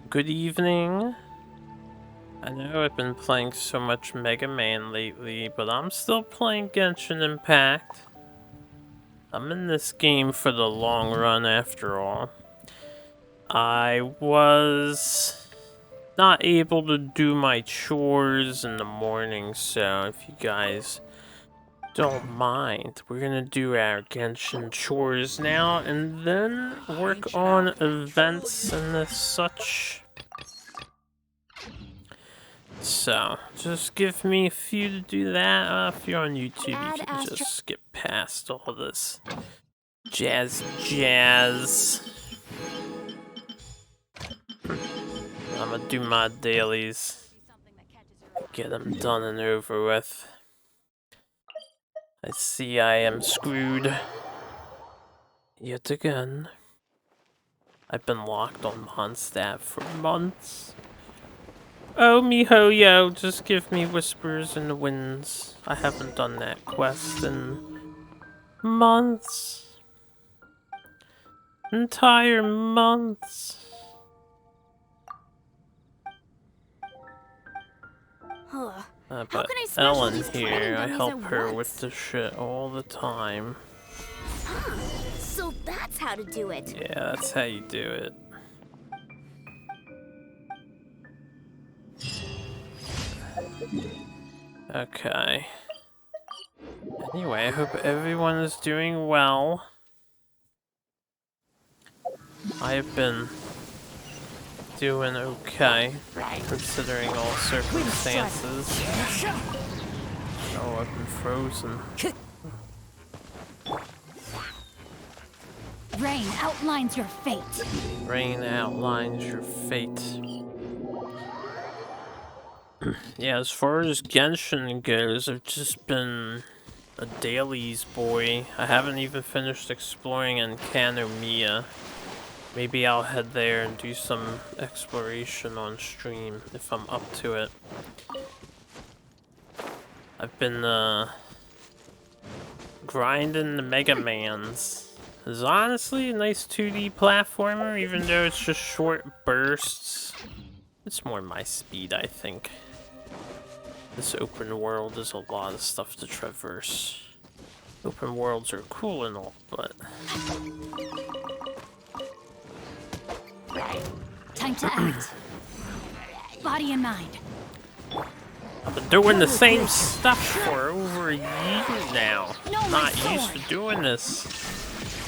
Good evening. I know I've been playing so much Mega Man lately, but I'm still playing Genshin Impact. I'm in this game for the long run after all. I was not able to do my chores in the morning, so if you guys don't mind, we're gonna do our Genshin chores now and then work on events and the such. So, just give me a few to do that. If you're on YouTube, you can just skip past all this jazz. I'm gonna do my dailies. Get them done and over with. I see I am screwed. Yet again. I've been locked on Mondstadt for months. Oh, miHoYo, just give me Whispers in the Winds. I haven't done that quest in months. Entire months. But Ellen here, I help her with the shit all the time. So that's how to do it. Yeah, that's how you do it. Okay. Anyway, I hope everyone is doing well. I have been doing okay, considering all circumstances. Oh, I've been frozen. Rain outlines your fate. Rain outlines your fate. Yeah, as far as Genshin goes, I've just been a dailies boy. I haven't even finished exploring in Kanomiya. Maybe I'll head there and do some exploration on stream if I'm up to it. I've been grinding the Mega Mans. It's honestly a nice 2D platformer, even though it's just short bursts. It's more my speed, I think. This open world is a lot of stuff to traverse. Open worlds are cool and all, but... Time to act. Body and mind. I've been doing the same stuff for over a year now. Not used to doing this.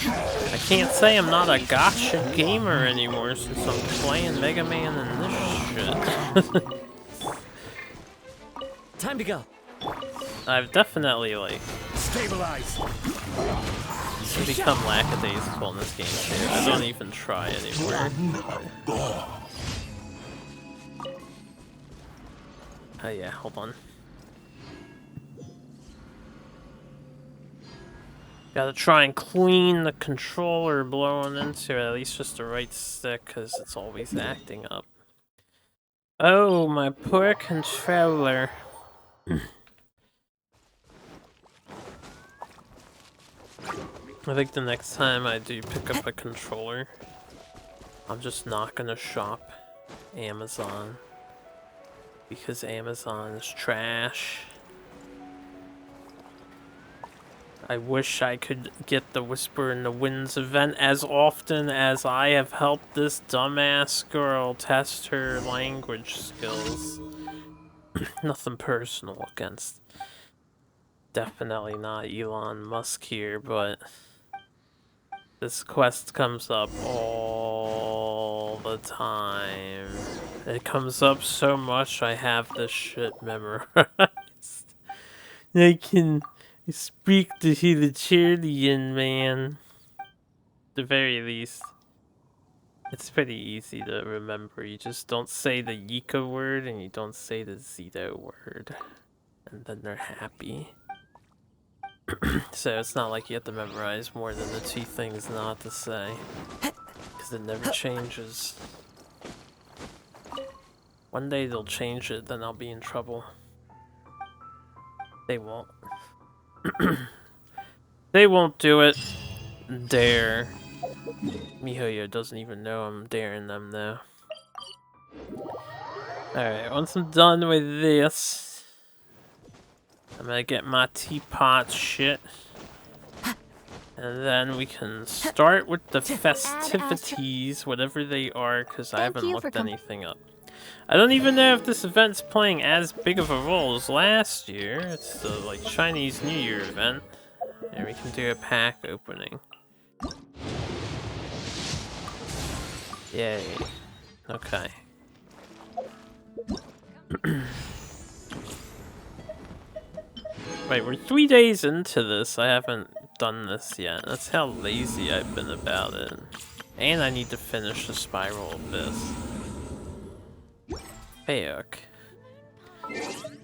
I can't say I'm not a gotcha gamer anymore since I'm playing Mega Man and this shit. Time to go. I've definitely, like, Stabilize. become lackadaisical in this game too. I don't even try anymore. Oh yeah, hold on. Gotta try and clean the controller blowing into it, at least just the right stick, because it's always acting up. Oh, my poor controller. I think the next time I do pick up a controller, I'm just not gonna shop Amazon. Because Amazon is trash. I wish I could get the Whisper in the Winds event as often as I have helped this dumbass girl test her language skills. Nothing personal against. Definitely not Elon Musk here, but this quest comes up all the time. It comes up so much I have this shit memorized. I can speak to the Chilean man. At the very least. It's pretty easy to remember. You just don't say the Yika word and you don't say the Zito word. And then they're happy. So it's not like you have to memorize more than the two things not to say. Because it never changes. One day they'll change it, then I'll be in trouble. They won't. They won't do it. Dare. Mihoyo doesn't even know I'm daring them though. Alright, once I'm done with this, I'm gonna get my teapot shit. And then we can start with the festivities, whatever they are, because I haven't looked anything up. I don't even know if this event's playing as big of a role as last year. It's the like Chinese New Year event. And we can do a pack opening. Yay. Okay. Wait, we're 3 days into this. I haven't done this yet. That's how lazy I've been about it. And I need to finish the Spiral Abyss. Fuck.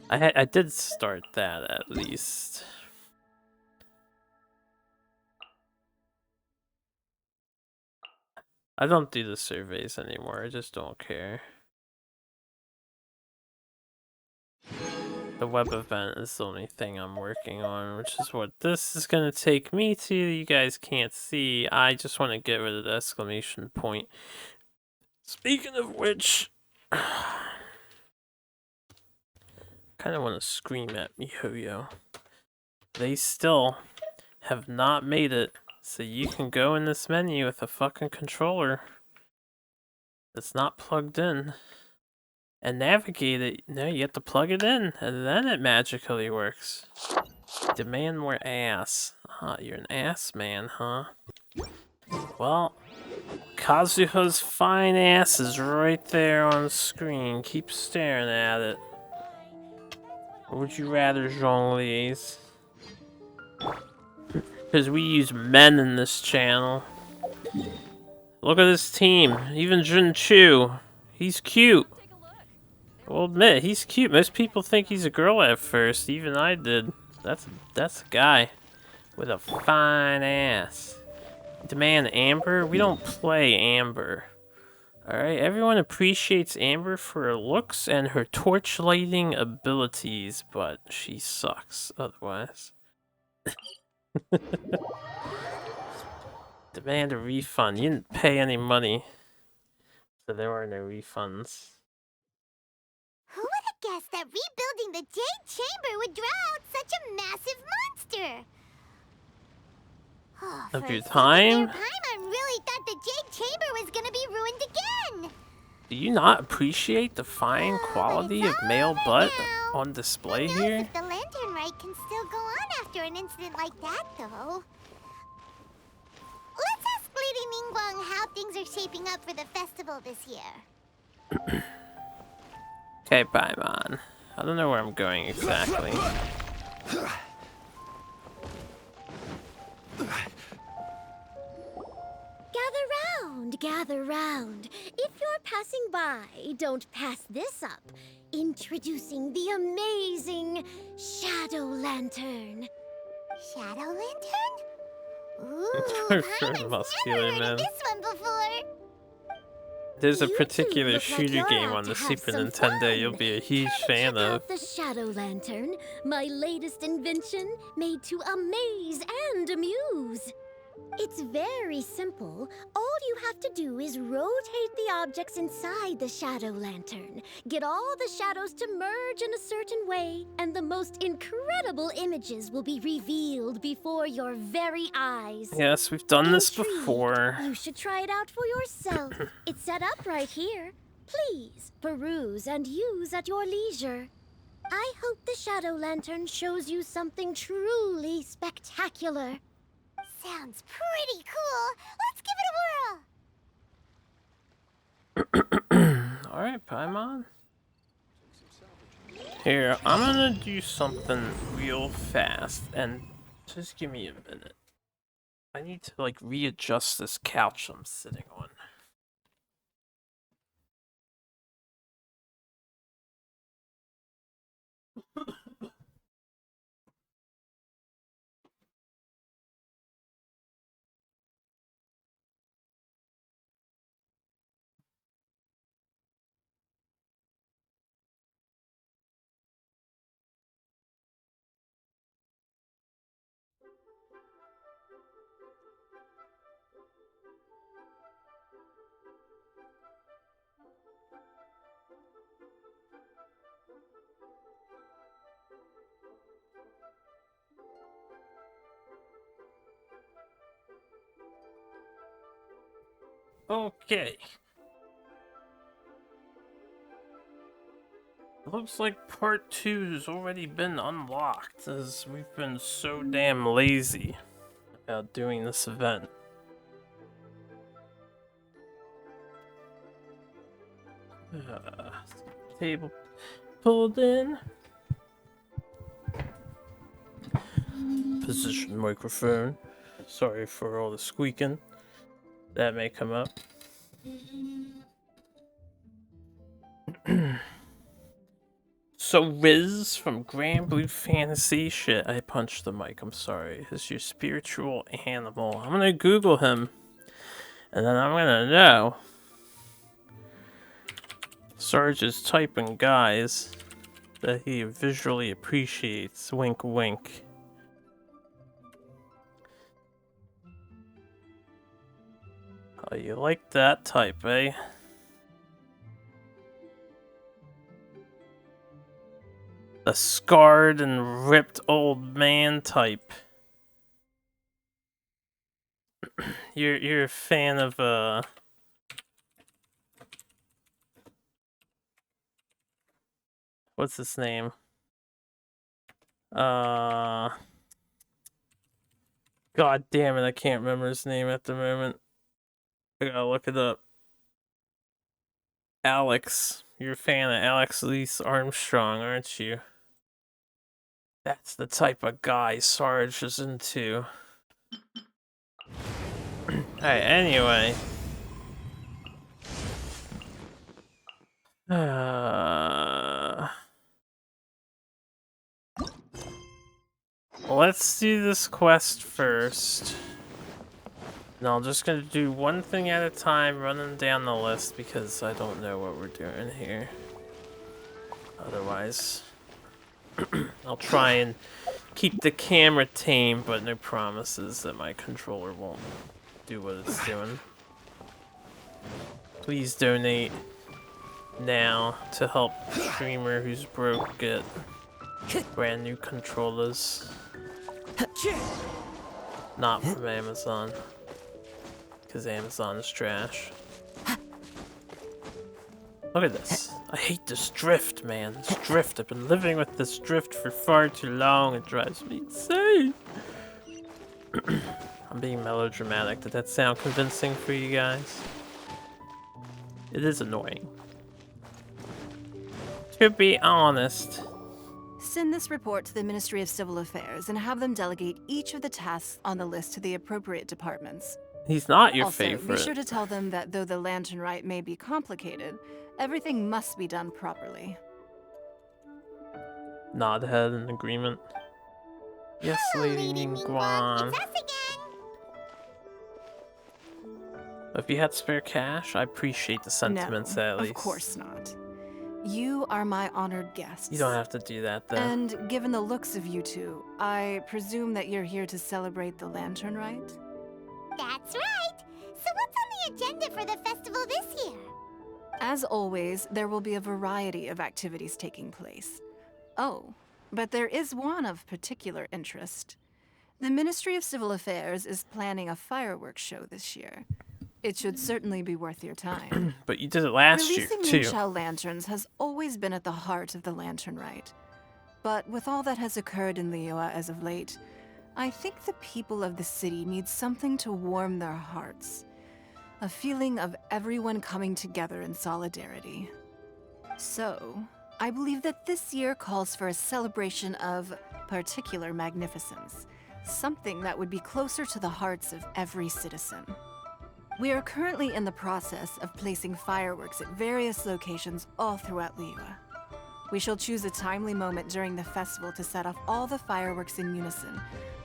I did start that at least. I don't do the surveys anymore. I just don't care. The web event is the only thing I'm working on, which is what this is gonna take me to. You guys can't see. I just want to get rid of the exclamation point. Speaking of which, kind of want to scream at MiHoYo. They still have not made it so you can go in this menu with a fucking controller that's not plugged in and navigate it. No, you have to plug it in and then it magically works. Demand more ass. Huh, you're an ass man, huh? Well, Kazuha's fine ass is right there on the screen. Keep staring at it. Or would you rather, Zhonglies? Because we use men in this channel. Look at this team. Even Jun Chu. He's cute. I'll admit, he's cute. Most people think he's a girl at first. Even I did. That's a guy with a fine ass. Demand Amber? We don't play Amber. Alright, everyone appreciates Amber for her looks and her torch lighting abilities, but she sucks otherwise. Demand a refund. You didn't pay any money, so there are no refunds. Who would have guessed that rebuilding the Jade Chamber would draw out such a massive monster? Oh, Of for your a second time? there, Paimon really thought the Jade Chamber was gonna be ruined again. Do you not appreciate the fine But quality it's of all male over butt now. on display Who knows here? if the Lantern Rite can still go on after an incident like that, though. Let's ask Lady Ningguang how things are shaping up for the festival this year. Okay, Paimon. I don't know where I'm going exactly. Gather round. If you're passing by, don't pass this up. Introducing the amazing Shadow Lantern. Shadow Lantern? Ooh, Very Paimon's muscular, never heard man. of this one before. There's a You two particular look like shooter you're game out on to the have Super some Nintendo fun. you'll be a huge Come and fan check of. out the Shadow Lantern, my latest invention made to amaze and amuse. It's very simple. All you have to do is rotate the objects inside the Shadow Lantern, get all the shadows to merge in a certain way, and the most incredible images will be revealed before your very eyes. Yes, we've done this Intrigued? before. You should try it out for yourself. It's set up right here. Please peruse and use at your leisure. I hope the Shadow Lantern shows you something truly spectacular. Sounds pretty cool. Let's give it a whirl. Alright, Paimon. Here, I'm gonna do something real fast, and just give me a minute. I need to, like, readjust this couch I'm sitting on. Okay. Looks like part 2 has already been unlocked, as we've been so damn lazy about doing this event. Table pulled in. Position microphone. Sorry for all the squeaking. That may come up. So Riz from Grand Blue Fantasy. Shit, I punched the mic. I'm sorry. Is your spiritual animal? I'm gonna Google him, and then I'm gonna know. Sarge is typing guys that he visually appreciates. Wink, wink. Oh, you like that type, eh? The scarred and ripped old man type. You're a fan of what's his name? God damn it, I can't remember his name at the moment. I gotta look it up. Alex. You're a fan of Alex Lease Armstrong, aren't you? That's the type of guy Sarge is into. Alright, anyway. Let's do this quest first. No, I'm just gonna do one thing at a time, running down the list because I don't know what we're doing here. Otherwise, I'll try and keep the camera tame, but no promises that my controller won't do what it's doing. Please donate now to help streamer who's broke get brand new controllers. Not from Amazon, because Amazon is trash. Look at this. I hate this drift, man. This drift. I've been living with this drift for far too long. It drives me insane. I'm being melodramatic. Did that sound convincing for you guys? It is annoying. To be honest. Send this report to the Ministry of Civil Affairs and have them delegate each of the tasks on the list to the appropriate departments. He's not your also, favorite. Be sure to tell them that though the lantern rite may be complicated, everything must be done properly. Nod head in agreement. Yes, Lady Ningguang. It's us again. If you had spare cash, I appreciate the sentiments at least. Of course not. You are my honored guests. You don't have to do that, though. And given the looks of you two, I presume that you're here to celebrate the lantern rite? That's right. So what's on the agenda for the festival this year? As always, there will be a variety of activities taking place. Oh, but there is one of particular interest. The Ministry of Civil Affairs is planning a fireworks show this year. It should certainly be worth your time. But you did it last year, Releasing too. Moonshell lanterns has always been at the heart of the lantern rite. But with all that has occurred in Liyue as of late, I think the people of the city need something to warm their hearts. A feeling of everyone coming together in solidarity. So, I believe that this year calls for a celebration of particular magnificence. Something that would be closer to the hearts of every citizen. We are currently in the process of placing fireworks at various locations all throughout Liyue. We shall choose a timely moment during the festival to set off all the fireworks in unison,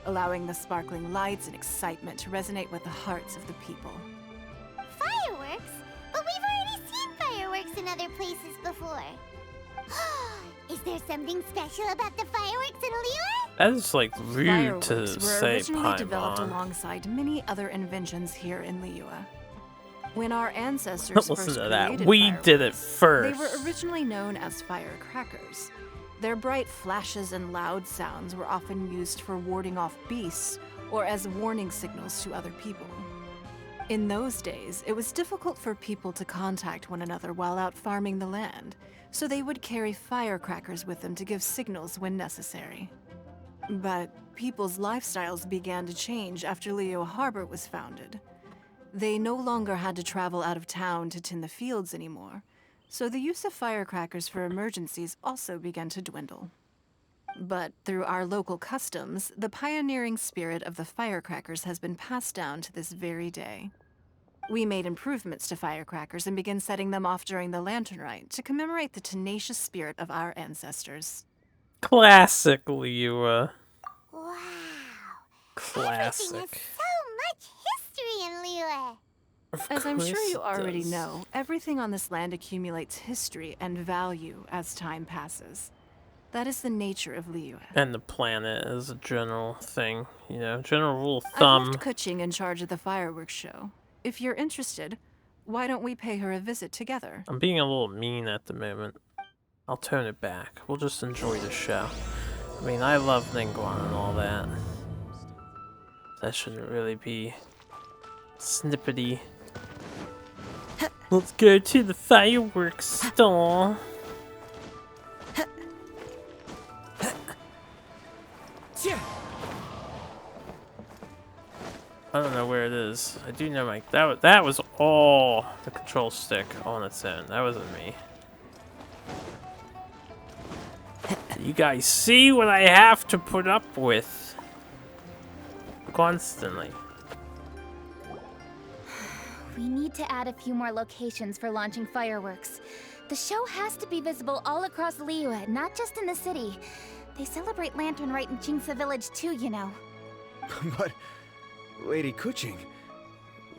allowing the sparkling lights and excitement to resonate with the hearts of the people. Fireworks? But we've already seen fireworks in other places before. Is there something special about the fireworks in Liyue? That is, like, rude to Fireworks were say, originally developed Paimon. alongside many other inventions here in Liyue. When our ancestors Listen first to that. created We fireworks, did it first. They were originally known as firecrackers. Their bright flashes and loud sounds were often used for warding off beasts or as warning signals to other people. In those days, it was difficult for people to contact one another while out farming the land, so they would carry firecrackers with them to give signals when necessary. But people's lifestyles began to change after Leo Harbor was founded. They no longer had to travel out of town to tin the fields anymore, so the use of firecrackers for emergencies also began to dwindle. But through our local customs, the pioneering spirit of the firecrackers has been passed down to this very day. We made improvements to firecrackers and began setting them off during the Lantern Rite to commemorate the tenacious spirit of our ancestors. Classic Liua. Wow. Classic. Everything has so much history in Liyue. As I'm sure you Of course it already does. know, everything on this land accumulates history and value as time passes. That is the nature of Liyue. And the planet is a general thing, you know, general rule of I've thumb. left Kuching in charge of the fireworks show. If you're interested, why don't we pay her a visit together? I'm being a little mean at the moment. I'll turn it back. We'll just enjoy the show. I mean, I love Ningguang and all that. That shouldn't really be snippety. Let's go to the fireworks stall. I don't know where it is. I do know my that was all the control stick on its own. That wasn't me. You guys see what I have to put up with constantly. We need to add a few more locations for launching fireworks. The show has to be visible all across Liyue, not just in the city. They celebrate Lantern Rite in Jingsa Village too, you know. But, Lady Kuching,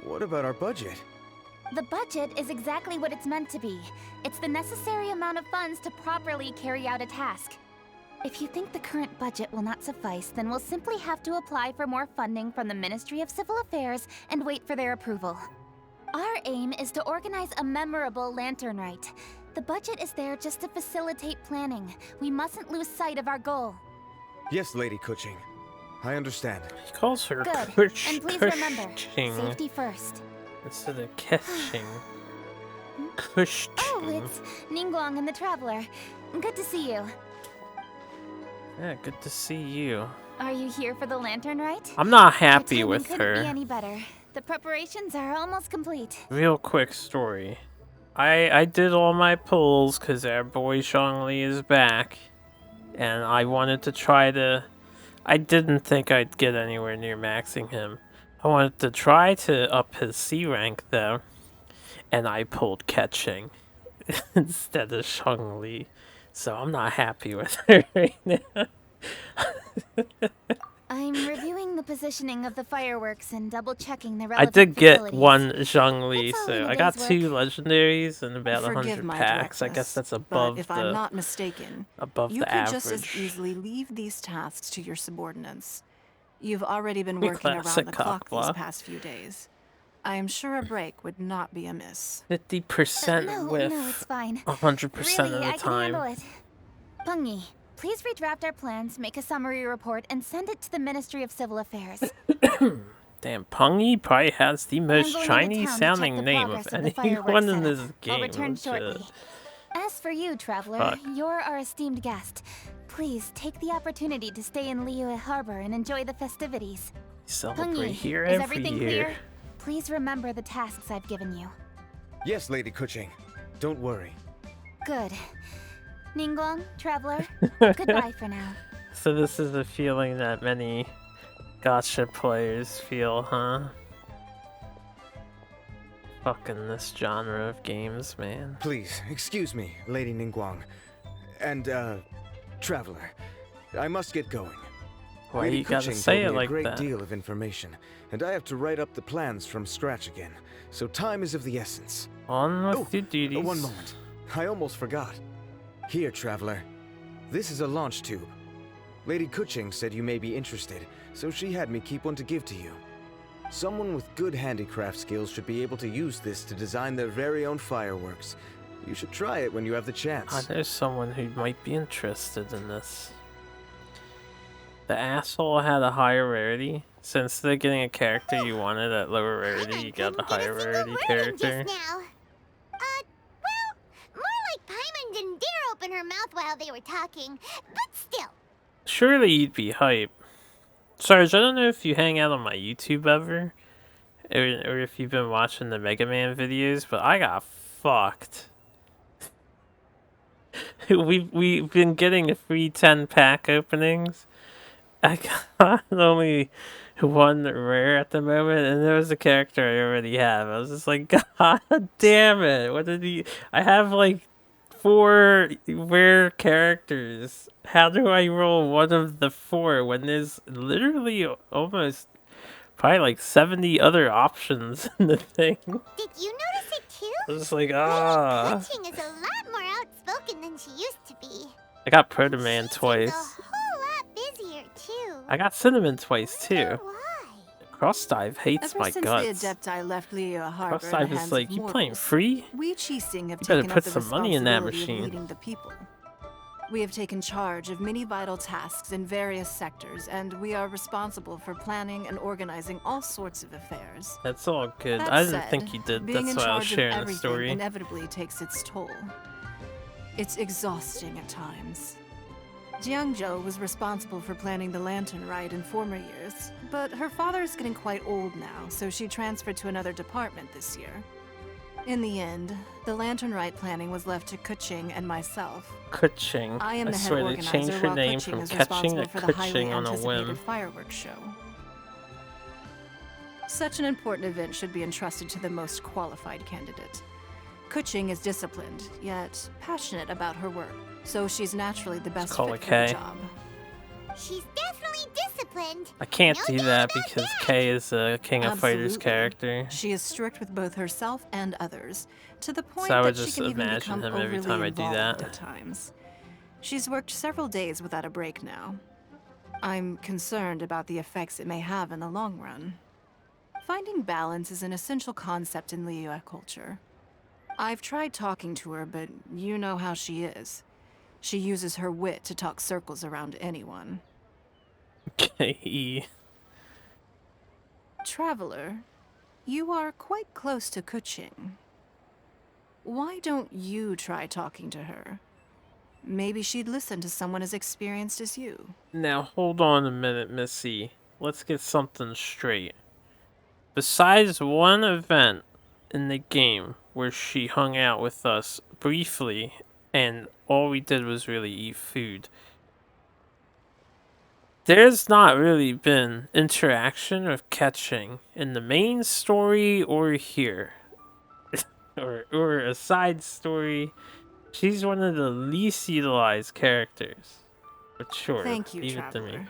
what about our budget? The budget is exactly what it's meant to be. It's the necessary amount of funds to properly carry out a task. If you think the current budget will not suffice, then we'll simply have to apply for more funding from the Ministry of Civil Affairs and wait for their approval. Our aim is to organize a memorable Lantern Rite. The budget is there just to facilitate planning. We mustn't lose sight of our goal. Yes, Lady Kuching. I understand. He calls her Good. Kush, And please remember, Kushing safety first. instead of Keshing. Kushing. Oh, it's Ningguang and the Traveler. Good to see you. Yeah, good to see you. Are you here for the Lantern Rite? I'm not Your happy timing with couldn't be her. any better. The preparations are almost complete. Real quick story. I did all my pulls because our boy Zhongli is back. And I wanted to try to... I didn't think I'd get anywhere near maxing him. I wanted to try to up his C rank though. And I pulled Ketching instead of Zhongli. So I'm not happy with her right now. I'm reviewing the positioning of the fireworks and double-checking the I relevant did get facilities. one Zhongli, That's all in so a I got day's 2 legendaries and about Forgive 100 my packs. I directness, guess that's but above if the I'm not mistaken, above you the could average. just as easily leave these tasks to your subordinates. You've already been We working around classic the clock these cockblock. past few days. I am sure a break would not be amiss. 50% No, with it's fine. 100% Really, of the I can handle time. it. Pungi, please redraft our plans, make a summary report, and send it to the Ministry of Civil Affairs. Damn, Pungi probably has the most going into Chinese town to check sounding the name progress of of the anyone fireworks in this setup. game. I'll return Legit. shortly. As for you, Traveler, Fuck. you're our esteemed guest. Please take the opportunity to stay in Liyue Harbor and enjoy the festivities. Celebrate Pungi, here is every everything year. clear? Please remember the tasks I've given you. Yes, Lady Kuching. Don't worry. Good. Ningguang, Traveler, goodbye for now. So this is a feeling that many gacha players feel, huh? Fucking this genre of games, man. Please, excuse me, Lady Ningguang. And, Traveler. I must get going. Why Lady you gotta Kuching say told it me like a great that? deal of information, and I have to write up the plans from scratch again, so time is of the essence. On with Oh, your duties. One moment. I almost forgot. Here, Traveler. This is a launch tube. Lady Kuching said you may be interested, so she had me keep one to give to you. Someone with good handicraft skills should be able to use this to design their very own fireworks. You should try it when you have the chance. I know someone who might be interested in this. The asshole had a higher rarity. So instead of getting a character you wanted at lower rarity, you got a higher rarity character. Just now. Well, more like Paimon didn't dare open her mouth while they were talking, but still. Surely you'd be hype. Sarge, I don't know if you hang out on my YouTube ever, or if you've been watching the Mega Man videos, but I got fucked. We've been getting free 10-pack openings. I got only one rare at the moment, and there was a character I already have. I was just like, God damn it! What did he? I have like 4 rare characters. How do I roll one of the 4 when there's literally almost probably like 70 other options in the thing? Did you notice it too? I was just like, Lady ah. Kuching is a lot more outspoken than she used to be. I got Proto Man She twice. seems a whole lot busier too. I got Cinnamon twice too. Why? Crossdive hates Ever my since guts. the Adepti left Liyue Harbor in the Crossdive hands is like, of you playing mortals, free? we Qixing have You better taken put up the some money in that responsibility of machine. leading the people. We have taken charge of many vital tasks in various sectors, and we are responsible for planning and organizing all sorts of affairs. That's all good. That I didn't said, think you did. being That's in why I was charge of sharing the everything story. inevitably takes its toll. It's exhausting at times. Jiangzhou was responsible for planning the Lantern Rite in former years, but her father is getting quite old now, so she transferred to another department this year. In the end, the Lantern Rite planning was left to Kuching and myself. Kuching. I am the head swear they organizer, changed her while name Kuching from is Ketching responsible to for the highly Kuching on a anticipated whim. fireworks show. Such an important event should be entrusted to the most qualified candidate. Kuching is disciplined, yet passionate about her work, so she's naturally the best call fit her for the Kay. job. She's definitely disciplined. I can't No do doubt that about because that. Kay is a King of Fighters Absolutely. character. She is strict with both herself and others, to the point I would that she just can even imagine become him every overly time I do involved that. at times. She's worked several days without a break now. I'm concerned about the effects it may have in the long run. Finding balance is an essential concept in Liyue culture. I've tried talking to her, but you know how she is. She uses her wit to talk circles around anyone. Kay. Traveler, you are quite close to Kuching. Why don't you try talking to her? Maybe she'd listen to someone as experienced as you. Now hold on a minute, Missy. Let's get something straight. Besides one event in the game where she hung out with us briefly and all we did was really eat food, there's not really been interaction with Ketching in the main story or here. or a side story. She's one of the least utilized characters. But sure, Thank you, leave it to me. Traveler.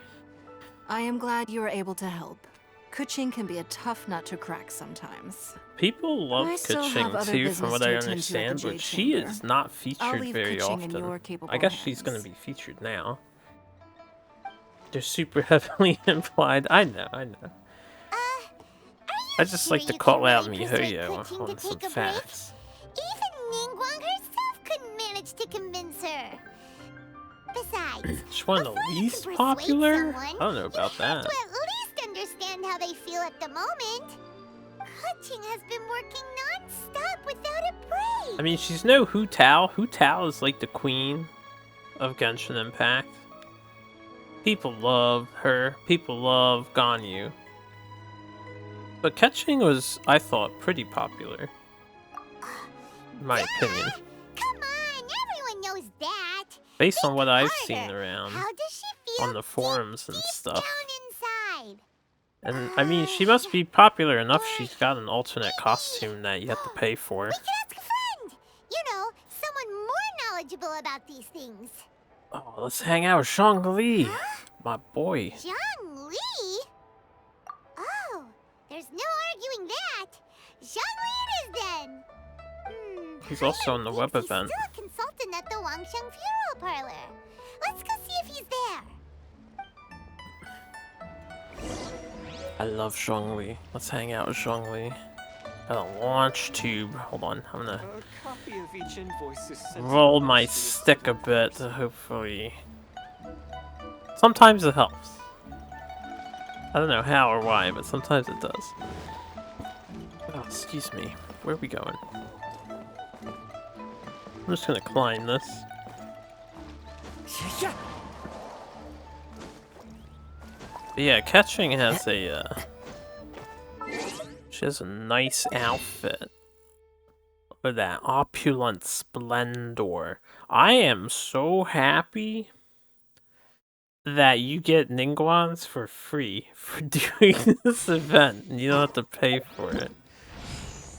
I am glad you were able to help. Kuching can be a tough nut to crack sometimes. People love I still have Kuching other too, business from what to I attend to at the understand, Jade but she Chamber. is not I'll featured leave very Kuching in often. your capable I guess she's gonna hands. be featured now. They're super heavily implied. I know. I just sure like to you call can out really persuade Mihoyo Kuching on to some take a break? facts. Even Ningguang herself couldn't manage to convince her. Besides, She's one of the before you can least persuade popular? someone, I don't know about you have that. to at least understand how they feel at the moment. Kuching has been working non-stop without a break. I mean, she's no Hu Tao. Hu Tao is like the queen of Genshin Impact. People love her. People love Ganyu. But Ketching was, I thought, pretty popular. In my opinion. Come on, everyone knows that. Based on what I've Harder. seen around How does she feel on the forums and deep stuff. down inside? And I mean, she must be popular enough. She's got an alternate costume that you have to pay for. We can ask a friend. You know, someone more knowledgeable about these things. Oh, let's hang out with Zhongli, my boy. Zhang Li? Oh, there's no arguing that. Zhang Li it is then. He's also in the web He's event. still a consultant at the Wangsheng Funeral Parlor. Let's go see if he's there. I love Zhongli. Let's hang out with Zhongli. Got a launch tube. Hold on, I'm gonna A copy of each invoice is sent roll to my the stick a bit to hopefully. Sometimes it helps. I don't know how or why, but sometimes it does. Oh, excuse me. Where are we going? I'm just gonna climb this. But yeah, Catching has a, she has a nice outfit. Look at that opulent splendor. I am so happy that you get Ningguans for free for doing this event. And you don't have to pay for it.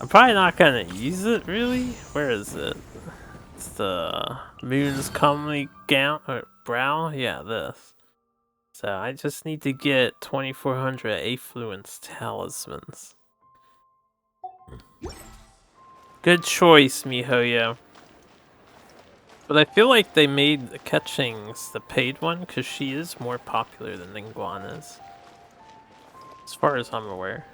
I'm probably not gonna use it, really. Where is it? It's the Moon's Comely Gown or Brow? Yeah, this. So I just need to get 2400 Affluence Talismans. Good choice, MiHoYo. But I feel like they made Catchings the paid one because she is more popular than Ningguan is. As far as I'm aware.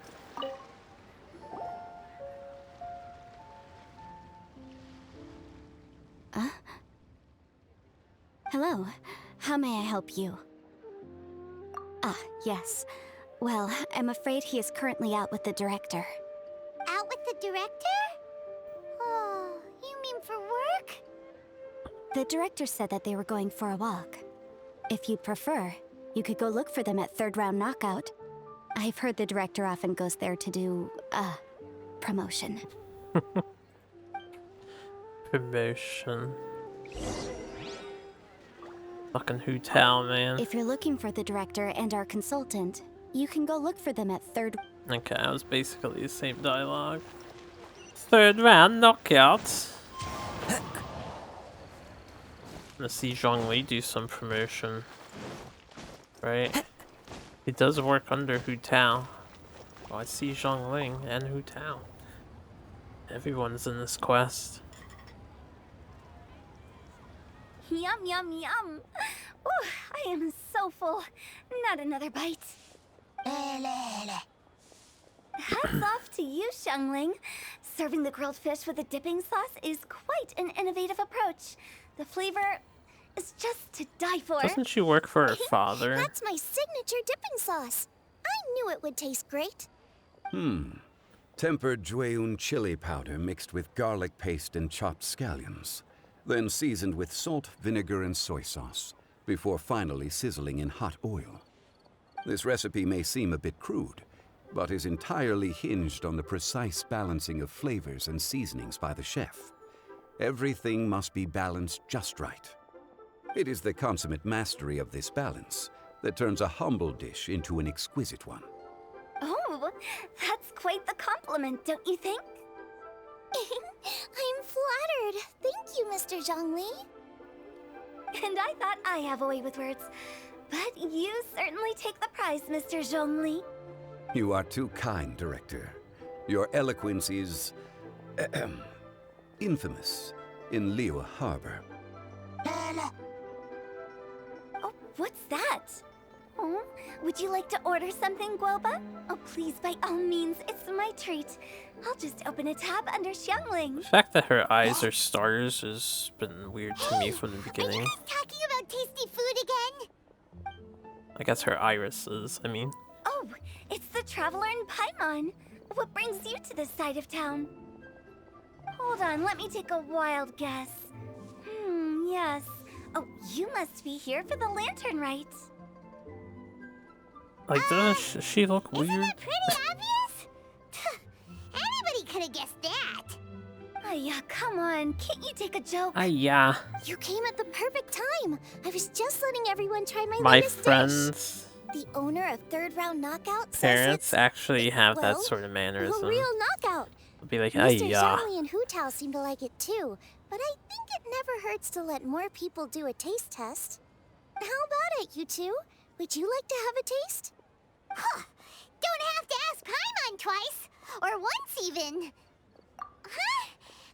Hello. How may I help you? Ah, yes. Well, I'm afraid he is currently out with the director. Out with the director? Oh, you mean for work? The director said that they were going for a walk. If you'd prefer, you could go look for them at third round knockout. I've heard the director often goes there to do, promotion. Promotion. Fucking Hu Tao, man. If you're looking for the director and our consultant, you can go look for them at third... Okay, that was basically the same dialogue. Third round knockout. Let's see Zhongli do some promotion. Right? He does work under Hu Tao. Well, I see Zhongling and Hu Tao. Everyone's in this quest. Yum, yum, yum. Ooh, I am so full. Not another bite. Hats off to you, Xiangling. Serving the grilled fish with a dipping sauce is quite an innovative approach. The flavor is just to die for. Doesn't she work for her father? That's my signature dipping sauce. I knew it would taste great. Tempered Jueyun chili powder mixed with garlic paste and chopped scallions. Then seasoned with salt, vinegar, and soy sauce, before finally sizzling in hot oil. This recipe may seem a bit crude, but is entirely hinged on the precise balancing of flavors and seasonings by the chef. Everything must be balanced just right. It is the consummate mastery of this balance that turns a humble dish into an exquisite one. Oh, that's quite the compliment, don't you think? I'm flattered. Thank you, Mr. Zhongli. And I thought I have a way with words. But you certainly take the prize, Mr. Zhongli. You are too kind, Director. Your eloquence is infamous in Liyue Harbor. Oh, what's that? Oh, would you like to order something, Guoba? Oh, please, by all means, it's my treat. I'll just open a tab under Xiangling. The fact that her eyes are stars has been weird to me from the beginning. Are you guys talking about tasty food again? I guess her irises, I mean. Oh, it's the Traveler in Paimon. What brings you to this side of town? Hold on, let me take a wild guess. Yes. Oh, you must be here for the lantern rite. Like, doesn't she look weird? Isn't it pretty obvious? Anybody could have guessed that. Yeah, come on. Can't you take a joke? Yeah. You came at the perfect time. I was just letting everyone try my My latest friends' dish. The owner of Third Round Knockout says parents it's, actually have that well, sort of a mannerism. real knockout. They'll be like, Mr. yeah. Zhongli and Hu Tao seem to like it too, but I think it never hurts to let more people do a taste test. How about it, you two? Would you like to have a taste? Huh. Don't have to ask Paimon twice, or once even. Huh?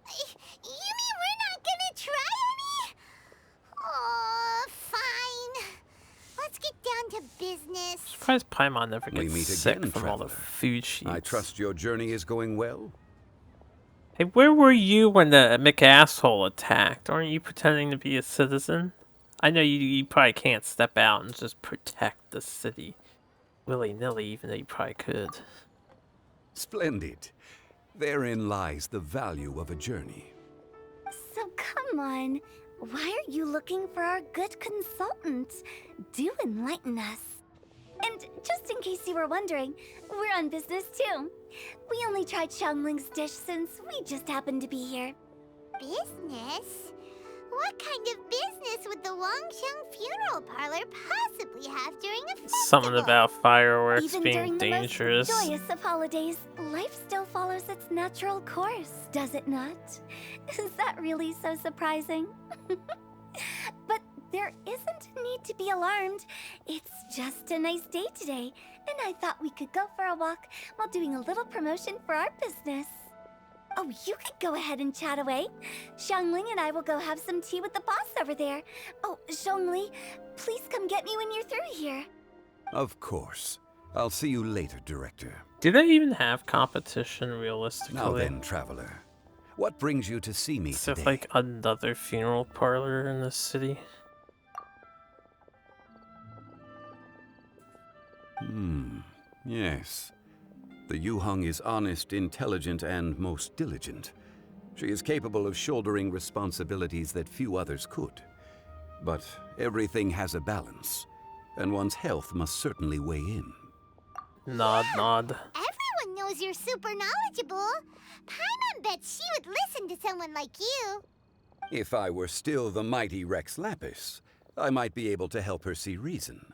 You mean we're not gonna try any? Oh, fine. Let's get down to business. Surprised Paimon never We gets meet sick again, from all the traveler. food she I eats. trust your journey is going well? Hey, where were you when the McAsshole attacked? Aren't you pretending to be a citizen? I know you probably can't step out and just protect the city. willy-nilly, even though you probably could. Splendid. Therein lies the value of a journey. So come on. Why are you looking for our good consultants? Do enlighten us. And just in case you were wondering, we're on business too. We only tried Xiangling's dish since we just happened to be here. Business? What kind of business would the Wangsheng funeral parlor possibly have during a festival? Something about fireworks Even being during dangerous. the most joyous of holidays, life still follows its natural course, does it not? Is that really so surprising? But there isn't a need to be alarmed. It's just a nice day today, and I thought we could go for a walk while doing a little promotion for our business. Oh, you could go ahead and chat away. Xiangling and I will go have some tea with the boss over there. Oh, Zhongli, please come get me when you're through here. Of course. I'll see you later, Director. Do they even have competition realistically? Now then, Traveler. What brings you to see me Is there today? like another funeral parlor in this city? Yes. The Yuheng is honest, intelligent, and most diligent. She is capable of shouldering responsibilities that few others could. But everything has a balance, and one's health must certainly weigh in. Nod, nod. Everyone knows you're super knowledgeable. Paimon bets she would listen to someone like you. If I were still the mighty Rex Lapis, I might be able to help her see reason.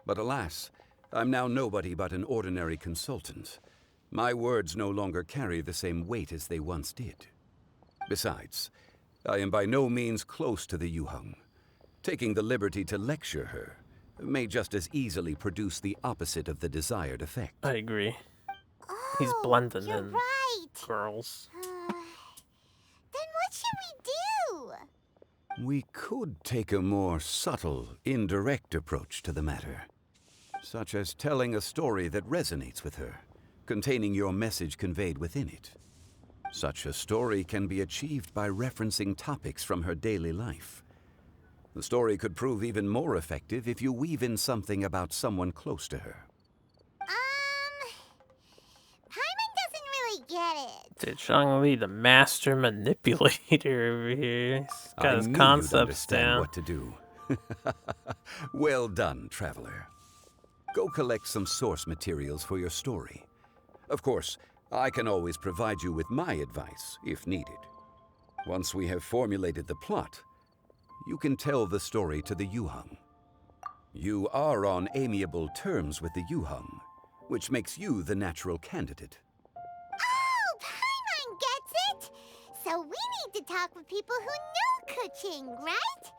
But alas, I'm now nobody but an ordinary consultant. My words no longer carry the same weight as they once did. Besides, I am by no means close to the Yuheng. Taking the liberty to lecture her may just as easily produce the opposite of the desired effect. I agree. Oh, He's blending you're in right. girls. Then what should we do? We could take a more subtle, indirect approach to the matter, such as telling a story that resonates with her, containing your message conveyed within it. Such a story can be achieved by referencing topics from her daily life. The story could prove even more effective if you weave in something about someone close to her. Paimon doesn't really get it. Dude, Zhongli, the master manipulator over here. He's got I his knew you'd concepts understand down. what to do. Well done, Traveler. Go collect some source materials for your story. Of course, I can always provide you with my advice, if needed. Once we have formulated the plot, you can tell the story to the Yuheng. You are on amiable terms with the Yuheng, which makes you the natural candidate. Oh, Paimon gets it! So we need to talk with people who know Kuching, right?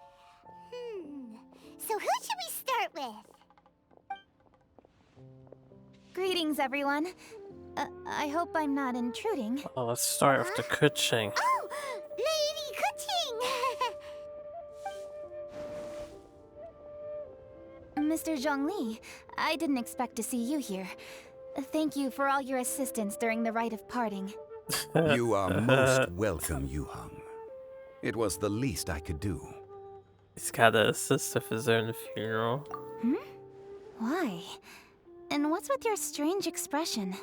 So who should we start with? Greetings, everyone. I hope I'm not intruding. Oh, let's start with the Kuching. Oh, Lady Kuching! Mr. Zhongli, I didn't expect to see you here. Thank you for all your assistance during the rite of parting. You are most welcome, Yuheng. It was the least I could do. He's got to assist with his own funeral. Why? And what's with your strange expression?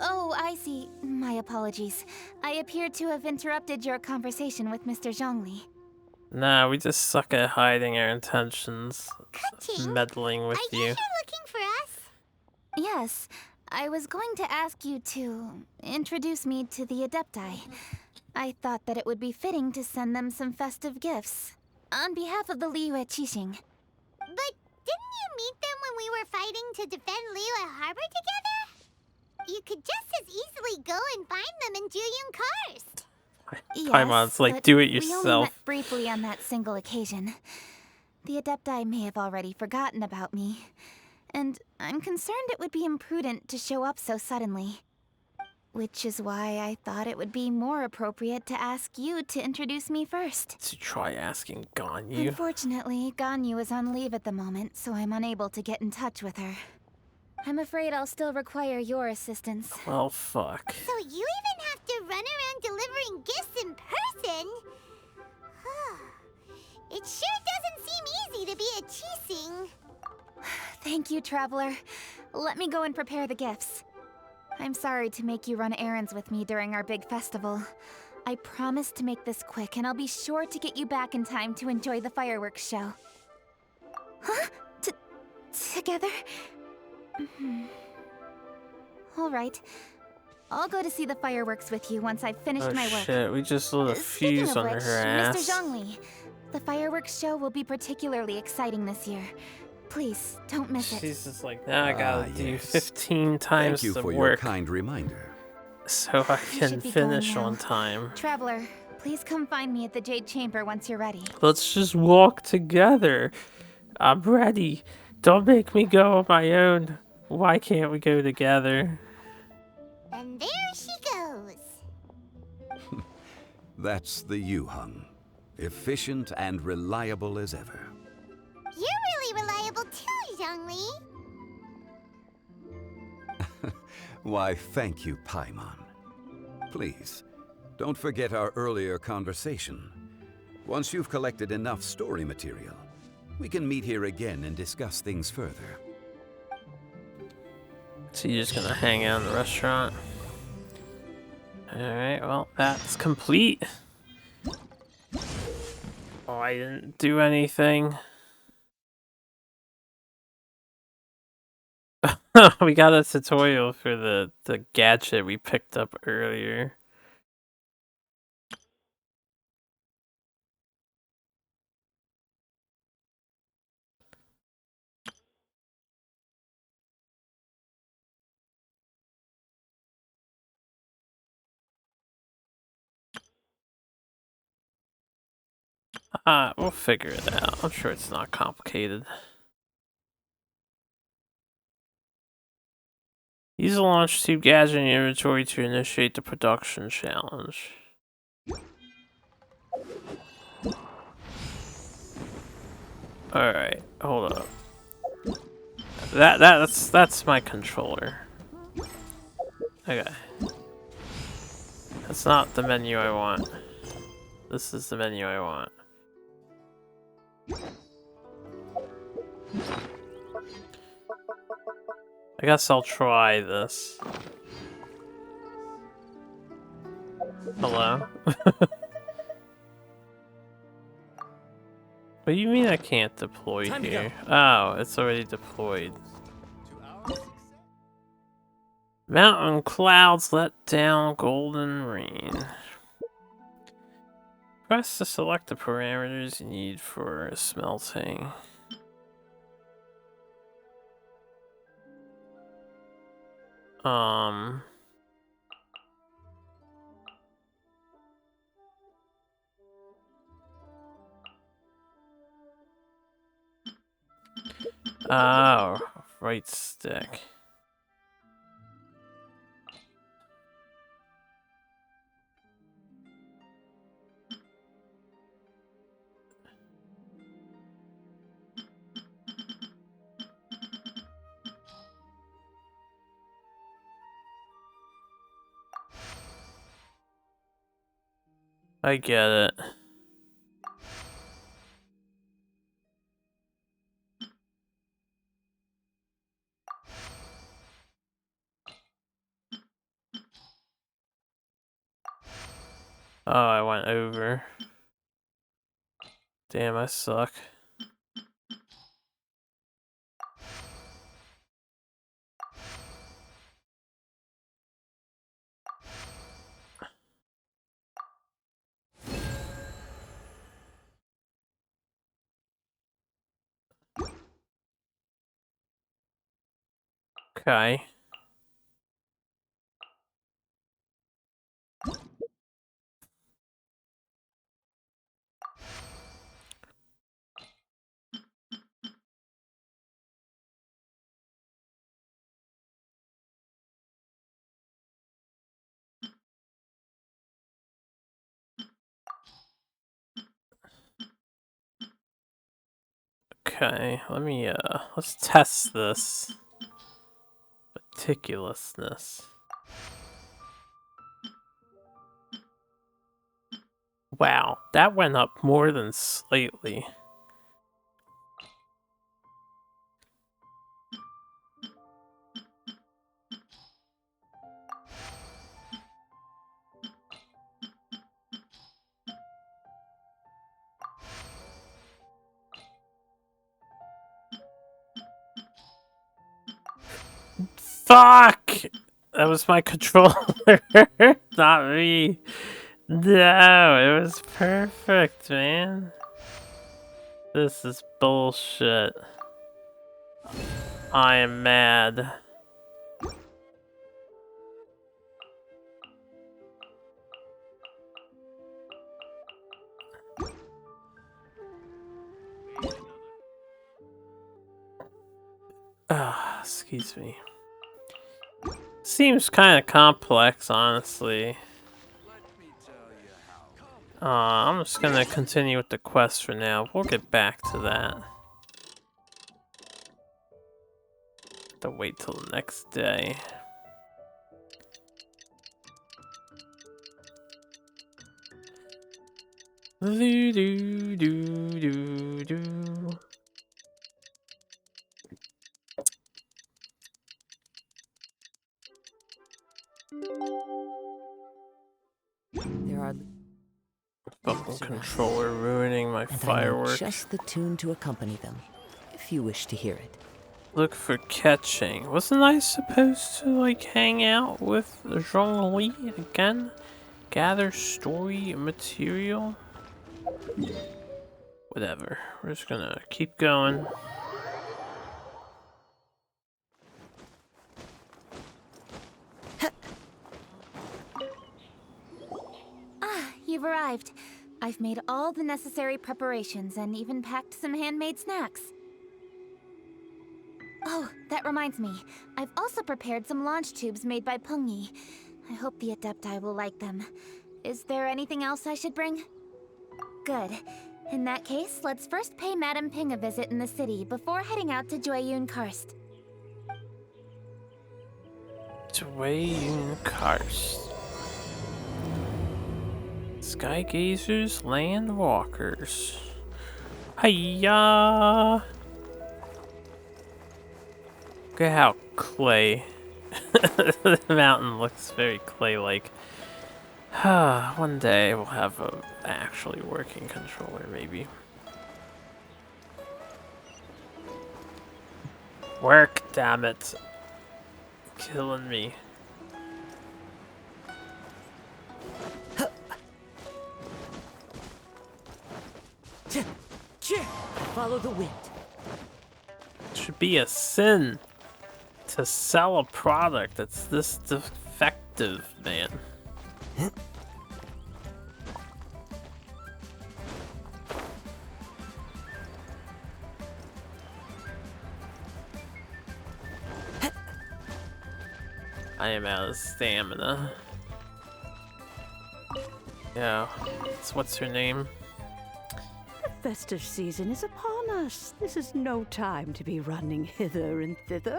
Oh, I see. My apologies. I appear to have interrupted your conversation with Mr. Zhongli. Nah, we just suck at hiding our intentions. Kuching, Meddling with I guess you. you're looking for us? Yes, I was going to ask you to introduce me to the Adepti. I thought that it would be fitting to send them some festive gifts. On behalf of the Liyue Qixing. But didn't you meet them when we were fighting to defend Liyue Harbor together? You could just as easily go and find them in Juyun Karst. Paimon's like, but do it We only yourself. met briefly on that single occasion. The Adepti may have already forgotten about me, and I'm concerned it would be imprudent to show up so suddenly. Which is why I thought it would be more appropriate to ask you to introduce me first. To try asking Ganyu. Unfortunately, Ganyu is on leave at the moment, so I'm unable to get in touch with her. I'm afraid I'll still require your assistance. Well, fuck. So you even have to run around delivering gifts in person? It sure doesn't seem easy to be a Qixing. Thank you, Traveler. let me go and prepare the gifts. I'm sorry to make you run errands with me during our big festival. I promise to make this quick, and I'll be sure to get you back in time to enjoy the fireworks show. Huh? Together? Alright. I'll go to see the fireworks with you once I've finished my work. Shit, we just lit a Speaking fuse of under which, her Mr. ass. Zhongli, the fireworks show will be particularly exciting this year. Please, don't miss it. She's just like, now I gotta do yes. 15 times Thank you the for your work kind reminder. so I You can should be going finish now. on time. Traveler, please come find me at the Jade Chamber once you're ready. Let's just walk together. I'm ready. Don't make me go on my own. Why can't we go together? And there she goes. That's the Yuhung. Efficient and reliable as ever. You're really reliable too, Zhongli. Why, thank you, Paimon. Please, don't forget our earlier conversation. Once you've collected enough story material, we can meet here again and discuss things further. So you're just gonna hang out in the restaurant? Alright, well, that's complete. Oh, I didn't do anything. We got a tutorial for the gadget we picked up earlier. We'll figure it out. I'm sure it's not complicated. Use the launch tube gadget in your inventory to initiate the production challenge. Alright, hold up. That's my controller. Okay. That's not the menu I want. This is the menu I want. I guess I'll try this. Hello? What do you mean I can't deploy here? Oh, it's already deployed. Mountain clouds let down golden rain. Press to select the parameters you need for smelting. Oh, right stick. I get it. Oh, I went over. Damn, I suck. Okay. Okay, let's test this. Meticulousness. Wow, that went up more than slightly. Fuck! That was my controller, not me. No, it was perfect, man. This is bullshit. I am mad. Excuse me. Seems kind of complex, honestly. I'm just gonna continue with the quest for now. We'll get back to that. Have to wait till the next day. Do do do do do. There are Fucking controller ruining my and I know firework. just the tune to accompany them, if you wish to hear it. Look for catching. Wasn't I supposed to like hang out with Zhongli again? Gather story material? Whatever. We're just gonna keep going. You've arrived. I've made all the necessary preparations and even packed some handmade snacks. Oh, that reminds me. I've also prepared some launch tubes made by Pungi. I hope the Adepti will like them. Is there anything else I should bring? Good. In that case, let's first pay Madame Ping a visit in the city before heading out to Jueyun Karst. Jueyun Karst. Sky Gazers, Land Walkers. Hiya! Look at how clay. The mountain looks very clay-like. One day we'll have a actually working controller, maybe. Work, damn it. Killing me. Follow the wind. It should be a sin to sell a product that's this defective, man. I am out of stamina. Yeah, what's her name? The festive season is upon us. This is no time to be running hither and thither.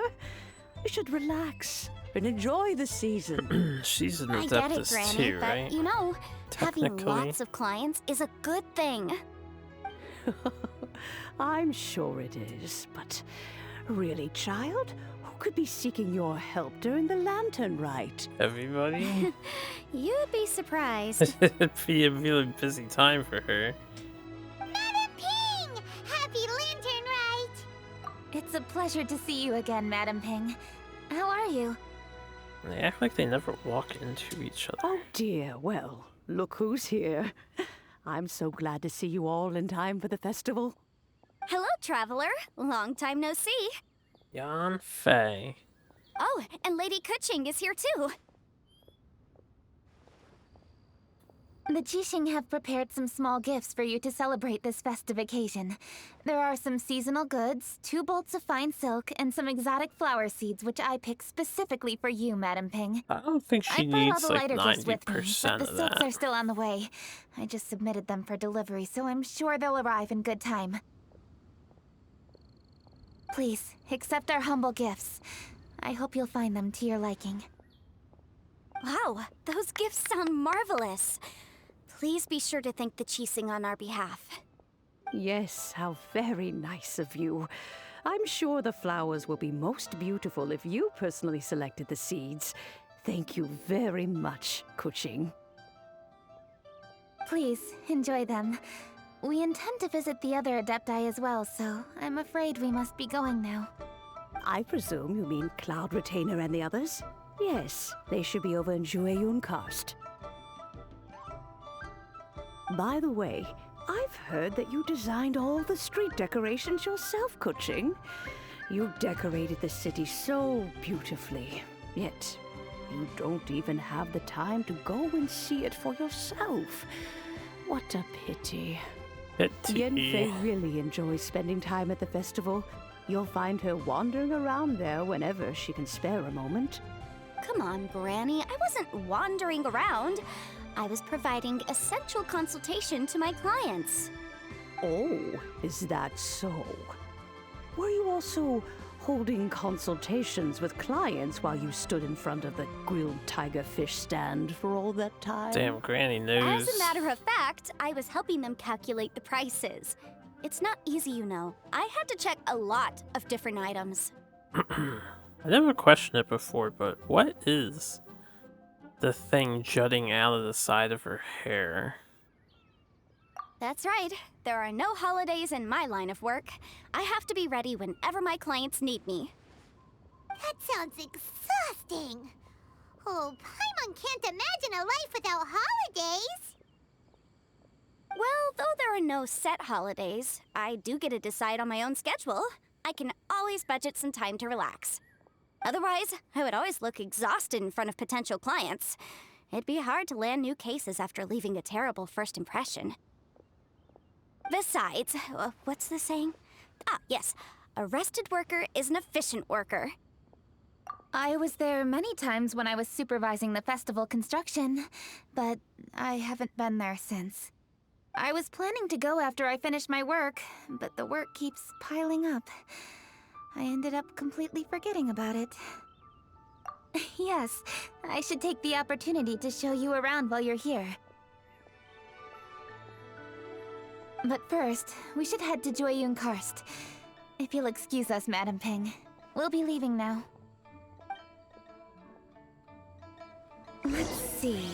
We should relax and enjoy the season. She's an I get it, Adeptus Granny, too, but right? you know, having Technically. lots of clients is a good thing. I'm sure it is, but really, child, who could be seeking your help during the lantern rite? Everybody? You'd be surprised. It'd be a really busy time for her. Madam Ping! Happy Lantern Rite! It's a pleasure to see you again, Madam Ping. How are you? They act like they never walk into each other. Oh dear, well, look who's here. I'm so glad to see you all in time for the festival. Hello, traveler. Long time no see. Yan Fei. Oh, and Lady Kuching is here too. The Jixing have prepared some small gifts for you to celebrate this festive occasion. There are some seasonal goods, 2 bolts of fine silk, and some exotic flower seeds which I picked specifically for you, Madam Ping. I don't think she I brought all needs the like lighter gifts with me, 90% but the of silks that. are still on the way. I just submitted them for delivery, so I'm sure they'll arrive in good time. Please, accept our humble gifts. I hope you'll find them to your liking. Wow, those gifts sound marvelous. Please be sure to thank the Jixing on our behalf. Yes, how very nice of you. I'm sure the flowers will be most beautiful if you personally selected the seeds. Thank you very much, Kuching. Please, enjoy them. We intend to visit the other Adepti as well, so I'm afraid we must be going now. I presume you mean Cloud Retainer and the others? Yes, they should be over in Jueyun Karst. By the way, I've heard that you designed all the street decorations yourself, Kuching. You decorated the city so beautifully, yet you don't even have the time to go and see it for yourself. What a pity. Yenfei really enjoys spending time at the festival. You'll find her wandering around there whenever she can spare a moment. Come on, Granny. I wasn't wandering around. I was providing essential consultation to my clients. Oh, is that so? Were you also holding consultations with clients while you stood in front of the grilled tiger fish stand for all that time? Damn, Granny knows. As a matter of fact, I was helping them calculate the prices. It's not easy, you know. I had to check a lot of different items. I never questioned it before, but what is the thing jutting out of the side of her hair? That's right. There are no holidays in my line of work. I have to be ready whenever my clients need me. That sounds exhausting. Oh, Paimon can't imagine a life without holidays. Well, though there are no set holidays, I do get to decide on my own schedule. I can always budget some time to relax. Otherwise, I would always look exhausted in front of potential clients. It'd be hard to land new cases after leaving a terrible first impression. Besides, what's the saying? Ah, yes. A rested worker is an efficient worker. I was there many times when I was supervising the festival construction, but I haven't been there since. I was planning to go after I finished my work, but the work keeps piling up. I ended up completely forgetting about it. Yes, I should take the opportunity to show you around while you're here. But first, we should head to Jueyun Karst. If you'll excuse us, Madam Ping. We'll be leaving now. Let's see.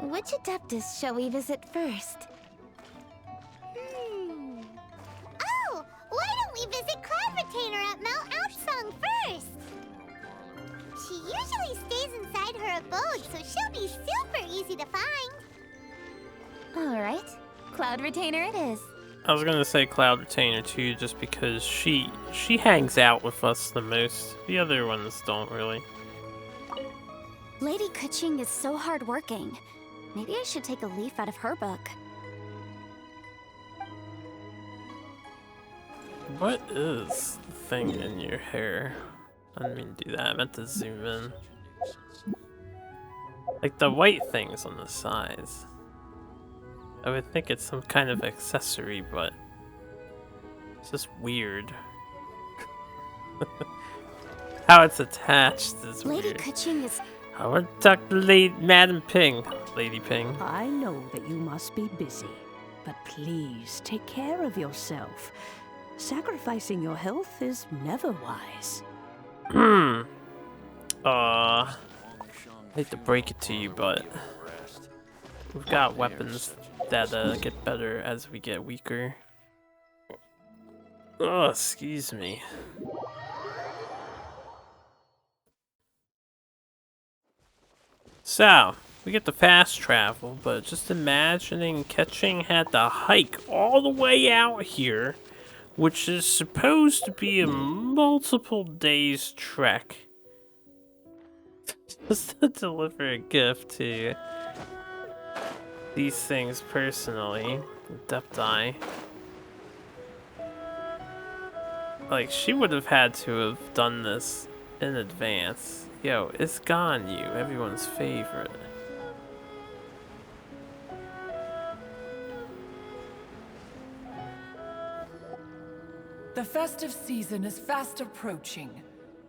Which Adeptus shall we visit first? Oh, why don't we visit Cloud Retainer at Mount Alpsong first? She usually stays inside her abode, so she'll be super easy to find. Alright, Cloud Retainer it is. I was gonna say Cloud Retainer too, just because she hangs out with us the most. The other ones don't really. Lady Kuching is so hardworking. Maybe I should take a leaf out of her book. What is the thing in your hair? I didn't mean to do that. I meant to zoom in. Like the white things on the sides. I would think it's some kind of accessory, but it's just weird. How it's attached is Lady weird. Kuching is... I want to talk to Madam Ping. Lady Ping. I know that you must be busy, but please take care of yourself. Sacrificing your health is never wise. I hate to break it to you, but we've got weapons that get better as we get weaker. Oh, excuse me. So, we get the fast travel, but just imagining Ketching had to hike all the way out here, which is supposed to be a multiple days trek, just to deliver a gift to these things personally. Depth-Eye. Like, she would have had to have done this in advance. Yo, it's Ganyu, everyone's favorite. The festive season is fast approaching.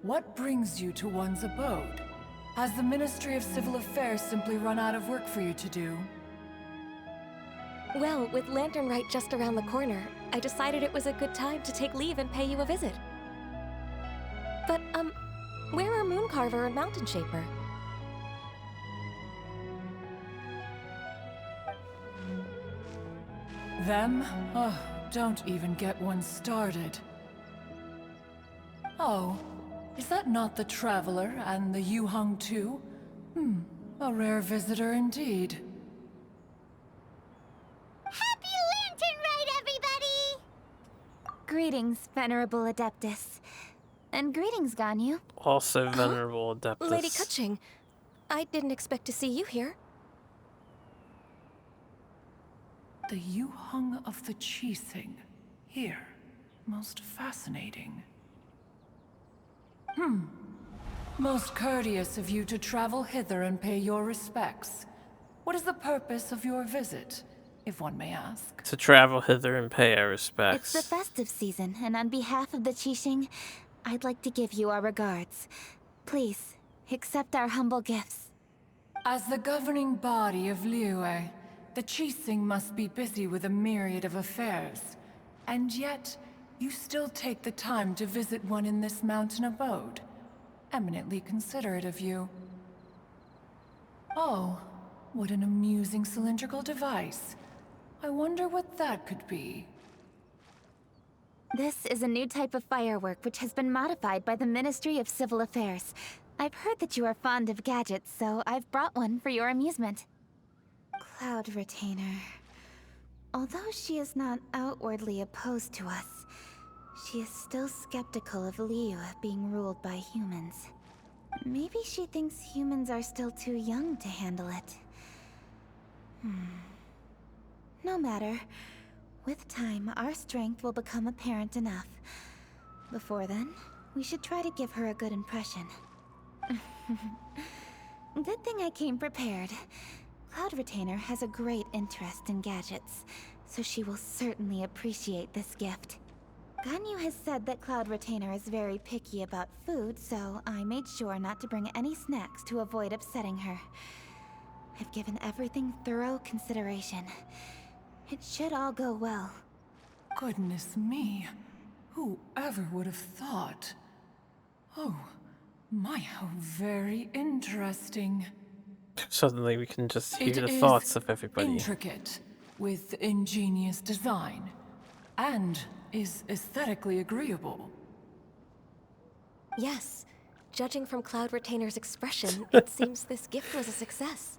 What brings you to one's abode? Has the Ministry of Civil Affairs simply run out of work for you to do? Well, with Lantern Rite just around the corner, I decided it was a good time to take leave and pay you a visit. But, where are Mooncarver and Mountain Shaper? Them? Oh, don't even get one started. Oh, Is that not the Traveler and the Yuheng too? A rare visitor indeed. Happy Lantern Rite, everybody! Greetings, Venerable Adeptus. And greetings, Ganyu. Also Venerable Adeptus. Lady Kuching, I didn't expect to see you here. The Yuheng of the Qixing. Here. Most fascinating. Most courteous of you to travel hither and pay your respects. What is the purpose of your visit, if one may ask? To travel hither and pay our respects. It's the festive season, and on behalf of the Qixing, I'd like to give you our regards. Please, accept our humble gifts. As the governing body of Liyue, the Qixing must be busy with a myriad of affairs. And yet, you still take the time to visit one in this mountain abode. Eminently considerate of you. Oh, what an amusing cylindrical device. I wonder what that could be. This is a new type of firework which has been modified by the Ministry of Civil Affairs. I've heard that you are fond of gadgets, so I've brought one for your amusement. Cloud Retainer. Although she is not outwardly opposed to us, she is still skeptical of Liyue being ruled by humans. Maybe she thinks humans are still too young to handle it. No matter. With time, our strength will become apparent enough. Before then, we should try to give her a good impression. Good thing I came prepared. Cloud Retainer has a great interest in gadgets, so she will certainly appreciate this gift. Ganyu has said that Cloud Retainer is very picky about food, so I made sure not to bring any snacks to avoid upsetting her. I've given everything thorough consideration. It should all go well. Goodness me. Whoever would have thought? Oh, my, how very interesting. Suddenly we can just hear the It thoughts is of everybody. intricate, with ingenious design, and is aesthetically agreeable. Yes. Judging from Cloud Retainer's expression, it seems this gift was a success.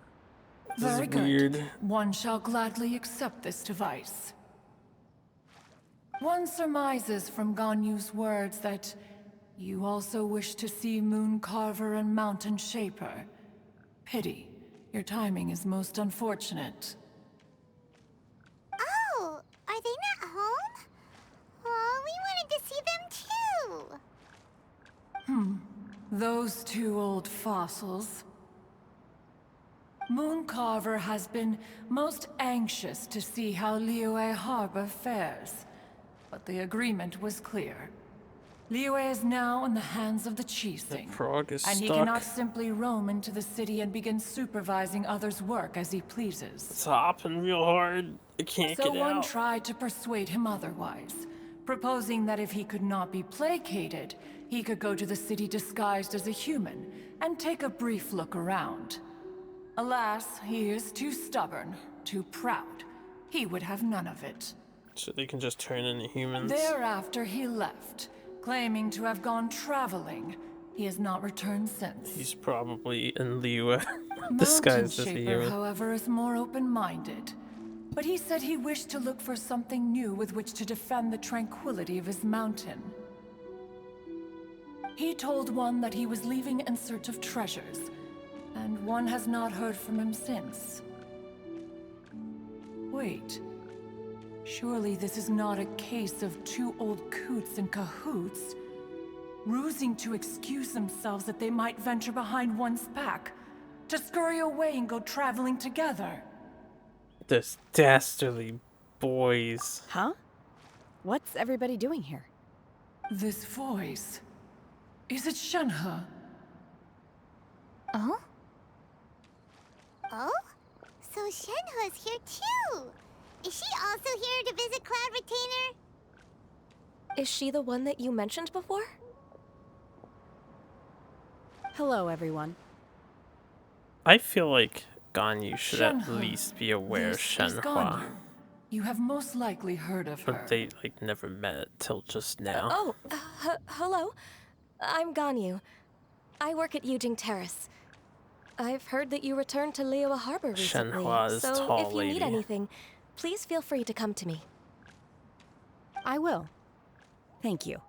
This is Very good. weird. One shall gladly accept this device. One surmises from Ganyu's words that you also wish to see Moon Carver and Mountain Shaper. Pity. Your timing is most unfortunate. Oh, are they not home? Oh, we wanted to see them too. Those two old fossils. Moon Carver has been most anxious to see how Liyue Harbor fares, but the agreement was clear. Liyue is now in the hands of the Qixing, Frog is and he stuck. cannot simply roam into the city and begin supervising others' work as he pleases. It's hopping real hard. I can't So get one out. tried to persuade him otherwise, proposing that if he could not be placated, he could go to the city disguised as a human and take a brief look around. Alas, he is too stubborn, too proud. He would have none of it. So they can just turn into humans. Thereafter, he left, claiming to have gone traveling. He has not returned since. He's probably in Liyue, Mountain disguised as a Shaper, human. however, is more open-minded. But he said he wished to look for something new with which to defend the tranquility of his mountain. He told one that he was leaving in search of treasures, and one has not heard from him since. Wait. Surely this is not a case of two old coots in cahoots, rusing to excuse themselves that they might venture behind one's back, to scurry away and go traveling together. This dastardly boys. Huh? What's everybody doing here? This voice... Is it Shenhe? Oh? Oh? So Shenhe's here too! Is she also here to visit Cloud Retainer? Is she the one that you mentioned before? Hello, everyone. I feel like Ganyu should at Shenhe. least be aware of This is Shenhua. Ganyu. You have most likely heard of her. But they, like, never met till just now. Hello? I'm Ganyu. I work at Yujing Terrace. I've heard that you returned to Liyue Harbor recently, Shenhua's so tall if you need lady. anything, please feel free to come to me. I will. Thank you.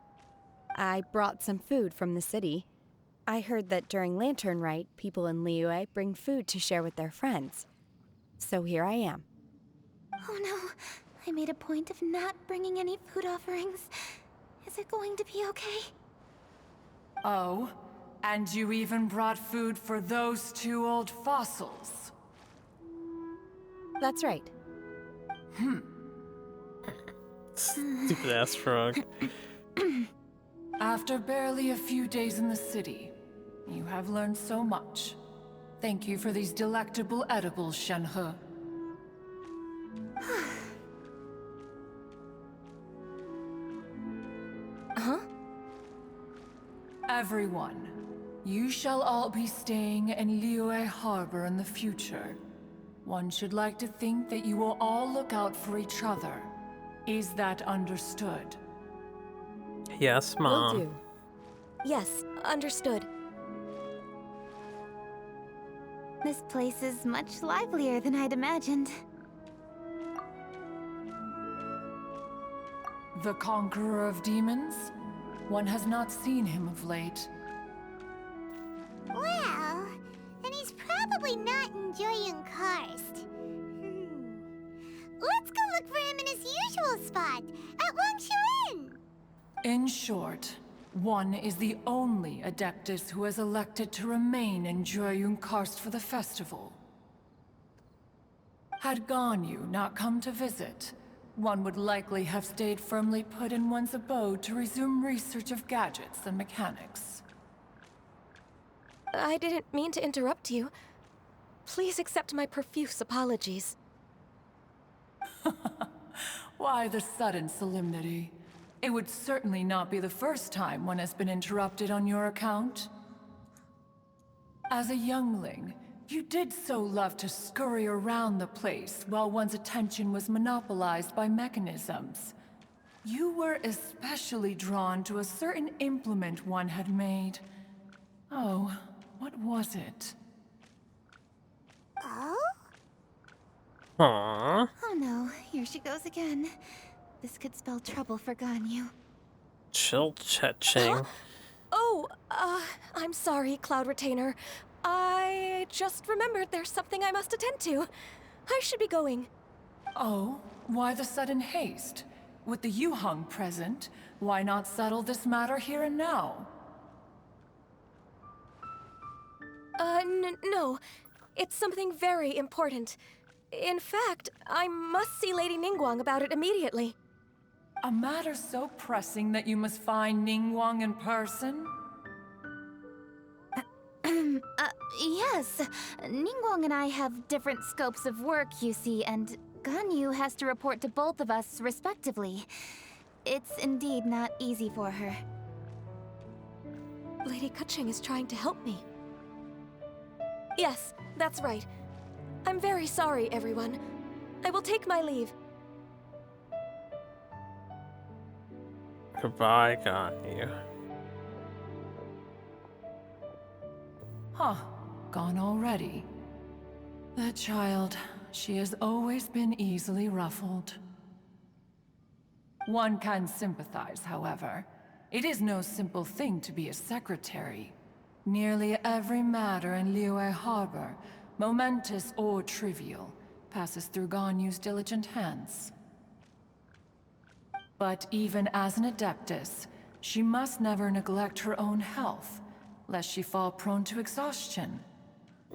I brought some food from the city. I heard that during Lantern Rite, people in Liyue bring food to share with their friends. So here I am. Oh no, I made a point of not bringing any food offerings. Is it going to be okay? Oh, and you even brought food for those two old fossils. That's right. Stupid ass frog. After barely a few days in the city, you have learned so much. Thank you for these delectable edibles, Shenhe. Huh? Everyone, you shall all be staying in Liyue Harbor in the future. One should like to think that you will all look out for each other. Is that understood? Yes, Mom. Will do. Yes, understood. This place is much livelier than I'd imagined. The Conqueror of Demons? One has not seen him of late. Well, then he's probably not enjoying Karst. Let's go look for him in his usual spot, at Wangshu Inn. In short, one is the only Adeptus who has elected to remain in Joyun Karst for the festival. Had Ganyu not come to visit, one would likely have stayed firmly put in one's abode to resume research of gadgets and mechanics. I didn't mean to interrupt you. Please accept my profuse apologies. Why the sudden solemnity? It would certainly not be the first time one has been interrupted on your account. As a youngling, you did so love to scurry around the place while one's attention was monopolized by mechanisms. You were especially drawn to a certain implement one had made. Oh, what was it? Oh? Aww. Oh no, here she goes again. This could spell trouble for Ganyu. Chill, Cha-Ching. Oh, I'm sorry, Cloud Retainer. I just remembered there's something I must attend to. I should be going. Oh, why the sudden haste? With the Yuheng present, why not settle this matter here and now? No. It's something very important. In fact, I must see Lady Ningguang about it immediately. A matter so pressing that you must find Ningguang in person? Yes. Ningguang and I have different scopes of work, you see, and Ganyu has to report to both of us, respectively. It's indeed not easy for her. Lady Keqing is trying to help me. Yes, that's right. I'm very sorry, everyone. I will take my leave. Goodbye, Ganyu. Huh, gone already. That child, she has always been easily ruffled. One can sympathize, however. It is no simple thing to be a secretary. Nearly every matter in Liyue Harbor, momentous or trivial, passes through Ganyu's diligent hands. But even as an Adeptus, she must never neglect her own health, lest she fall prone to exhaustion.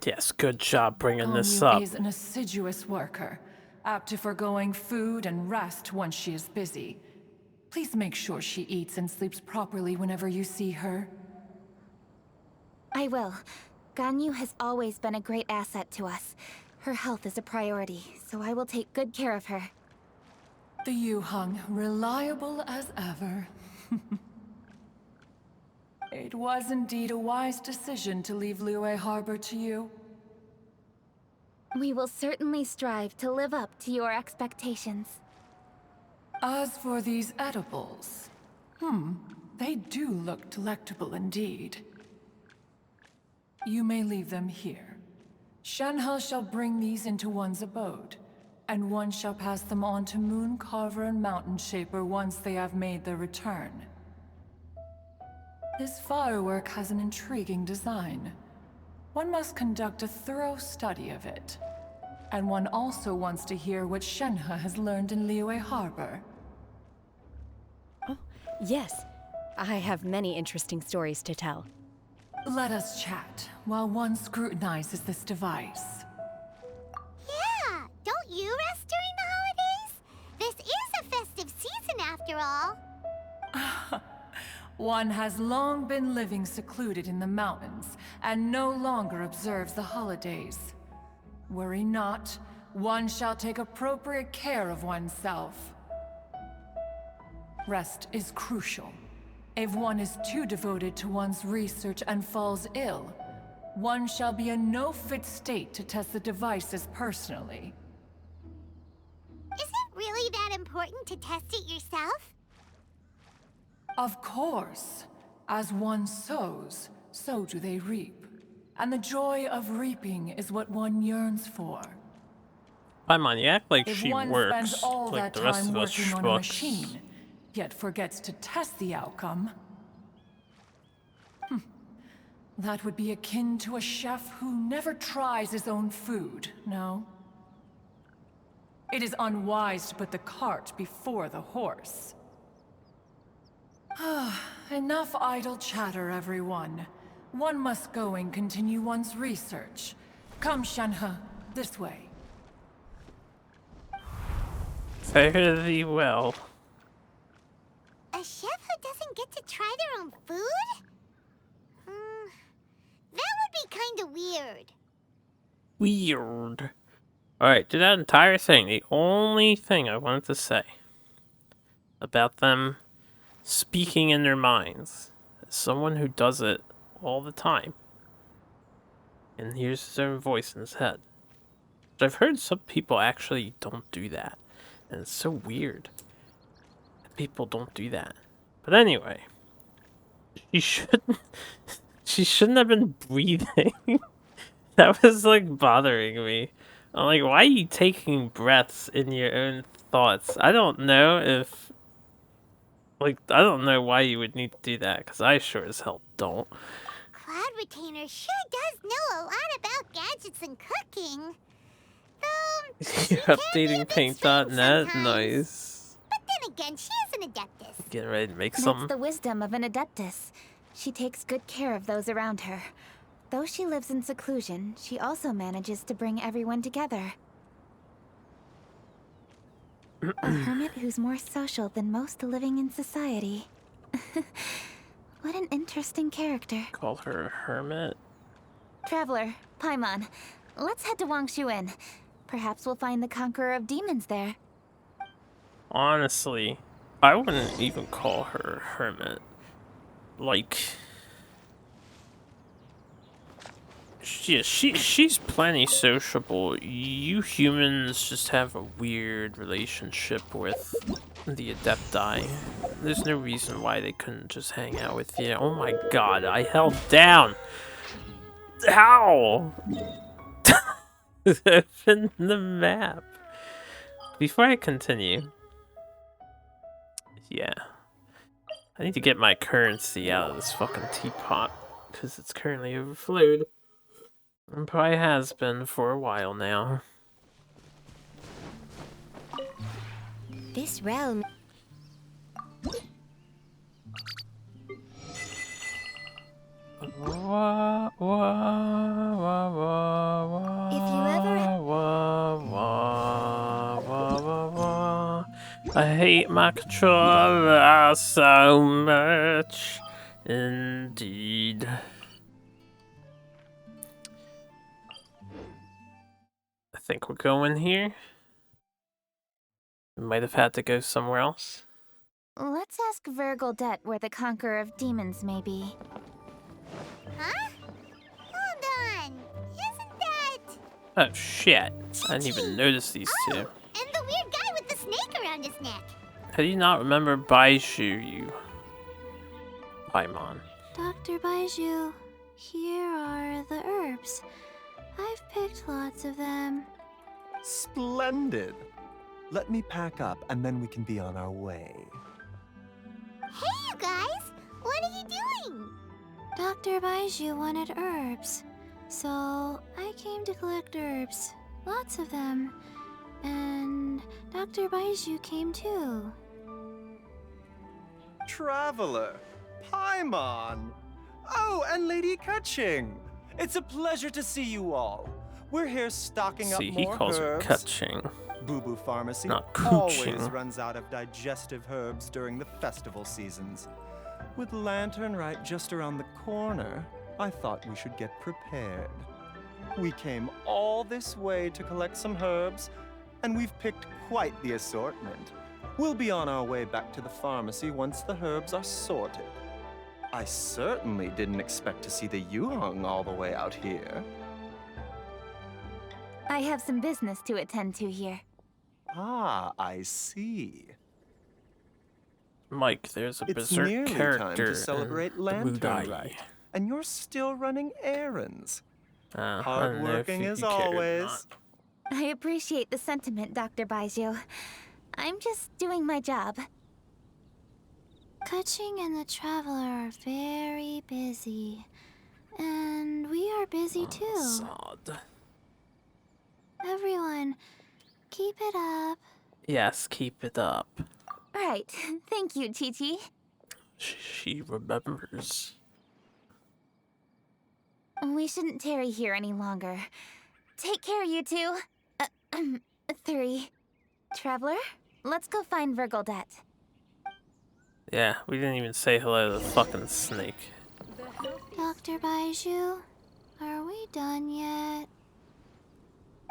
Yes, good job bringing this Ganyu up. is an assiduous worker, apt to forgoing food and rest once she is busy. Please make sure she eats and sleeps properly whenever you see her. I will. Ganyu has always been a great asset to us. Her health is a priority, so I will take good care of her. The Yuheng, reliable as ever. It was indeed a wise decision to leave Liyue Harbor to you. We will certainly strive to live up to your expectations. As for these edibles, They do look delectable indeed. You may leave them here. Shenhe shall bring these into one's abode, and one shall pass them on to Mooncarver and Mountain Shaper once they have made their return. This firework has an intriguing design. One must conduct a thorough study of it. And one also wants to hear what Shenhe has learned in Liyue Harbor. Oh, yes. I have many interesting stories to tell. Let us chat while one scrutinizes this device. Yeah, don't you rest during the holidays? This is a festive season after all. One has long been living secluded in the mountains and no longer observes the holidays. Worry not, one shall take appropriate care of oneself. Rest is crucial. If one is too devoted to one's research and falls ill, one shall be in no fit state to test the devices personally. Is it really that important to test it yourself? Of course. As one sows, so do they reap. And the joy of reaping is what one yearns for. Paimon, you act like If she one works spends all like that the rest time of us working on a schmucks. machine, yet forgets to test the outcome, that would be akin to a chef who never tries his own food, no? It is unwise to put the cart before the horse. Enough idle chatter, everyone. One must go and continue one's research. Come, Shenhe, this way. Fare thee well. A chef who doesn't get to try their own food? That would be kinda weird. Weird. Alright, to that entire thing, the only thing I wanted to say about them speaking in their minds, as someone who does it all the time and hears his own voice in his head. But I've heard some people actually don't do that, and it's so weird that people don't do that. But anyway, she shouldn't have been breathing. That was like bothering me. I'm like, why are you taking breaths in your own thoughts? I don't know if, like, I don't know why you would need to do that, because I sure as hell don't. Cloud Retainer sure does know a lot about gadgets and cooking. You're updating Paint.net? sometimes. Nice. But then again, she is an Adeptus. Getting ready to make That's something. the wisdom of an Adeptus. She takes good care of those around her. Though she lives in seclusion, she also manages to bring everyone together. A hermit who's more social than most living in society. What an interesting character. Call her a hermit. Traveler, Paimon, let's head to Wangshuin. Perhaps we'll find the Conqueror of Demons there. Honestly, I wouldn't even call her a hermit. Like, she's plenty sociable. You humans just have a weird relationship with the Adepti. There's no reason why they couldn't just hang out with you. Oh my god, I held down! How? Open the map. Before I continue, yeah, I need to get my currency out of this fucking teapot because it's currently overflowed. And probably has been for a while now. This realm... Wah, wah, wah, wah, wah, If you ever... wah, wah, wah, wah, wah. I hate my controller so much, indeed. I think we're going here. We might have had to go somewhere else. Let's ask Vergildet where the Conqueror of Demons may be. Huh? Hold on. Isn't that... Oh shit, I didn't even notice these two. And the weird guy with the snake around his neck. How do you not remember Baishu, you Paimon. Dr. Baiju, here are the herbs. I've picked lots of them. Splendid. Let me pack up and then we can be on our way. Hey, you guys! What are you doing? Dr. Baiju wanted herbs, so I came to collect herbs. Lots of them. And Dr. Baiju came too. Traveler, Paimon. Oh, and Lady Kutching. It's a pleasure to see you all. We're here stocking up See, he more calls her herbs. Kutching. Boo Boo Pharmacy Not always Cooching. runs out of digestive herbs during the festival seasons. With Lantern Rite just around the corner, I thought we should get prepared. We came all this way to collect some herbs, and we've picked quite the assortment. We'll be on our way back to the pharmacy once the herbs are sorted. I certainly didn't expect to see the Yuhong all the way out here. I have some business to attend to here. Ah, I see. Mike, there's a It's berserk nearly time character to celebrate in the Lantern Mudai. Rite, and you're still running errands. I don't know if Hardworking you as care or always. not. I appreciate the sentiment, Dr. Baiju. I'm just doing my job. Kutching and the Traveler are very busy. And we are busy too. Sod. Everyone, keep it up. Yes, keep it up. Right. Thank you, Chi-Chi. She remembers. We shouldn't tarry here any longer. Take care, you two. 3. Traveler, let's go find Virgoldette. Yeah, we didn't even say hello to the fucking snake. Dr. Baiju, are we done yet?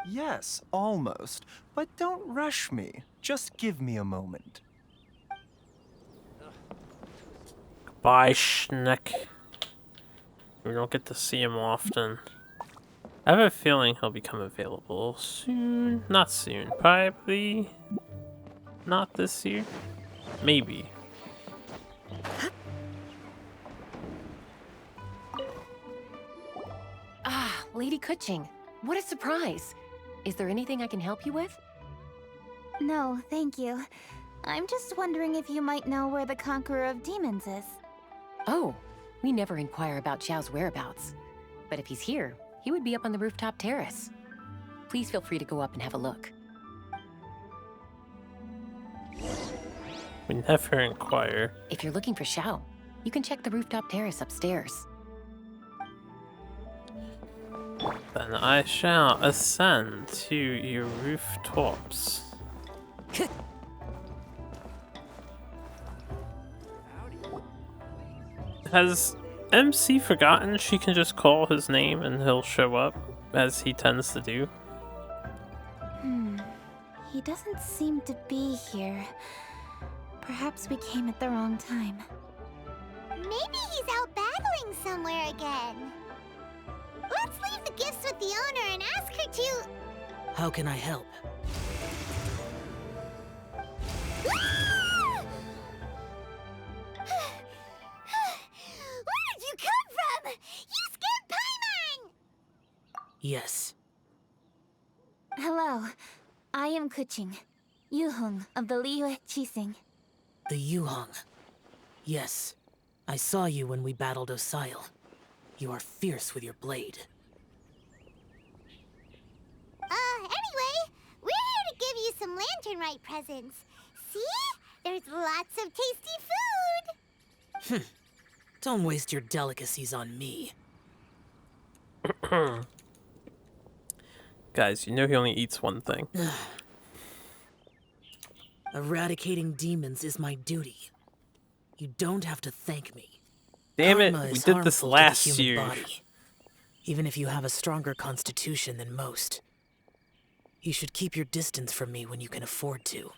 Yes, almost. But don't rush me. Just give me a moment. Bye, Schneck. We don't get to see him often. I have a feeling he'll become available soon. Not soon. Probably not this year. Maybe. Ah, Lady Kutching. What a surprise. Is there anything I can help you with? No, thank you. I'm just wondering if you might know where the Conqueror of Demons is. Oh, we never inquire about Xiao's whereabouts. But if he's here, he would be up on the rooftop terrace. Please feel free to go up and have a look. We never inquire. If you're looking for Xiao, you can check the rooftop terrace upstairs. Then I shall ascend to your rooftops. Has MC forgotten she can just call his name and he'll show up, as he tends to do? He doesn't seem to be here. Perhaps we came at the wrong time. Maybe he's out battling somewhere again. Let's leave the gifts with the owner and ask her to... How can I help? Where did you come from? You scared Paimon! Yes. Hello, I am Kuching, Yuhong of the Liyue Chising. The Yuhong. Yes. I saw you when we battled Osail. You are fierce with your blade. Anyway, we're here to give you some Lantern Rite presents. See? There's lots of tasty food! Don't waste your delicacies on me. Guys, you know he only eats one thing. Eradicating demons is my duty. You don't have to thank me. Damn it, Karma we is did this harmful to the last human year. body, even if you have a stronger constitution than most. You should keep your distance from me when you can afford to.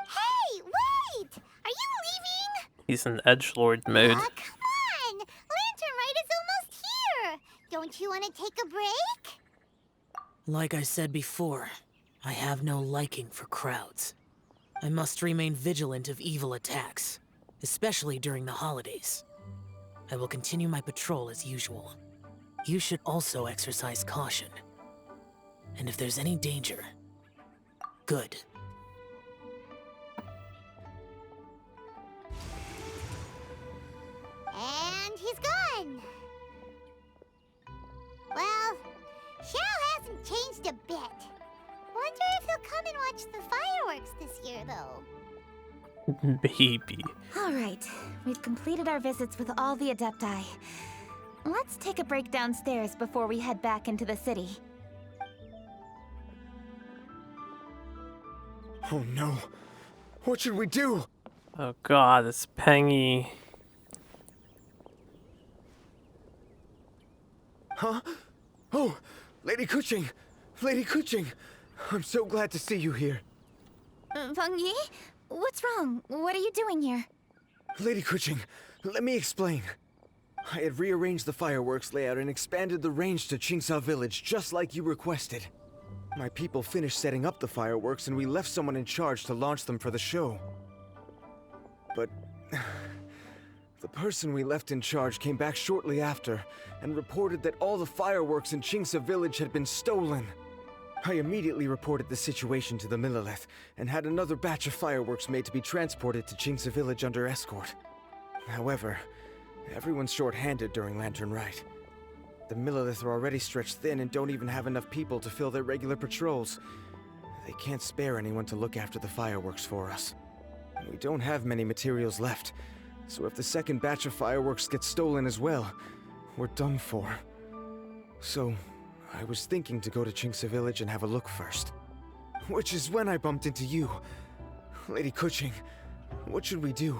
Hey, wait! Are you leaving? He's in edgelord mode. Come on! Lantern Rite is almost here! Don't you want to take a break? Like I said before, I have no liking for crowds. I must remain vigilant of evil attacks, especially during the holidays. I will continue my patrol as usual. You should also exercise caution. And if there's any danger, good. And he's gone. Well, Xiao hasn't changed a bit. Wonder if he'll come and watch the fireworks this year, though. Baby. Alright, we've completed our visits with all the Adepti. Let's take a break downstairs before we head back into the city. Oh no. What should we do? Oh god, it's Pengy. Huh? Oh, Lady Kuching! Lady Kuching! I'm so glad to see you here. Peng Yi? What's wrong? What are you doing here? Lady Kuching, let me explain. I had rearranged the fireworks layout and expanded the range to Qingsa Village just like you requested. My people finished setting up the fireworks and we left someone in charge to launch them for the show. But the person we left in charge came back shortly after and reported that all the fireworks in Qingsa Village had been stolen. I immediately reported the situation to the Millelith and had another batch of fireworks made to be transported to Qingsa Village under escort. However, everyone's short-handed during Lantern Rite. The Millelith are already stretched thin and don't even have enough people to fill their regular patrols. They can't spare anyone to look after the fireworks for us. We don't have many materials left, so if the second batch of fireworks gets stolen as well, we're done for. So, I was thinking to go to Qingsa Village and have a look first. Which is when I bumped into you. Lady Kuching, what should we do?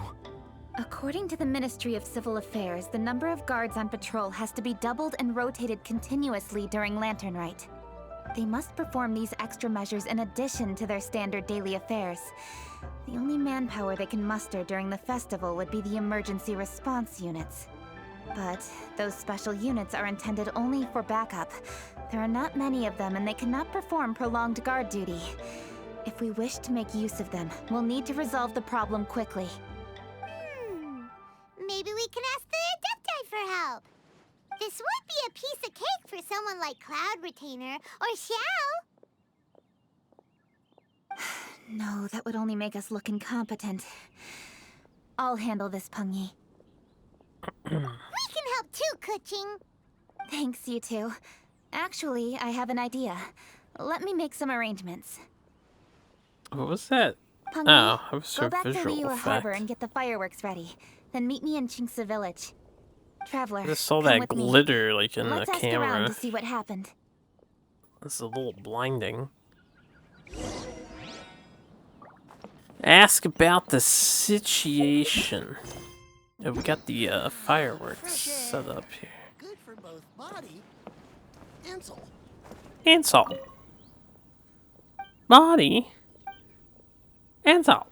According to the Ministry of Civil Affairs, the number of guards on patrol has to be doubled and rotated continuously during Lantern Rite. They must perform these extra measures in addition to their standard daily affairs. The only manpower they can muster during the festival would be the emergency response units. But those special units are intended only for backup. There are not many of them and they cannot perform prolonged guard duty. If we wish to make use of them, we'll need to resolve the problem quickly. Maybe we can ask the Adepti for help. This would be a piece of cake for someone like Cloud Retainer or Xiao. No, that would only make us look incompetent. I'll handle this, Peng Yi. We can help too, Kuching. Thanks, you two. Actually, I have an idea. Let me make some arrangements. What was that? Peng Yi, Oh, it was go a back to visual Liyue effect. Harbor and get the fireworks ready. Then meet me in Qingsa Village. Traveler, I just saw come that with me. glitter like in Let's the ask around camera. to see what happened. This is a little blinding. Ask about the situation. Oh, we got the fireworks set up here. Good for both body and soul. And salt. Body. And salt.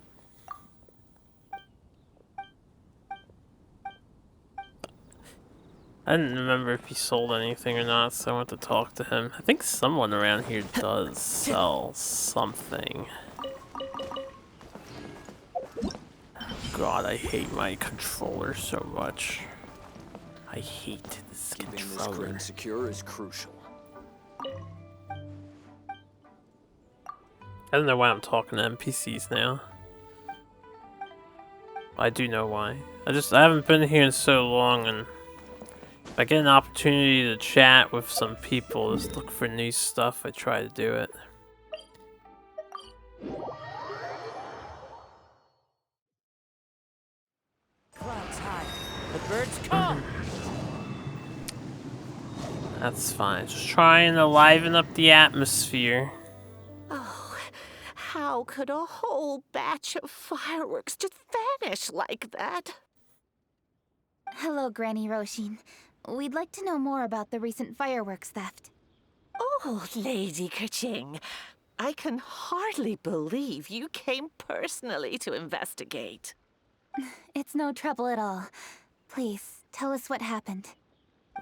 I didn't remember if he sold anything or not, so I went to talk to him. I think someone around here does sell something. God, I hate my controller so much. I hate this Keeping this controller. crane secure is crucial. I don't know why I'm talking to NPCs now. I do know why. I haven't been here in so long, and if I get an opportunity to chat with some people, just look for new stuff, I try to do it. Clouds high. The birds come. That's fine. Just trying to liven up the atmosphere. Oh, how could a whole batch of fireworks just vanish like that? Hello, Granny Roshin. We'd like to know more about the recent fireworks theft. Oh, Lady Kuching, I can hardly believe you came personally to investigate. It's no trouble at all. Please, tell us what happened.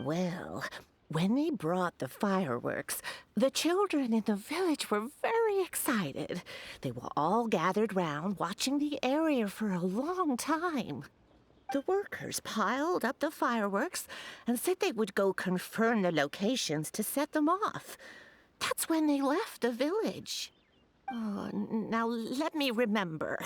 Well, when they brought the fireworks, the children in the village were very excited. They were all gathered round, watching the area for a long time. The workers piled up the fireworks and said they would go confirm the locations to set them off. That's when they left the village. Oh, now let me remember.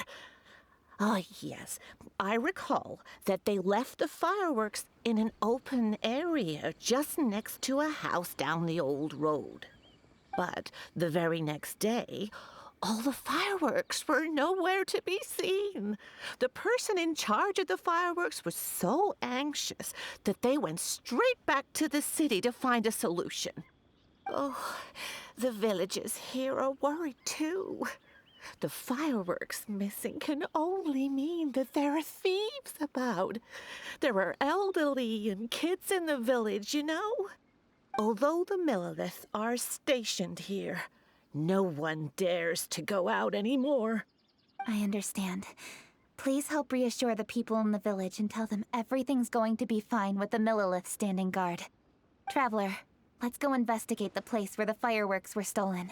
Oh, yes. I recall that they left the fireworks in an open area just next to a house down the old road. But the very next day, all the fireworks were nowhere to be seen. The person in charge of the fireworks was so anxious that they went straight back to the city to find a solution. Oh, the villagers here are worried too. The fireworks missing can only mean that there are thieves about. There are elderly and kids in the village, you know. Although the Millilith are stationed here, no one dares to go out anymore. I understand. Please help reassure the people in the village and tell them everything's going to be fine with the Millilith standing guard. Traveler, let's go investigate the place where the fireworks were stolen.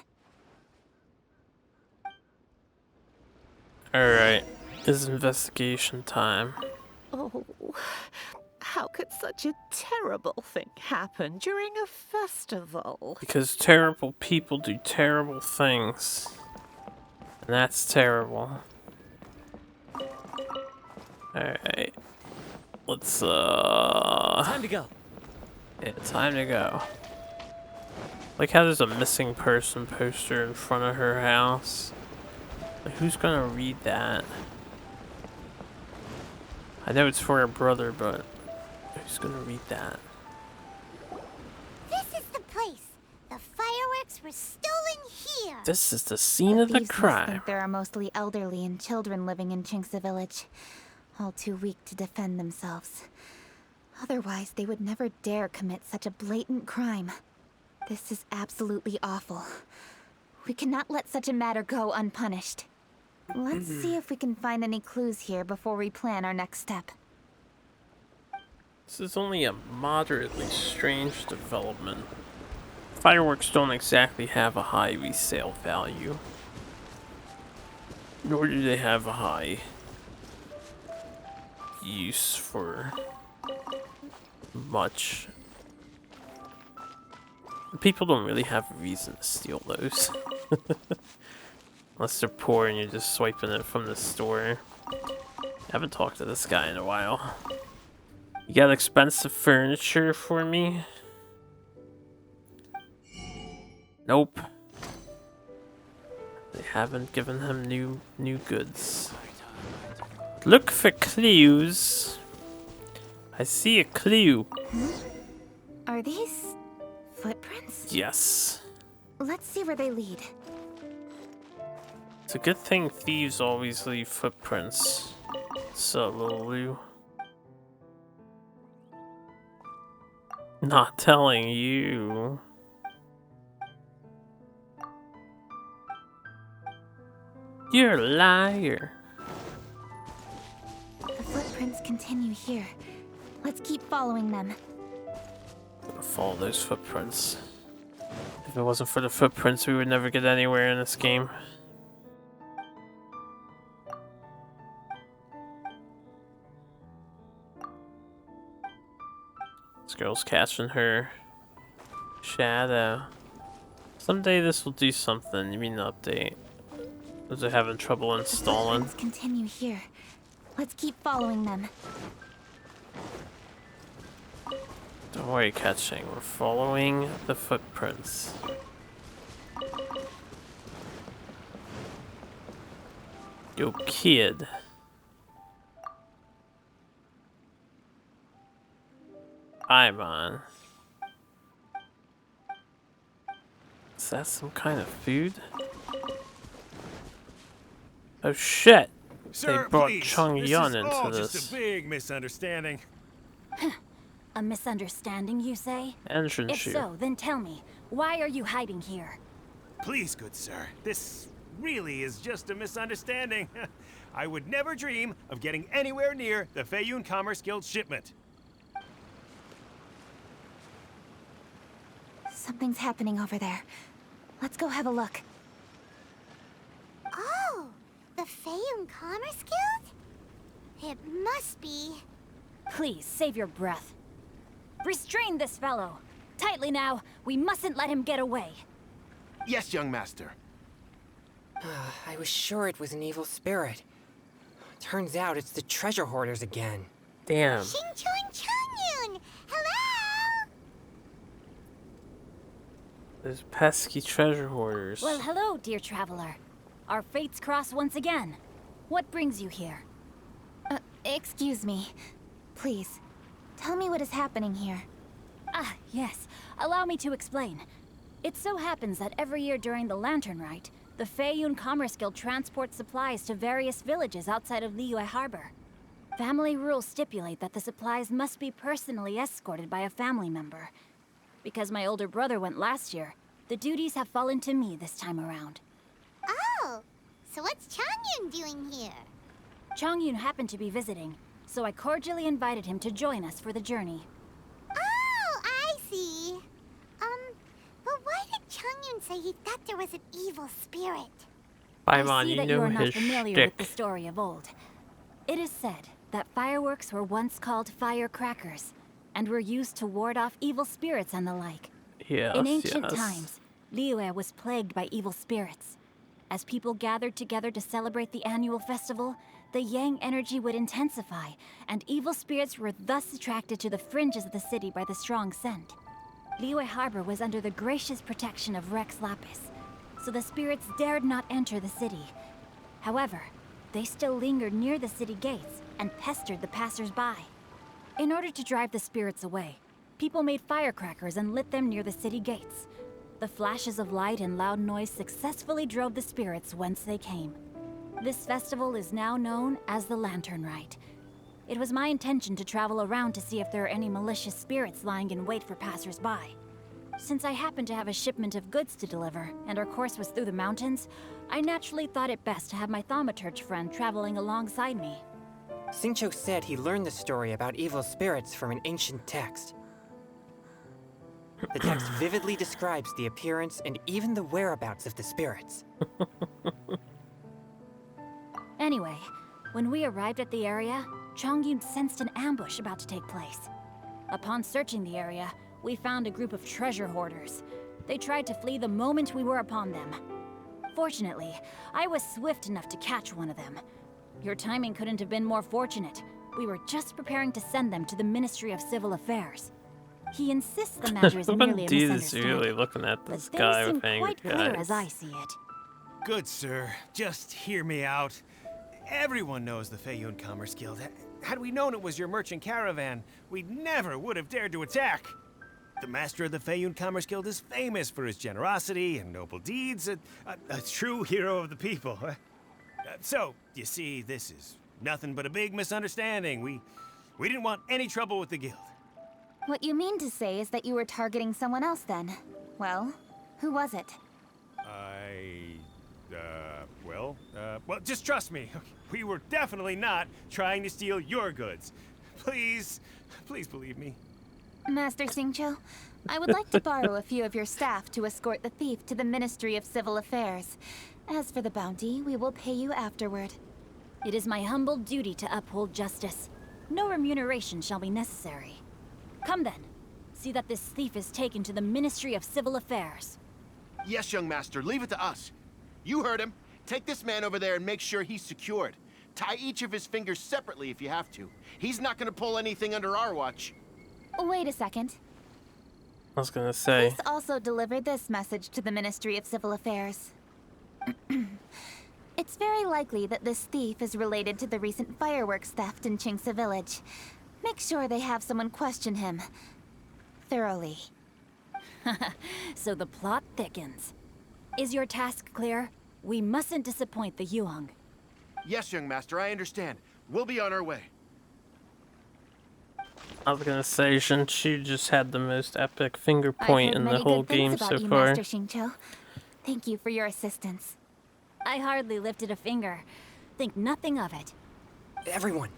Alright, it's investigation time. Oh, how could such a terrible thing happen during a festival? Because terrible people do terrible things. And that's terrible. Alright. Let's, Time to go. Yeah, time to go. Like how there's a missing person poster in front of her house. Like, who's gonna read that? I know it's for her brother, but who's gonna read that? This is the place. The fireworks were stolen here. This is the scene of the Thieves must crime. think there are mostly elderly and children living in Chinksa village, all too weak to defend themselves. Otherwise, they would never dare commit such a blatant crime. This is absolutely awful. We cannot let such a matter go unpunished. Let's see if we can find any clues here before we plan our next step. This is only a moderately strange development. Fireworks don't exactly have a high resale value. Nor do they have a high use for much. People don't really have a reason to steal those. Unless they're poor and you're just swiping it from the store. I haven't talked to this guy in a while. You got expensive furniture for me? Nope. They haven't given him new goods. Look for clues. I see a clue. Are these footprints? Yes. Let's see where they lead. It's a good thing thieves always leave footprints. So, Lulu. Not telling you. You're a liar. The footprints continue here. Let's keep following them. I'm gonna follow those footprints. If it wasn't for the footprints, we would never get anywhere in this game. This girl's catching her shadow. Someday this will do something. You mean the update? Was it having trouble installing? The footprints continue here. Let's keep following them. Don't worry, catching. We're following the footprints. Yo, kid. I'm on. Is that some kind of food? Oh shit! Sir, They brought please. Chung This Yun is into all this. just a big misunderstanding. A misunderstanding, you say? Engine If shoe. so, then tell me, why are you hiding here? Please, good sir. This really is just a misunderstanding. I would never dream of getting anywhere near the Feiyun Commerce Guild shipment. Something's happening over there. Let's go have a look. Oh, the Feiyun Commerce Guild? It must be Please, save your breath. Restrain this fellow. Tightly now. We mustn't let him get away. Yes, young master. I was sure it was an evil spirit. Turns out it's the treasure hoarders again. Damn. Xingqiu and Changyun! Hello? Those pesky treasure hoarders. Well, hello, dear traveler. Our fates cross once again. What brings you here? Excuse me. Please, tell me what is happening here. Ah, yes. Allow me to explain. It so happens that every year during the Lantern Rite, the Feiyun Commerce Guild transports supplies to various villages outside of Liyue Harbor. Family rules stipulate that the supplies must be personally escorted by a family member. Because my older brother went last year, the duties have fallen to me this time around. Oh, so what's Changyun doing here? Changyun happened to be visiting, so I cordially invited him to join us for the journey. Oh, I see. But why did Changyun say he thought there was an evil spirit? Paimon, I see you that know you are not his familiar with the shtick. story of old. It is said that fireworks were once called firecrackers, and were used to ward off evil spirits and the like. Yes, In ancient yes. times, Liyue was plagued by evil spirits. As people gathered together to celebrate the annual festival, the yang energy would intensify, and evil spirits were thus attracted to the fringes of the city by the strong scent. Liyue Harbor was under the gracious protection of Rex Lapis, so the spirits dared not enter the city. However, they still lingered near the city gates and pestered the passers-by. In order to drive the spirits away, people made firecrackers and lit them near the city gates. The flashes of light and loud noise successfully drove the spirits whence they came. This festival is now known as the Lantern Rite. It was my intention to travel around to see if there are any malicious spirits lying in wait for passers-by. Since I happened to have a shipment of goods to deliver, and our course was through the mountains, I naturally thought it best to have my thaumaturge friend traveling alongside me. Xingqiu said he learned the story about evil spirits from an ancient text. The text vividly describes the appearance and even the whereabouts of the spirits. Anyway, when we arrived at the area, Changyun sensed an ambush about to take place. Upon searching the area, we found a group of treasure hoarders. They tried to flee the moment we were upon them. Fortunately, I was swift enough to catch one of them. Your timing couldn't have been more fortunate. We were just preparing to send them to the Ministry of Civil Affairs. He insists the matter is merely a Dude is misunderstanding. really looking at But this things guy seem with angry quite clear eyes. as I see it. Good sir, just hear me out. Everyone knows the Feiyun Commerce Guild. Had we known it was your merchant caravan, we never would have dared to attack. The master of the Feiyun Commerce Guild is famous for his generosity and noble deeds, a true hero of the people. So, you see, this is nothing but a big misunderstanding. We didn't want any trouble with the guild. What you mean to say is that you were targeting someone else then? Well, who was it? Well, just trust me. We were definitely not trying to steal your goods. Please believe me. Master Xingqiu, I would like to borrow a few of your staff to escort the thief to the Ministry of Civil Affairs. As for the bounty, we will pay you afterward. It is my humble duty to uphold justice. No remuneration shall be necessary. Come then. See that this thief is taken to the Ministry of Civil Affairs. Yes, young master, leave it to us. You heard him. Take this man over there and make sure he's secured. Tie each of his fingers separately if you have to. He's not gonna pull anything under our watch. Wait a second. I was gonna say. Please also deliver this message to the Ministry of Civil Affairs. It's very likely that this thief is related to the recent fireworks theft in Qingce Village. Make sure they have someone question him thoroughly. So the plot thickens. Is your task clear? We mustn't disappoint the Yuang. Yes, young master, I understand. We'll be on our way. I was gonna say, Shinchu just had the most epic finger point in the many whole good things game about so you, far. Master Xingqiu. Thank you for your assistance. I hardly lifted a finger. Think nothing of it. Everyone,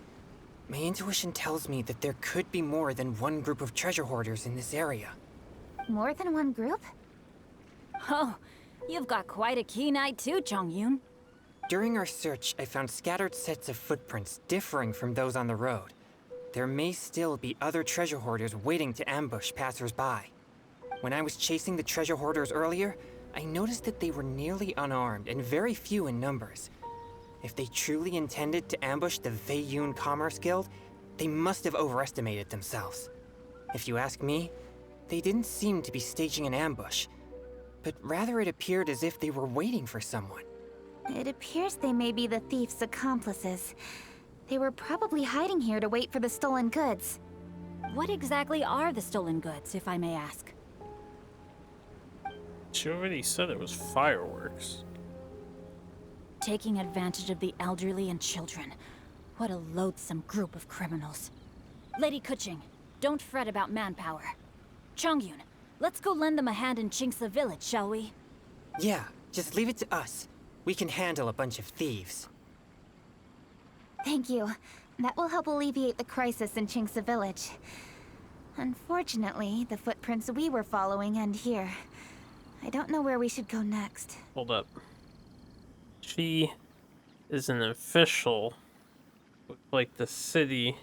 my intuition tells me that there could be more than one group of treasure hoarders in this area. More than one group? Oh, you've got quite a keen eye too, Changyun. During our search, I found scattered sets of footprints differing from those on the road. there may still be other treasure hoarders waiting to ambush passersby. When I was chasing the treasure hoarders earlier, I noticed that they were nearly unarmed and very few in numbers. If they truly intended to ambush the Feiyun Commerce Guild, they must have overestimated themselves. If you ask me, they didn't seem to be staging an ambush, but rather it appeared as if they were waiting for someone. It appears they may be the thief's accomplices. They were probably hiding here to wait for the stolen goods. What exactly are the stolen goods, if I may ask? She already said it was fireworks. Taking advantage of the elderly and children. What a loathsome group of criminals. Lady Kuching, don't fret about manpower. Chongyun, let's go lend them a hand in Chingsa village, shall we? Yeah, just leave it to us. We can handle a bunch of thieves. Thank you. That will help alleviate the crisis in Chingsa village. Unfortunately, the footprints we were following end here. I don't know where we should go next. Hold up. She is an official with, like, the city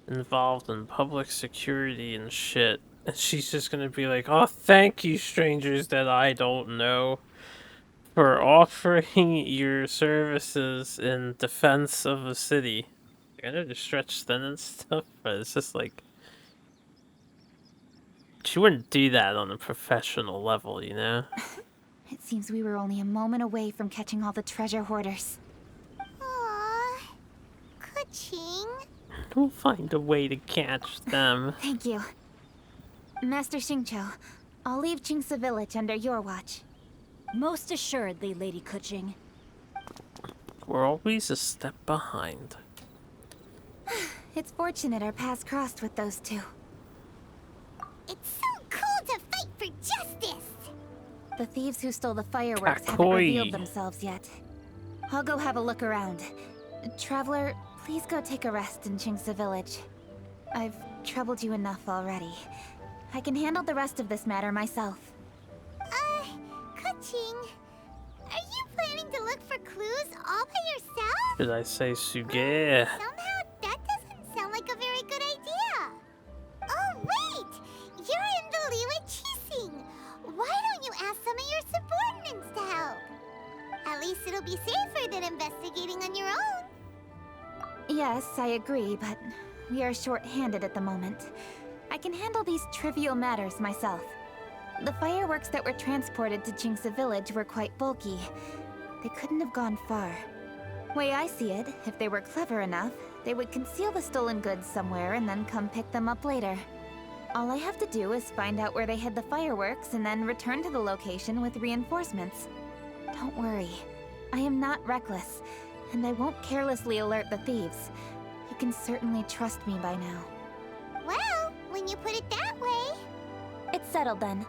involved in public security and shit. And she's just gonna be like, oh, thank you, strangers that I don't know, for offering your services in defense of the city. I know to stretch thin and stuff, but it's just like, she wouldn't do that on a professional level, you know? It seems we were only a moment away from catching all the treasure hoarders. Aww. Kuching. We'll find a way to catch them. Thank you. Master Xingqiu, I'll leave Chingsa village under your watch. Most assuredly, Lady Kuching. We're always a step behind. It's fortunate our paths crossed with those two. It's so cool to fight for justice! The thieves who stole the fireworks haven't Kakoi. revealed themselves yet. I'll go have a look around. Traveler, please go take a rest in Chingsa village. I've troubled you enough already. I can handle the rest of this matter myself. Kuching, are you planning to look for clues all by yourself? Should I say Suge? Somehow that doesn't sound like a very good idea. Oh wait! You're in the Liyue Qixing! Why don't you ask some of your subordinates to help? At least it'll be safer than investigating on your own. Yes, I agree, but we are short-handed at the moment. I can handle these trivial matters myself. The fireworks that were transported to Chingsa village were quite bulky. They couldn't have gone far. Way I see it, if they were clever enough, they would conceal the stolen goods somewhere and then come pick them up later. All I have to do is find out where they hid the fireworks and then return to the location with reinforcements. Don't worry. I am not reckless, and I won't carelessly alert the thieves. You can certainly trust me by now. Well, when you put it that way... It's settled then.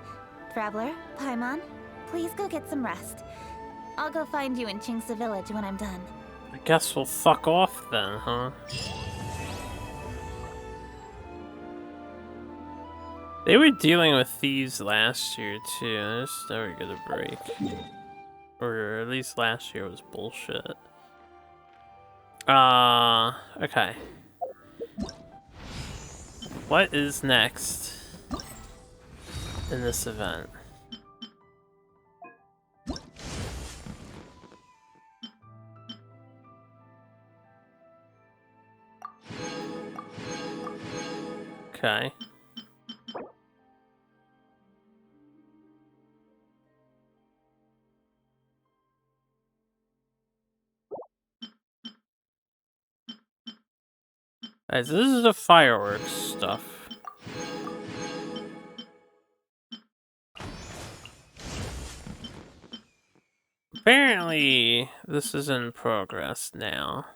Traveler, Paimon, please go get some rest. I'll go find you in Chingsa village when I'm done. I guess we'll fuck off then, huh? They were dealing with thieves last year too. I just never get a break. Or at least last year was bullshit. Okay. What is next in this event? Okay. Guys, this is the fireworks stuff. Apparently, this is in progress now.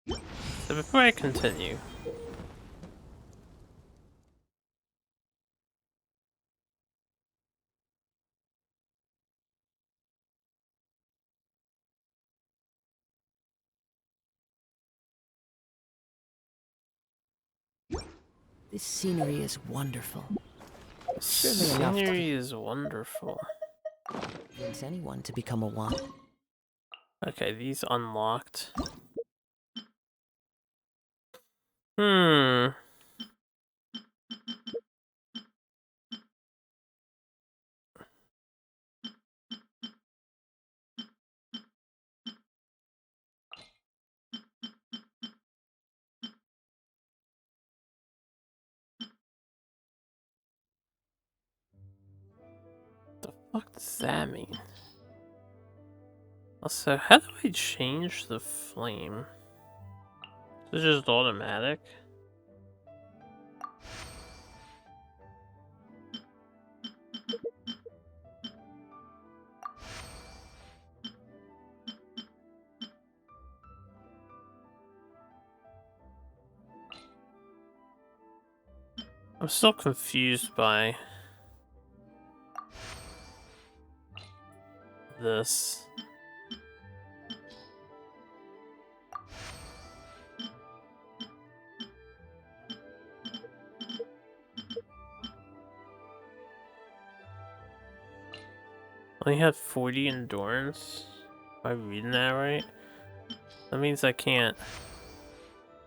So before I continue, This scenery is wonderful. Surely enough scenery is wonderful. means anyone to become a one. Okay, these unlocked. Hmm. What does that mean? Also, how do I change the flame? Is it just automatic? I'm still confused by this. Only had 40 endurance? Am I reading that right? That means I can't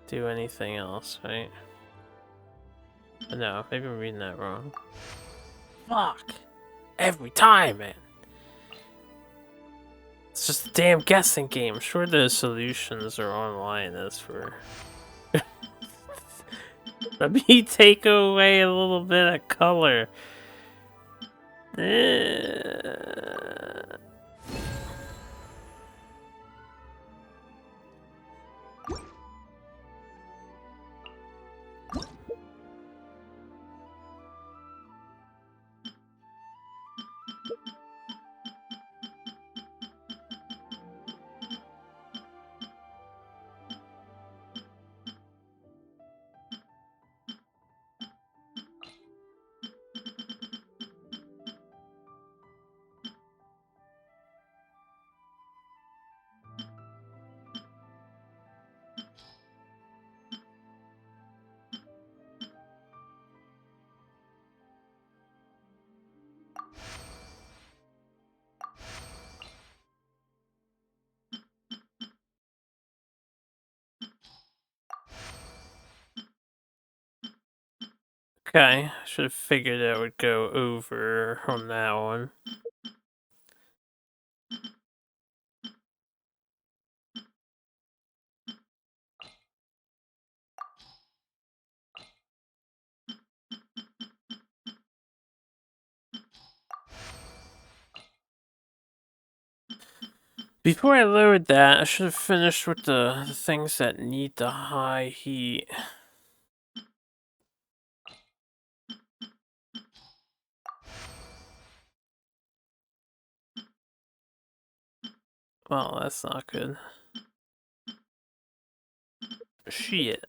do anything else, right? No, maybe I'm reading that wrong. Fuck! Every time, man! It's just a damn guessing game. I'm sure the solutions are online as for... Let me take away a little bit of color. Okay, I should have figured I would go over on that one. Before I lowered that, I should have finished with the things that need the high heat. Well, that's not good. Shit.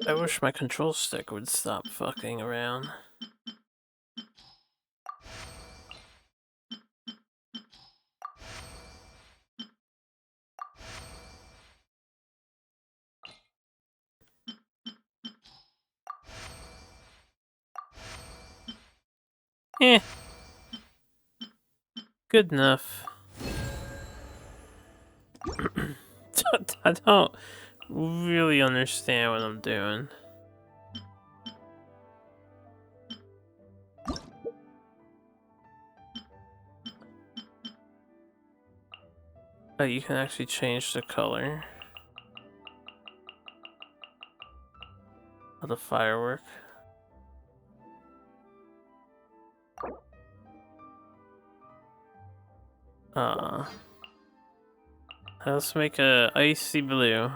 I wish my control stick would stop fucking around. Eh. Good enough. I don't really understand what I'm doing. Oh, you can actually change the color of the firework. Let's make a icy blue.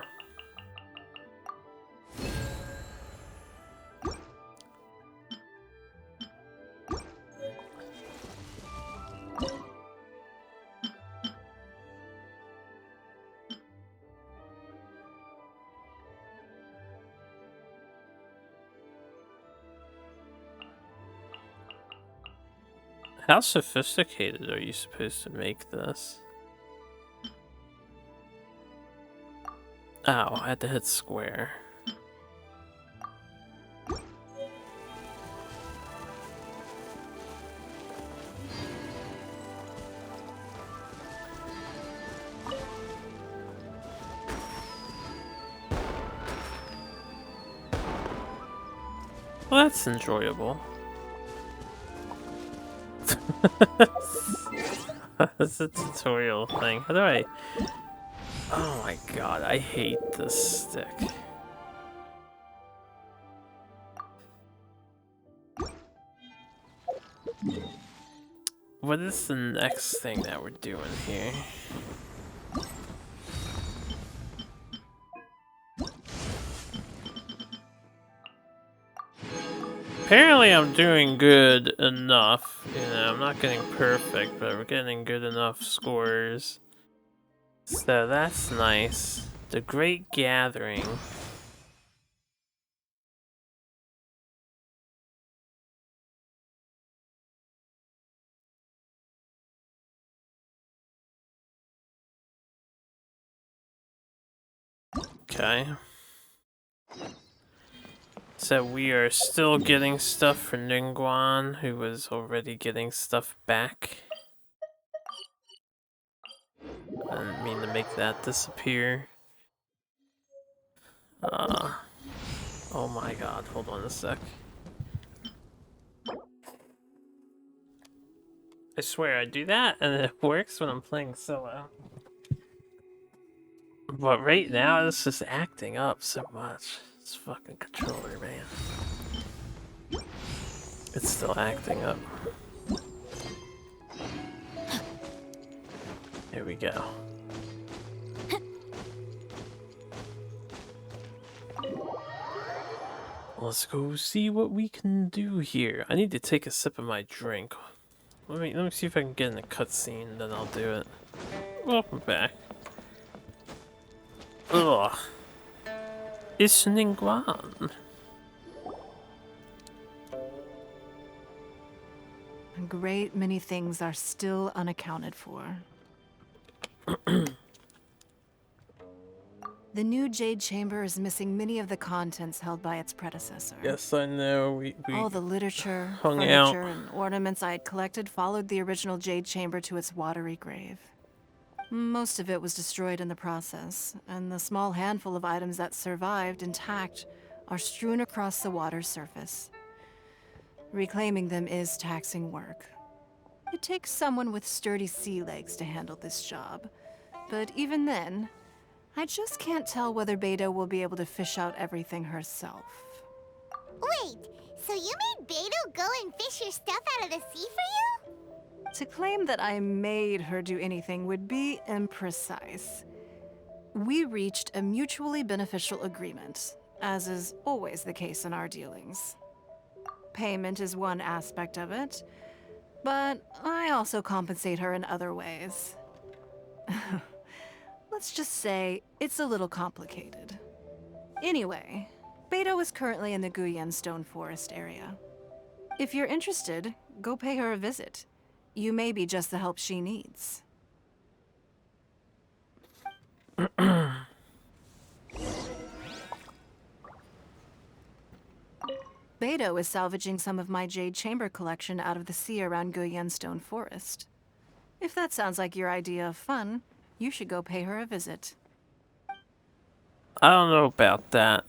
How sophisticated are you supposed to make this? Oh, I had to hit square. Well, that's enjoyable. That's a tutorial thing. How do I... Oh my god, I hate this stick. What is the next thing that we're doing here? Apparently I'm doing good enough. You know, I'm not getting perfect, but we're getting good enough scores. So that's nice. The Great Gathering. Okay. So we are still getting stuff for Ningguan, who was already getting stuff back. I didn't mean to make that disappear. Oh my god, hold on a sec. I swear I do that and it works when I'm playing solo. But right now it's just acting up so much. This fucking controller, man. It's still acting up. Here we go. Let's go see what we can do here. I need to take a sip of my drink. Let me see if I can get in a cutscene, then I'll do it. Welcome back. Ugh. It's Ningguan. A great many things are still unaccounted for. The new Jade Chamber is missing many of the contents held by its predecessor. Yes, I know. We all the literature, hung furniture, out. and ornaments I had collected followed the original Jade Chamber to its watery grave. Most of it was destroyed in the process, and the small handful of items that survived intact are strewn across the water's surface. Reclaiming them is taxing work. It takes someone with sturdy sea legs to handle this job, but even then, I just can't tell whether Beta will be able to fish out everything herself. Wait, so you made Beto go and fish your stuff out of the sea for you? To claim that I made her do anything would be imprecise. We reached a mutually beneficial agreement, as is always the case in our dealings. Payment is one aspect of it, but I also compensate her in other ways. Let's just say it's a little complicated. Anyway, Beto is currently in the Guyan Stone Forest area. If you're interested, go pay her a visit. You may be just the help she needs. Beto is salvaging some of my Jade Chamber collection out of the sea around Guyan Stone Forest. If that sounds like your idea of fun, you should go pay her a visit. I don't know about that.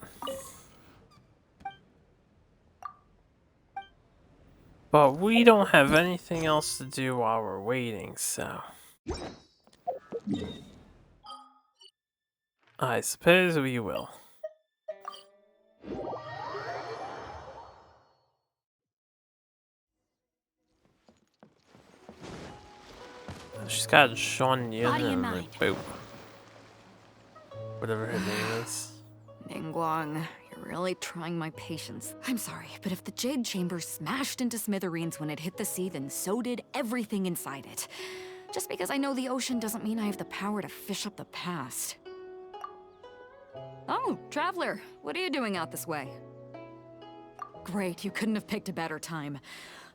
But we don't have anything else to do while we're waiting, so... I suppose we will. She's got Sean Yin in the boat. Whatever her name is. Ningguang, you're really trying my patience. I'm sorry, but if the Jade Chamber smashed into smithereens when it hit the sea, then so did everything inside it. Just because I know the ocean doesn't mean I have the power to fish up the past. Oh, Traveler, what are you doing out this way? Great, you couldn't have picked a better time.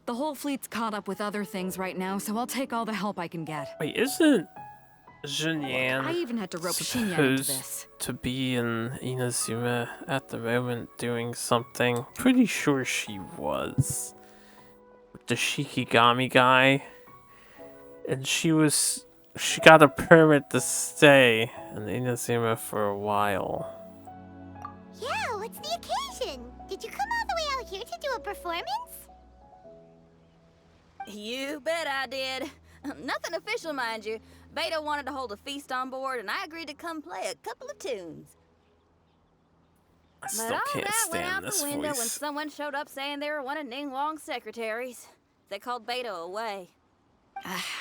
The whole fleet's caught up with other things right now, so I'll take all the help I can get. Wait, isn't Xinyan I even had to rope Xinyan into this. supposed to be in Inazuma at the moment doing something? Pretty sure she was. With the Shikigami guy. And she got a permit to stay in Inazuma for a while. Yeah, what's the occasion? Did you come all the way out here to do a performance? You bet I did. Nothing official, mind you. Beta wanted to hold a feast on board, and I agreed to come play a couple of tunes. I still But all can't that went stand out this the window when voice. someone showed up saying they were one of Ning Wong's secretaries. They called Beta away.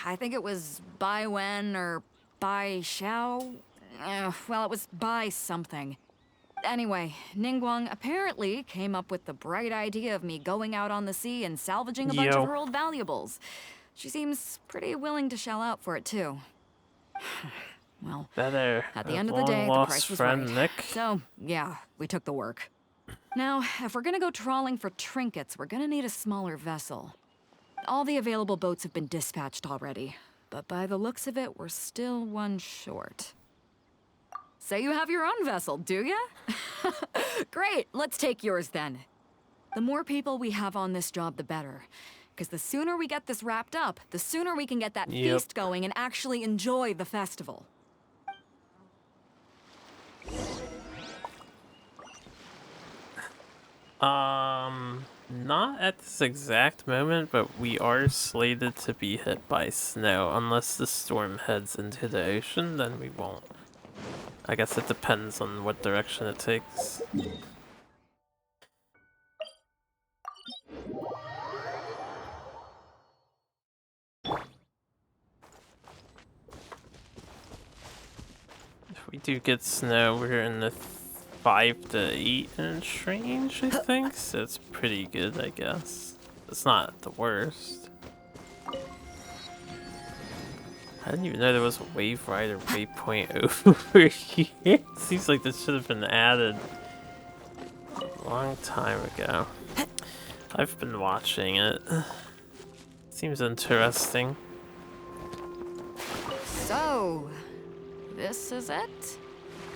I think it was Bai Wen or Bai Xiao. Well, it was Bai something. Anyway, Ningguang apparently came up with the bright idea of me going out on the sea and salvaging a bunch of her old valuables. She seems pretty willing to shell out for it, too. Well, Better. at the end of the day, the price was friend right. Nick. So, yeah, we took the work. Now, if we're gonna go trawling for trinkets, we're gonna need a smaller vessel. All the available boats have been dispatched already, but by the looks of it, we're still one short. Say you have your own vessel, do ya? Great, let's take yours then. The more people we have on this job, the better. Because the sooner we get this wrapped up, the sooner we can get that feast going and actually enjoy the festival. Not at this exact moment, but we are slated to be hit by snow. Unless the storm heads into the ocean, then we won't. I guess it depends on what direction it takes. If we do get snow, we're in the 5 to 8 inch range, I think. So it's pretty good, I guess. It's not the worst. I didn't even know there was a Wave Rider waypoint over here. Seems like this should have been added a long time ago. I've been watching it. Seems interesting. So, this is it?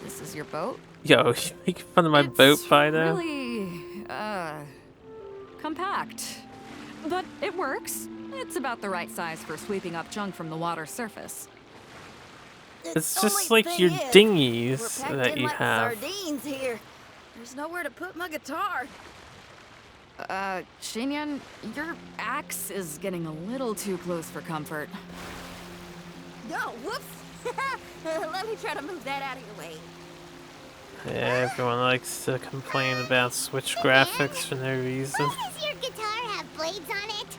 This is your boat? Yo, you making fun of my boat, Fido? Really, compact. But it works. It's about the right size for sweeping up junk from the water's surface. It's just like your dinghies that you like have. Sardines here. There's nowhere to put my guitar. Xinyan, your axe is getting a little too close for comfort. Oh, whoops! Let me try to move that out of your way. Yeah, everyone likes to complain about Switch graphics for no reason. Does your guitar have blades on it?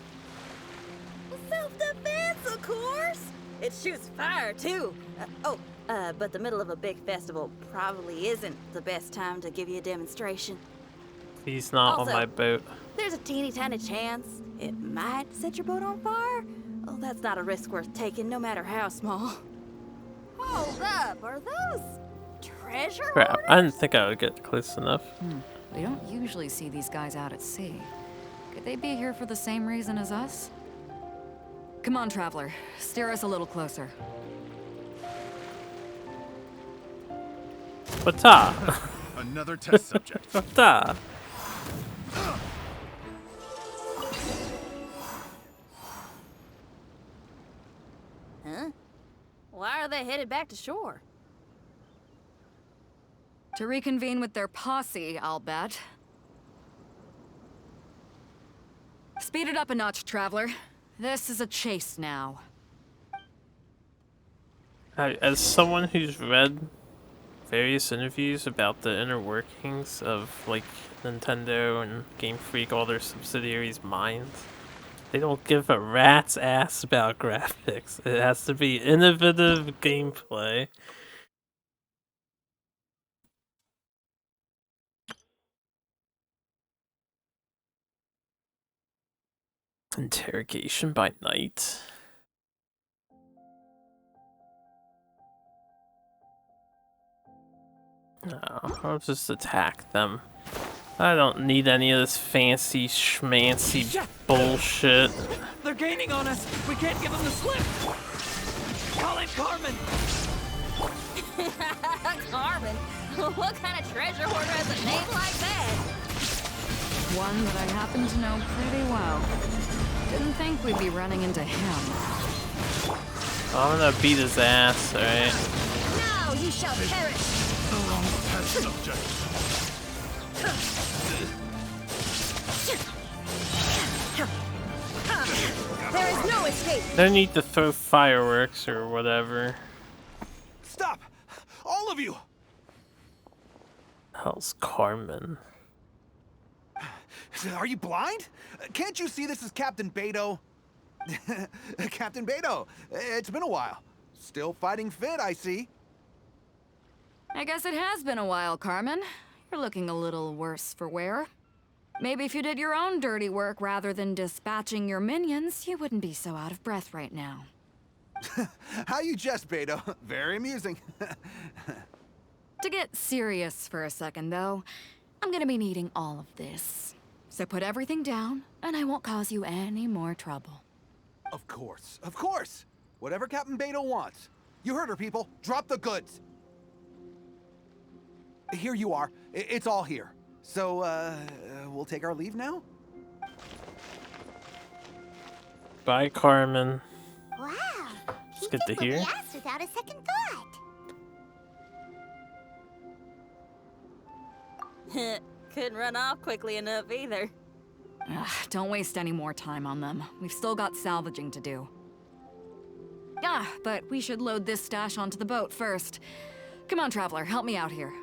Self-defense, of course! It shoots fire, too. But the middle of a big festival probably isn't the best time to give you a demonstration. He's not Also, on my boat. There's a teeny tiny chance it might set your boat on fire. Oh, that's not a risk worth taking, no matter how small. Hold up, are those treasure Crap, hoarders? I didn't think I would get close enough. We don't usually see these guys out at sea. Could they be here for the same reason as us? Come on, Traveler. Steer us a little closer. What's Another test subject. What's Huh? Why are they headed back to shore? To reconvene with their posse, I'll bet. Speed it up a notch, Traveler. This is a chase now. As someone who's read various interviews about the inner workings of like Nintendo and Game Freak, all their subsidiaries' minds, they don't give a rat's ass about graphics. It has to be innovative gameplay. Interrogation by night. No, I'll just attack them. I don't need any of this fancy schmancy bullshit. They're gaining on us. We can't give them the slip. Call it Carmen. Carmen? What kind of treasure hoarder has a name like that? One that I happen to know pretty well. Didn't think we'd be running into him. I'm gonna beat his ass, alright? Now you shall perish. Test subject. There is no escape. No need to throw fireworks or whatever. Stop! All of you! Hell's Carmen? Are you blind? Can't you see this is Captain Beto? Captain Beto, it's been a while. Still fighting fit, I see. I guess it has been a while, Carmen. You're looking a little worse for wear. Maybe if you did your own dirty work rather than dispatching your minions, you wouldn't be so out of breath right now. How you jest, Beto. Very amusing. To get serious for a second, though, I'm gonna be needing all of this. So put everything down, and I won't cause you any more trouble. Of course, of course. Whatever Captain Beto wants. You heard her, people. Drop the goods. Here you are. It's all here. So, we'll take our leave now? Bye, Carmen. Wow. It's good to hear. Yes, without a second thought. Couldn't run off quickly enough either. Ugh, don't waste any more time on them. We've still got salvaging to do. Ah, but we should load this stash onto the boat first. Come on, Traveler, help me out here.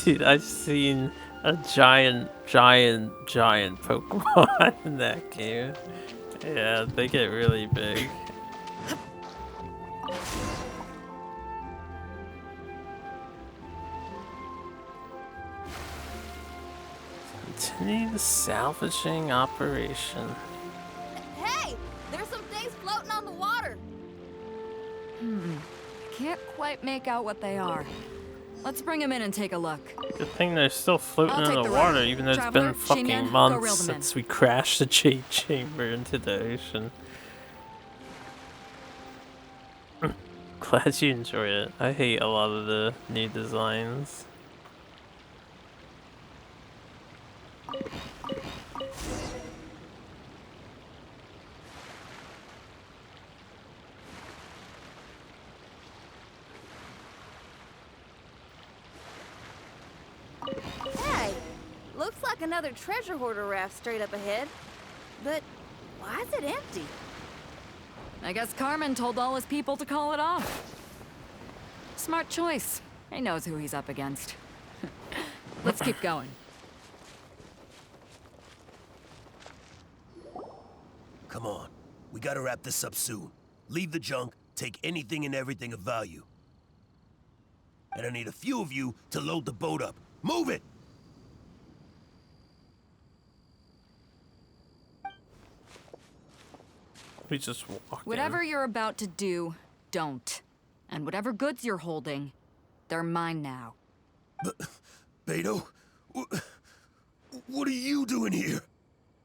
Dude, I've seen a giant Pokemon in that game. Yeah, they get really big. Continue the salvaging operation. Hey! There's some things floating on the water! Can't quite make out what they are. Let's bring them in and take a look. Good thing they're still floating I'll in take the the water, ride. even though it's Traveler, been fucking Shinyan, go months reel them in. since we crashed the Jade Chamber into the ocean. Glad you enjoy it. I hate a lot of the new designs. Hey! Looks like another treasure hoarder raft straight up ahead. But why is it empty? I guess Carmen told all his people to call it off. Smart choice. He knows who he's up against. Let's keep going. Come on. We gotta wrap this up soon. Leave the junk, take anything and everything of value. And I need a few of you to load the boat up. Move it! We just walk Whatever in. you're about to do, don't. And whatever goods you're holding, they're mine now. Beto? What are you doing here?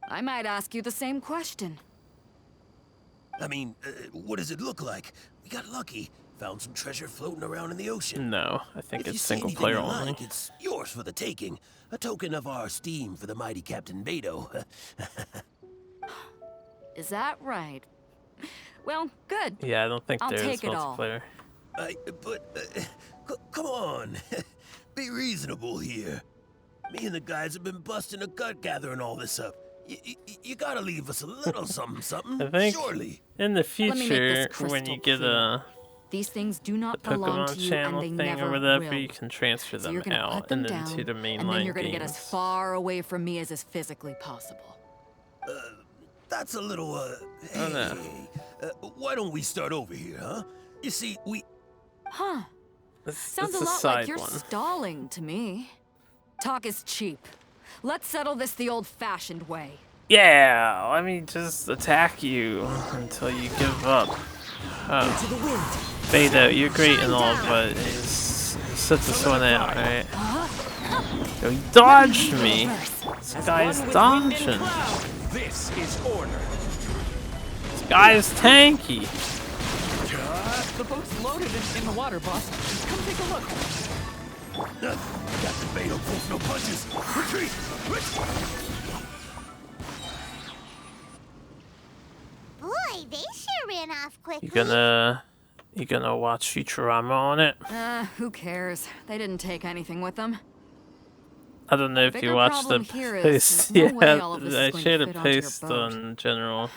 I might ask you the same question. I mean, what does it look like? We got lucky. Found some treasure floating around in the ocean. No, I think If it's you see single anything player you only. like, it's yours for the taking. A token of our esteem for the mighty Captain Beto. Is that right? Well, good. Yeah, I don't think I'll there's take it all. multiplayer. Come on. Be reasonable here. Me and the guys have been busting a gut gathering all this up. You gotta leave us a little something, I think surely. in the Let me make this future, when you crystal get a These things do not the belong to Pokemon you, channel and they thing never or whatever, will. you can transfer So you're them gonna out put them and then down, to the and then mainline you're gonna get as games. far away from me as is physically possible. That's a little, Oh, no. why don't we start over here, huh? You see, Huh. Sounds It's a a lot side like you're one. stalling to me. Talk is cheap. Let's settle this the old-fashioned way. Yeah, let me just attack you until you give up. Beto, you're great and all, but just sit this one out, alright? Yo, he dodged me. This guy's dodging. This is order. This guy's tanky. The boat's loaded in the water, boss. Come take a look. Captain Beto pulls no punches. Retreat! Boy, they sure ran off quickly. You gonna watch Futurama on it? Who cares? They didn't take anything with them. I don't know if you watched the post. Yeah, I shared a post on general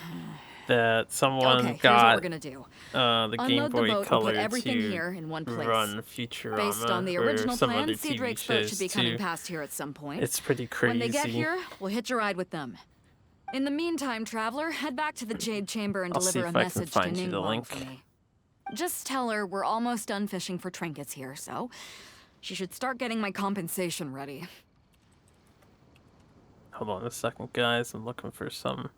that someone got the Game Boy Color to run Futurama Based on the or original some plan, other Sea TV Drake's boat shows should be coming too. past here at some point. It's pretty crazy. When they get here, we'll hitch a ride with them. In the meantime, traveler, head back to the Jade Chamber and I'll see deliver if a I can message to find you the Ningguang link. for me. Just tell her we're almost done fishing for trinkets here, so she should start getting my compensation ready. Hold on a second, guys. I'm looking for some.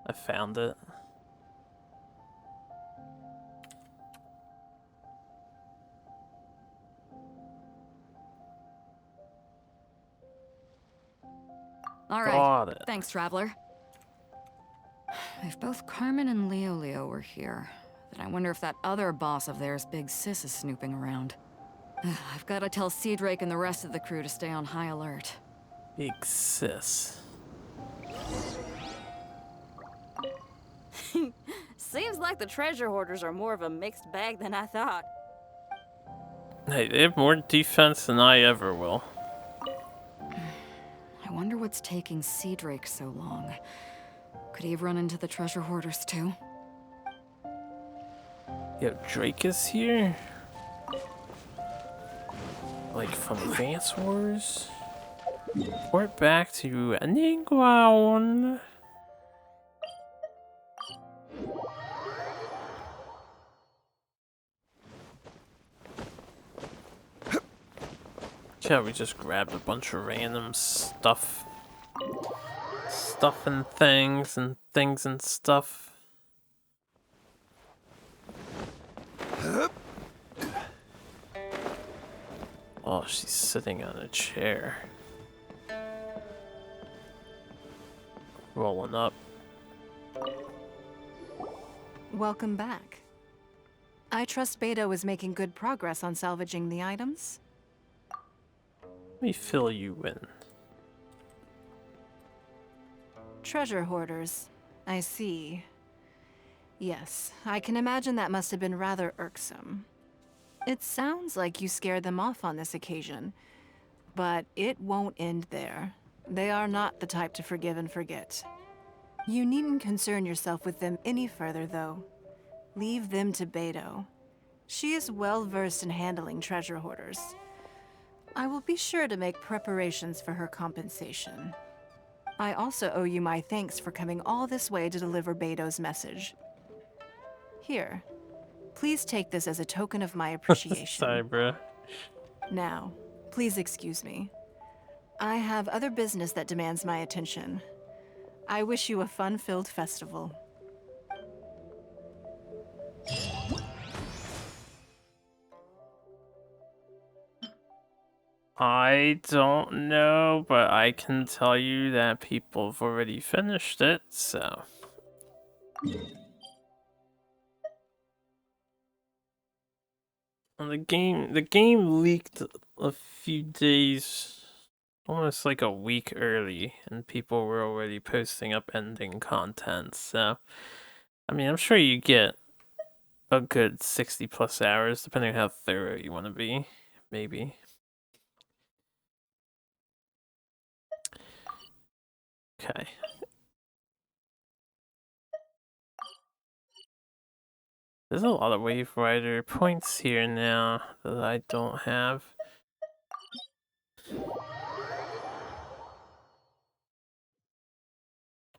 I found it. All Got right. it. Thanks, traveler. If both Carmen and Leo were here, then I wonder if that other boss of theirs, Big Sis, is snooping around. I've got to tell Sea Drake and the rest of the crew to stay on high alert. Big Sis. Seems like the treasure hoarders are more of a mixed bag than I thought. Hey, they have more defense than I ever will. I wonder what's taking Sea Drake so long. Could he have run into the treasure hoarders too? Yo, Drake is here? Like from Advance Wars? Report back to Ningguang. Yeah, we just grabbed a bunch of random stuff. Stuff and things and stuff. Oh, she's sitting on a chair. Rolling up. Welcome back. I trust Beto is making good progress on salvaging the items. Let me fill you in. Treasure hoarders. I see. Yes, I can imagine that must have been rather irksome. It sounds like you scared them off on this occasion, but it won't end there. They are not the type to forgive and forget. You needn't concern yourself with them any further, though. Leave them to Beto. She is well versed in handling treasure hoarders. I will be sure to make preparations for her compensation. I also owe you my thanks for coming all this way to deliver Beto's message. Here, please take this as a token of my appreciation. Sorry, bro. Now, please excuse me. I have other business that demands my attention. I wish you a fun-filled festival. I don't know, but I can tell you that people have already finished it, so. Well, the game leaked a few days, almost like a week early, and people were already posting up ending content, so. I mean, I'm sure you get a good 60 plus hours, depending on how thorough you want to be, maybe. Okay. There's a lot of Wave Rider points here now that I don't have.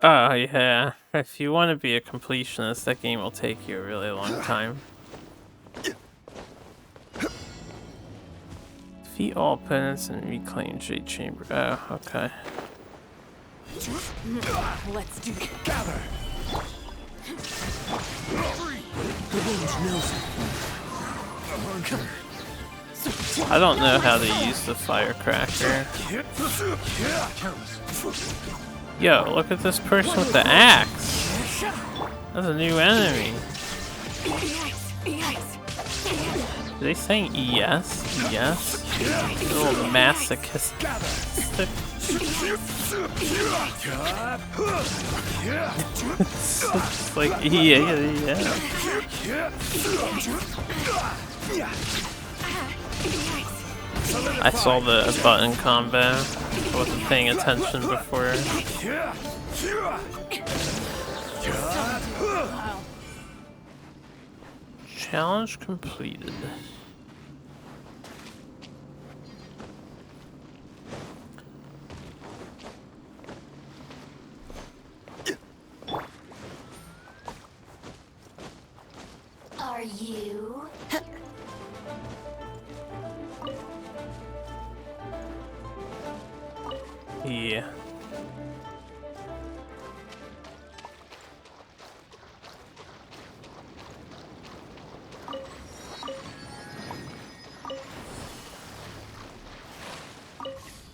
Oh yeah, if you want to be a completionist, that game will take you a really long time. Defeat all opponents and reclaim Jade Chamber. Oh, okay. Let's do it. Gather! The village knows it. I don't know how to use the firecracker. Yo, look at this person with the axe. That's a new enemy. Are they saying yes? Yes? A little masochistic. It's like, yeah. I saw the button combo. I wasn't paying attention before. Challenge completed. Are you? Yeah.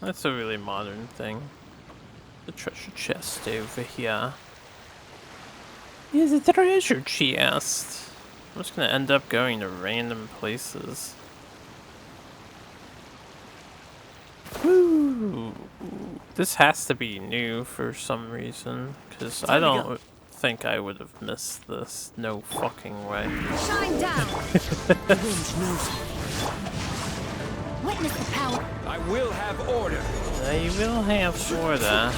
That's a really modern thing. The treasure chest over here. Is a treasure chest. I'm just gonna end up going to random places. Woo! This has to be new for some reason, because I don't think I would have missed this. No fucking way. Shine down. Witness the power. I will have order. I will have order.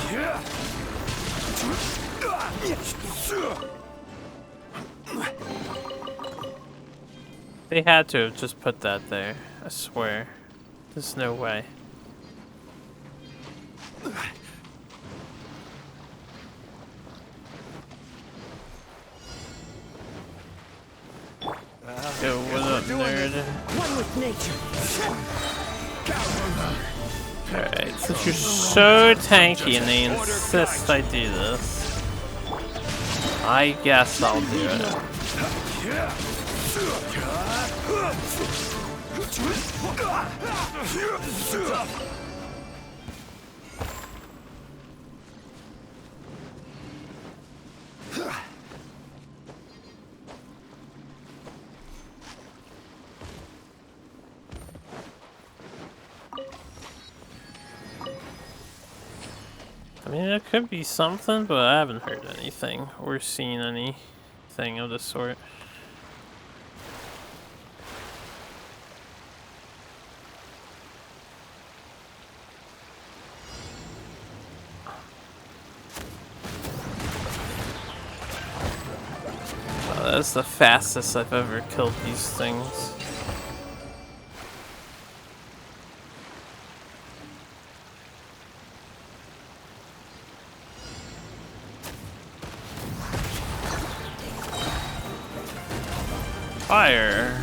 They had to have just put that there. I swear. There's no way. Yo, what up, nerd? One with nature. Alright, since you're so tanky and they insist I do this, I guess I'll do it. I mean, it could be something, but I haven't heard anything or seen anything of the sort. Oh, that's the fastest I've ever killed these things. Fire.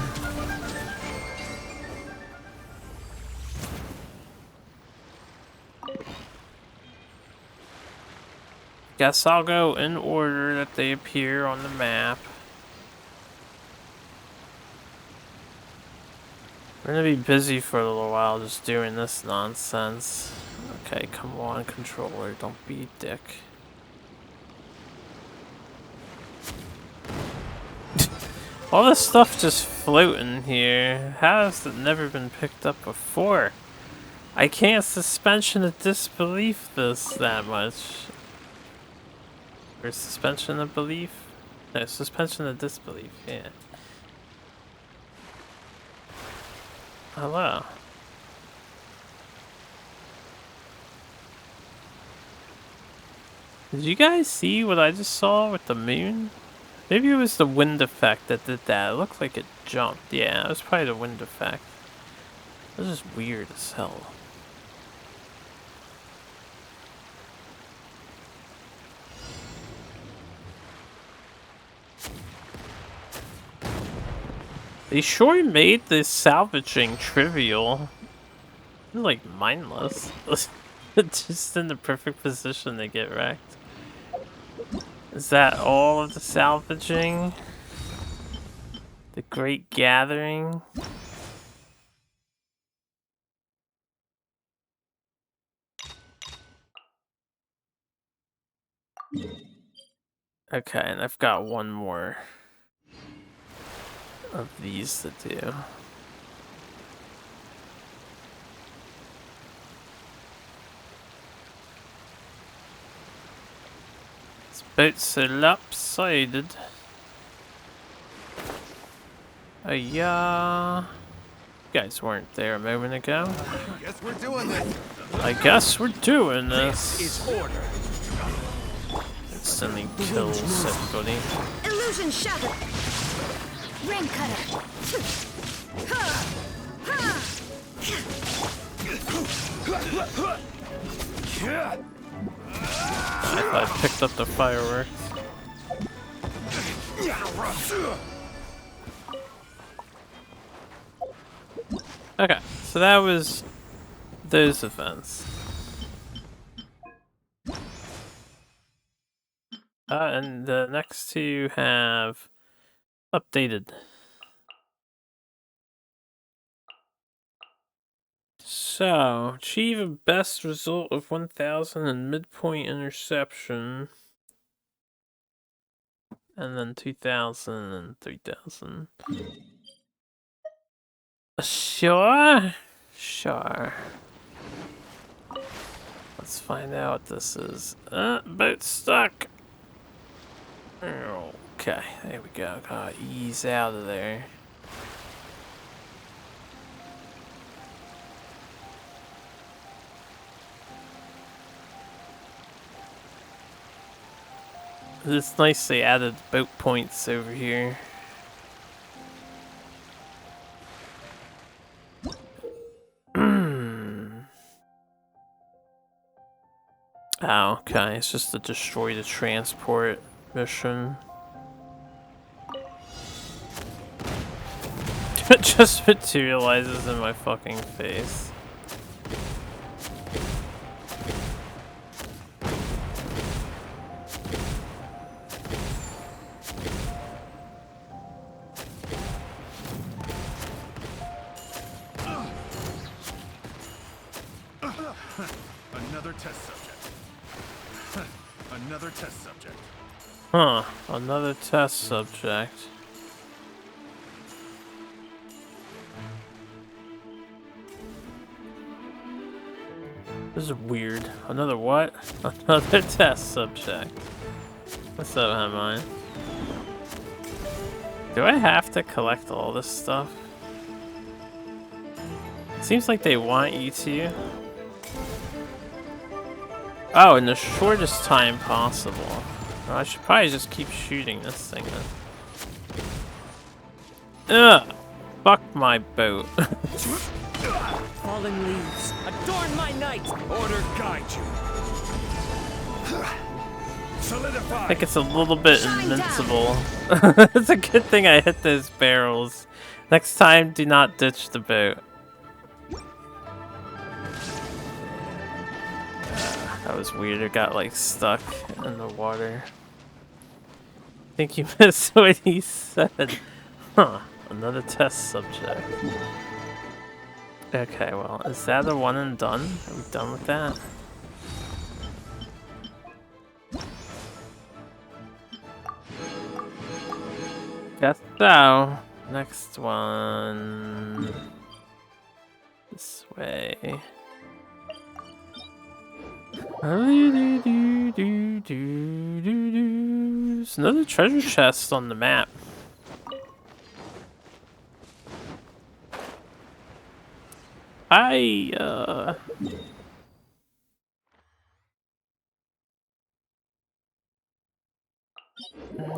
Guess I'll go in order that they appear on the map. We're gonna be busy for a little while just doing this nonsense. Okay, come on, controller, don't be a dick. All this stuff just floating here. How has it never been picked up before? I can't suspension of disbelief this that much. Or suspension of belief? No, suspension of disbelief, yeah. Hello. Did you guys see what I just saw with the moon? Maybe it was the wind effect that did that. It looked like it jumped. Yeah, it was probably the wind effect. This is weird as hell. They sure made this salvaging trivial. Like mindless. Just in the perfect position to get wrecked. Is that all of the salvaging? The Great Gathering? Okay, and I've got one more of these to do. This boat's so lopsided. Oh yeah. You guys weren't there a moment ago. Guess we're doing this. I guess we're doing this. This is order. Instantly kills everybody. Illusion shattered. Ring cutter. I picked up the fireworks. Okay, so that was those events. And the next two have updated. So, achieve a best result of 1000 and midpoint interception. And then 2000 and 3000. Sure? Sure. Let's find out what this is. Boat stuck! Okay, there we go. Gotta ease out of there. It's nice they added boat points over here. Oh, okay. It's just to destroy the transport mission. It just materializes in my fucking face. Another test subject. Another test subject. Huh, another test subject. This is weird. Another what? Another test subject. What's up, Hermione? Do I have to collect all this stuff? Seems like they want you to. Oh, in the shortest time possible. Oh, I should probably just keep shooting this thing then. Ugh! Fuck my boat. Falling leaves, adorn my night. Order guide you. Solidify. I think it's a little bit invincible. It's a good thing I hit those barrels. Next time, do not ditch the boat. That was weird. It got like stuck in the water. I think you missed what he said. Huh. Another test subject. Okay, well, is that a one and done? Are we done with that? Guess so. Next one. This way. There's another treasure chest on the map.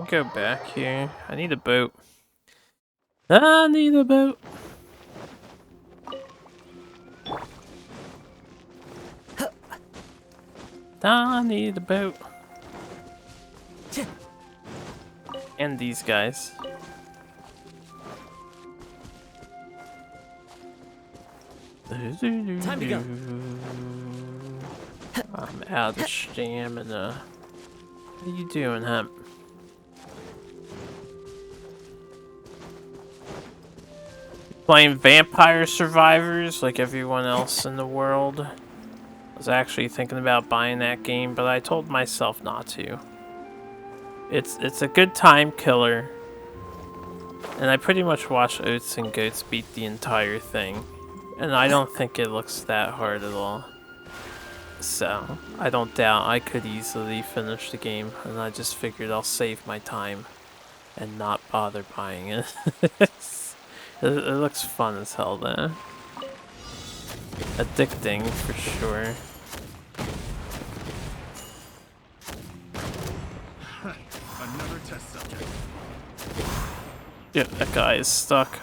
Go back here. I need a boat. I need a boat. I need a boat. And these guys. Time to go. I'm out of stamina. What are you doing, Hemp? Playing Vampire Survivors like everyone else in the world. I was actually thinking about buying that game, but I told myself not to. It's a good time killer. And I pretty much watch Oats and Goats beat the entire thing. And I don't think it looks that hard at all. So, I don't doubt I could easily finish the game, and I just figured I'll save my time and not bother buying it. It looks fun as hell though. Addicting for sure. Another test subject. Yeah, that guy is stuck.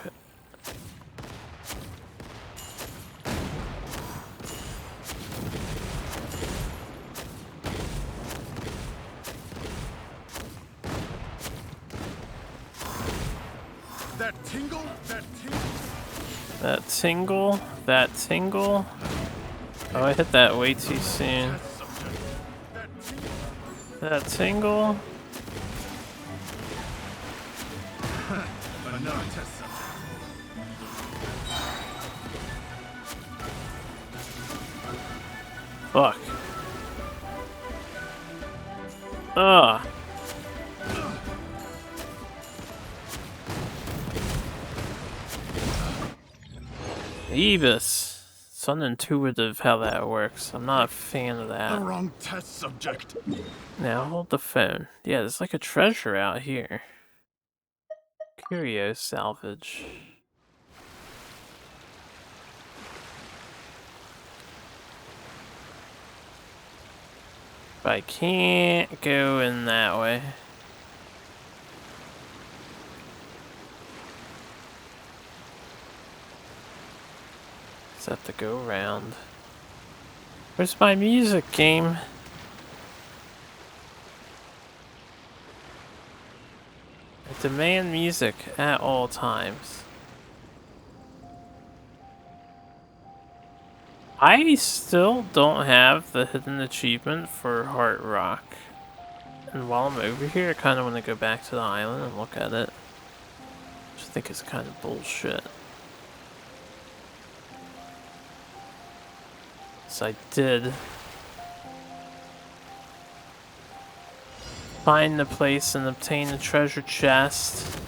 That tingle, that tingle. That tingle, that tingle. Oh, I hit that way too soon. That tingle. Another test subject. Fuck. Ugh. Ebus. It's unintuitive how that works. I'm not a fan of that. The wrong test subject. Now hold the phone. Yeah, there's like a treasure out here. Curio salvage. But I can't go in that way. Just have to go around. Where's my music, game? I demand music at all times. I still don't have the hidden achievement for Heart Rock. And while I'm over here, I kind of want to go back to the island and look at it. Which I think is kind of bullshit. So I did find the place and obtain the treasure chest.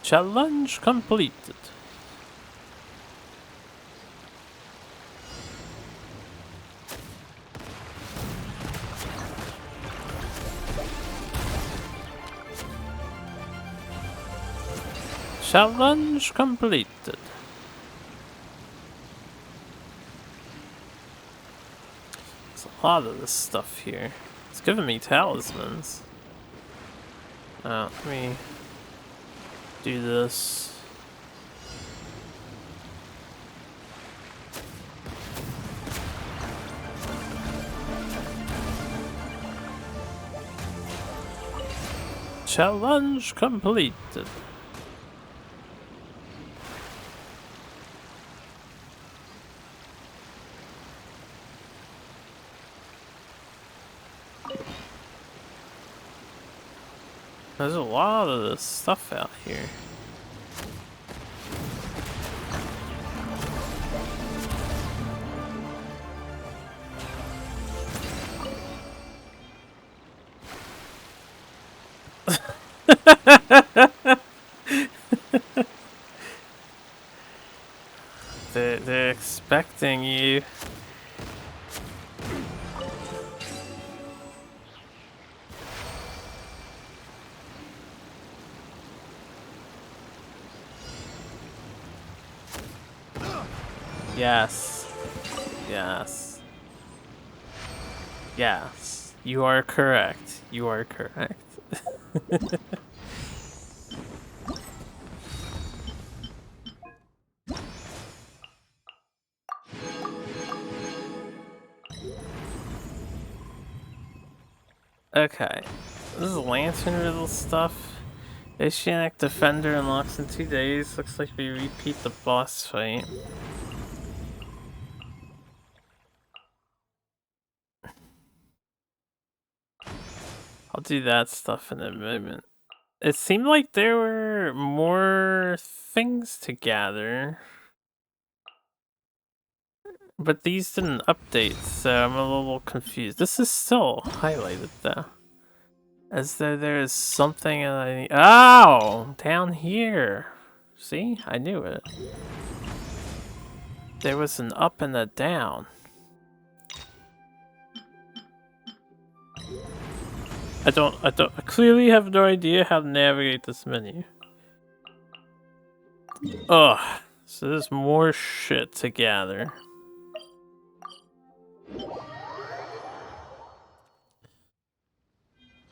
Challenge completed. Challenge completed. There's a lot of this stuff here. It's giving me talismans. Let me do this. Challenge completed. There's a lot of this stuff out here. They're expecting you. Yes. Yes. Yes. You are correct. You are correct. Okay. This is lantern riddle stuff. Oceanic Defender unlocks in 2 days. Looks like we repeat the boss fight. I'll do that stuff in a moment. It seemed like there were more things to gather. But these didn't update, so I'm a little confused. This is still highlighted though. As though there is something that I need. Oh! Down here. See? I knew it. There was an up and a down. I clearly have no idea how to navigate this menu. Ugh. So there's more shit to gather.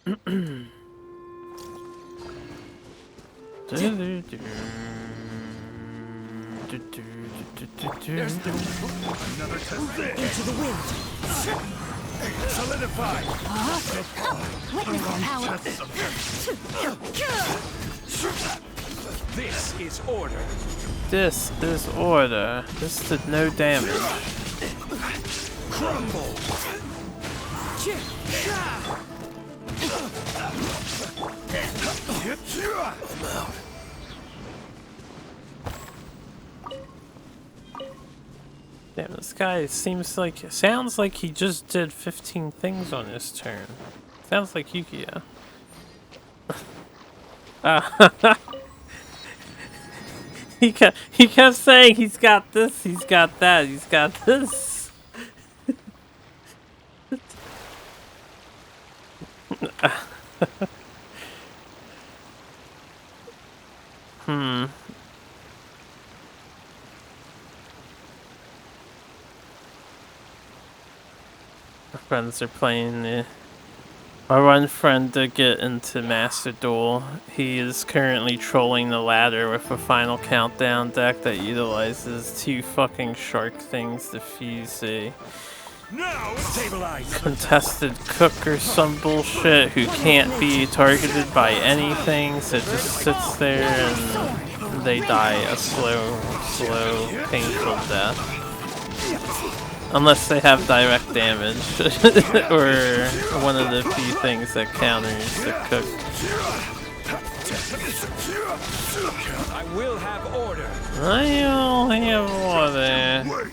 There's another test. Into the wind. Solidify. Witness power. This is order. This is order. This did no damage. Crumble. I'm out. Damn, this guy sounds like he just did 15 things on his turn. Sounds like Yukio. He kept saying he's got this, he's got that, he's got this. Our friends are playing our one friend to get into Master Duel. He is currently trolling the ladder with a final countdown deck that utilizes 2 fucking shark things to fuse a contested cook or some bullshit who can't be targeted by anything, so it just sits there and they die a slow, painful death. Unless they have direct damage, or one of the few things that counters the cook. I will have order. I will have order.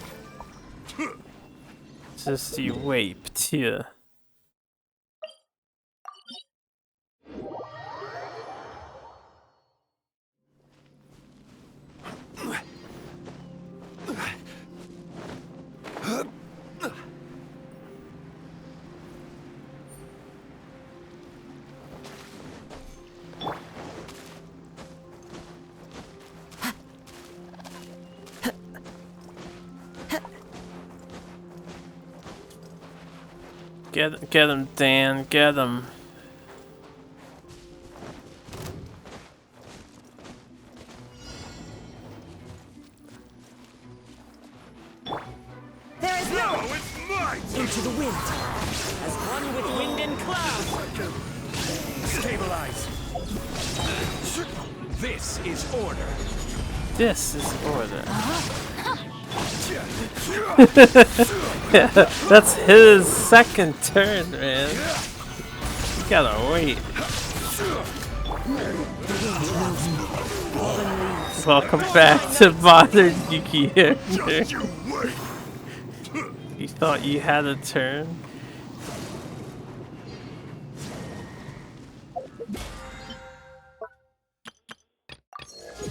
Just you wait, too. Get him, Dan, get him. There is no! It's mine! Into the wind. As one with wind and cloud. Stabilize. This is order. This is order. Yeah, that's his second turn, man. You gotta wait. Welcome back to modern Yukio. You thought you had a turn?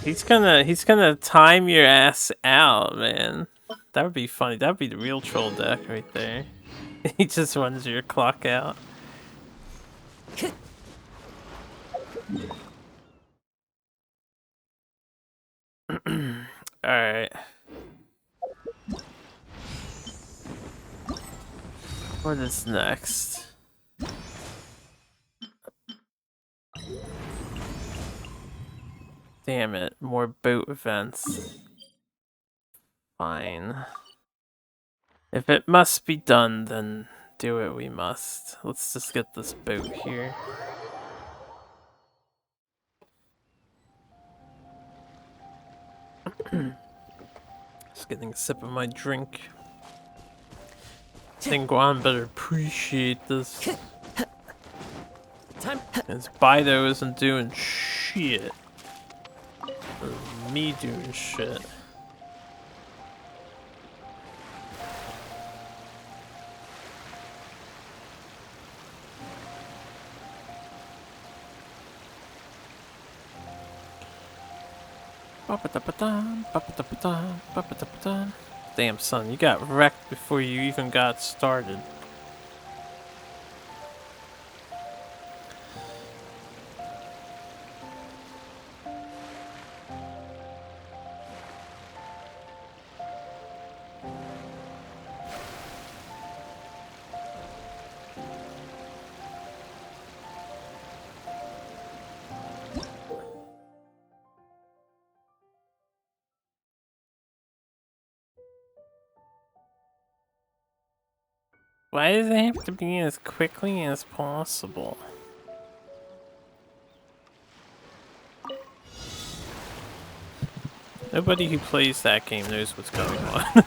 He's gonna time your ass out, man. That would be funny. That would be the real troll deck right there. He just runs your clock out. Alright. What is next? Damn it, more boat events. Fine. If it must be done, then do it we must. Let's just get this boat here. Just getting a sip of my drink. Guan better appreciate this. As Bido isn't doing shit. Me doing shit. Damn, son, you got wrecked before you even got started. Why does it have to be as quickly as possible? Nobody who plays that game knows what's going on.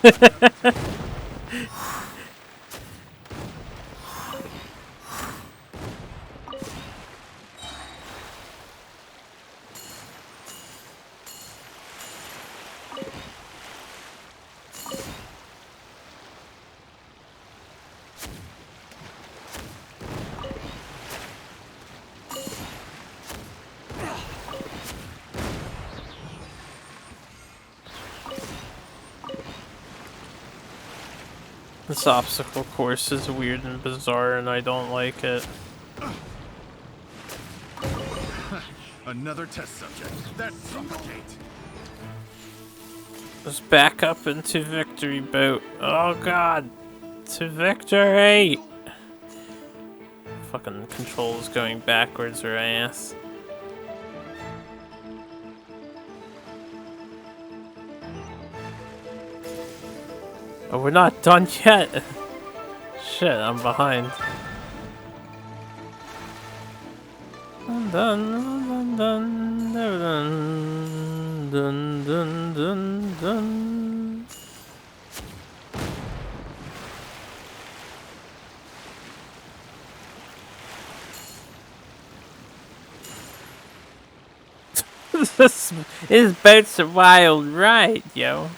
This obstacle course is weird and bizarre, and I don't like it. Another test subject. That's suffocate. Just back up into victory boat. Oh god! To victory! Fucking controls going backwards or ass. Oh, we're not done yet. Shit, I'm behind. Dun dun dun dun dun dun dun dun. This boat's a wild ride, yo.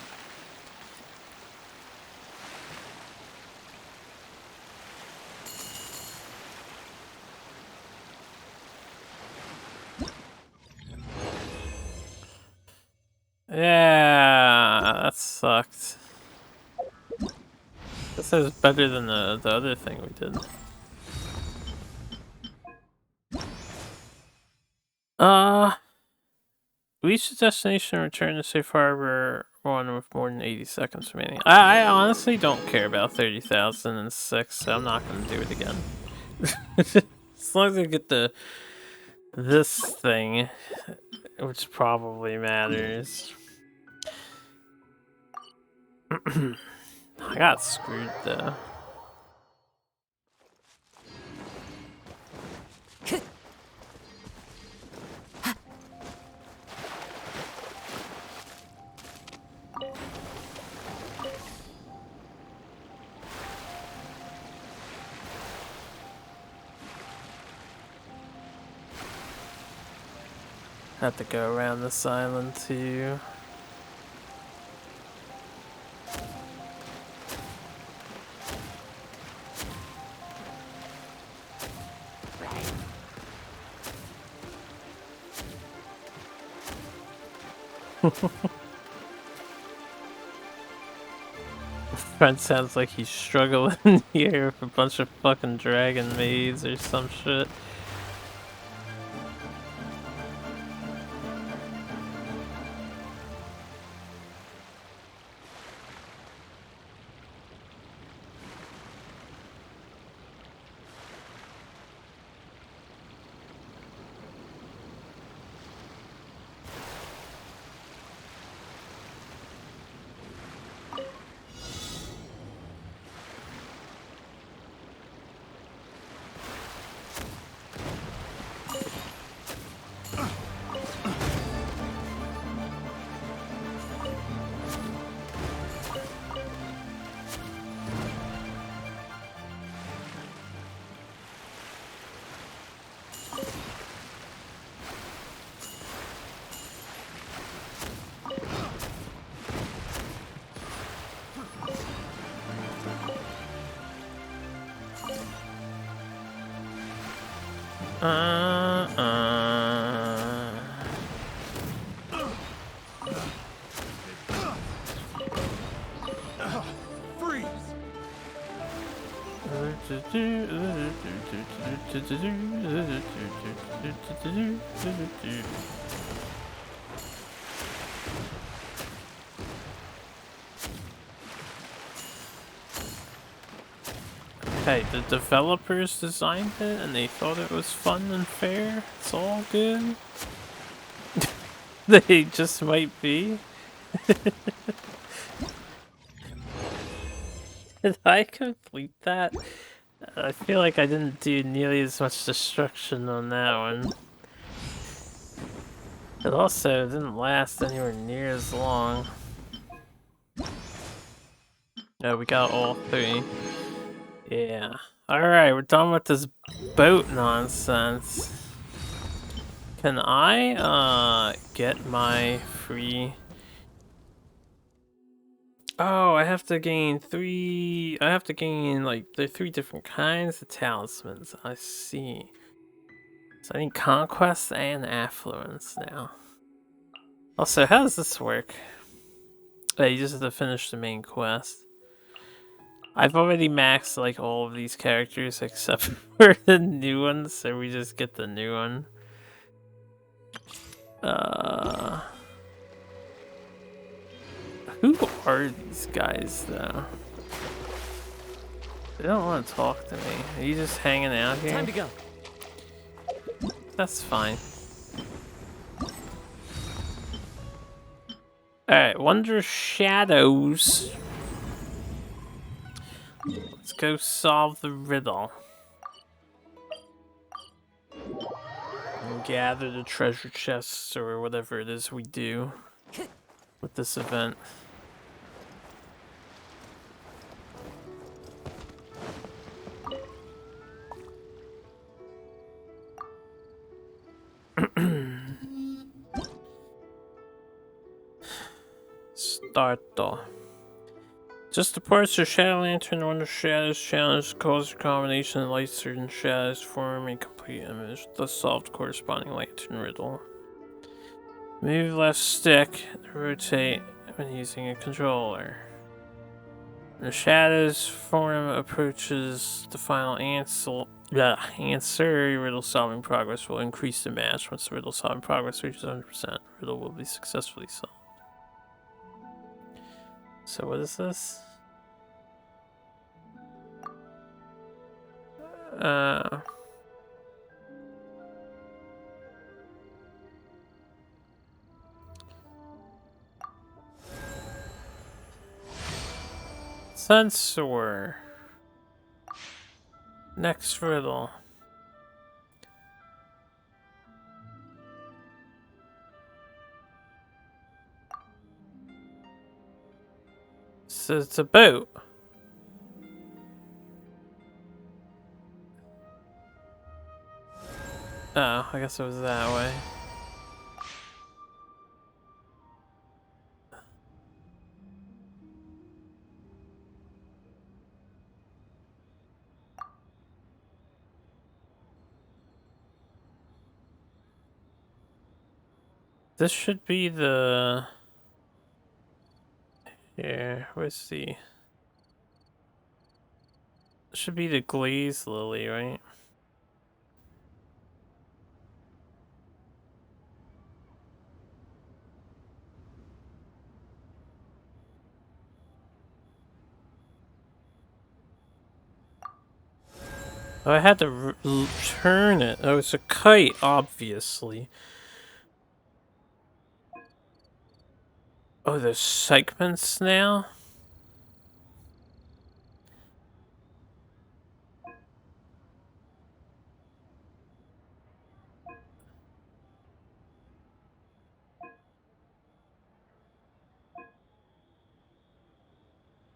Yeah, that sucked. This is better than the other thing we did. Reach the destination and return to Safe Harbor 1 with more than 80 seconds remaining. I honestly don't care about 30,006, so I'm not gonna do it again. As long as I get this thing, which probably matters. I got screwed though. Have to go around this island too. Friend sounds like he's struggling here with a bunch of fucking dragon maids or some shit. Hey, the developers designed it and they thought it was fun and fair. It's all good. They just might be. Did I complete that? I feel like I didn't do nearly as much destruction on that one. It also didn't last anywhere near as long. Oh, we got all 3. Yeah. Alright, we're done with this boat nonsense. Can I, get my free... Oh, I have to gain 3... I have to gain, like, the 3 different kinds of talismans. I see. So I need conquest and affluence now. Also, how does this work? Oh, you just have to finish the main quest. I've already maxed like all of these characters except for the new ones, so we just get the new one. Who are these guys though? They don't want to talk to me. Are you just hanging out here? Time to go. That's fine. Alright, Wonder Shadows. Let's go solve the riddle. And gather the treasure chests or whatever it is we do with this event. Start though. Just departs your Shadow Lantern when the shadows challenge calls a combination of light certain shadows form a complete image, thus solve the corresponding lantern riddle. Move left stick to rotate when using a controller. When the shadows form approaches the final answer, riddle solving progress will increase the match. Once the riddle solving progress reaches 100%, riddle will be successfully solved. So what is this? Sensor. Next riddle. So it's a boat. Oh, I guess it was that way. This should be the... Here, where's the... This should be the glaze lily, right? Oh, I had to turn it. Oh, it's a kite, obviously. Oh, there's segments now?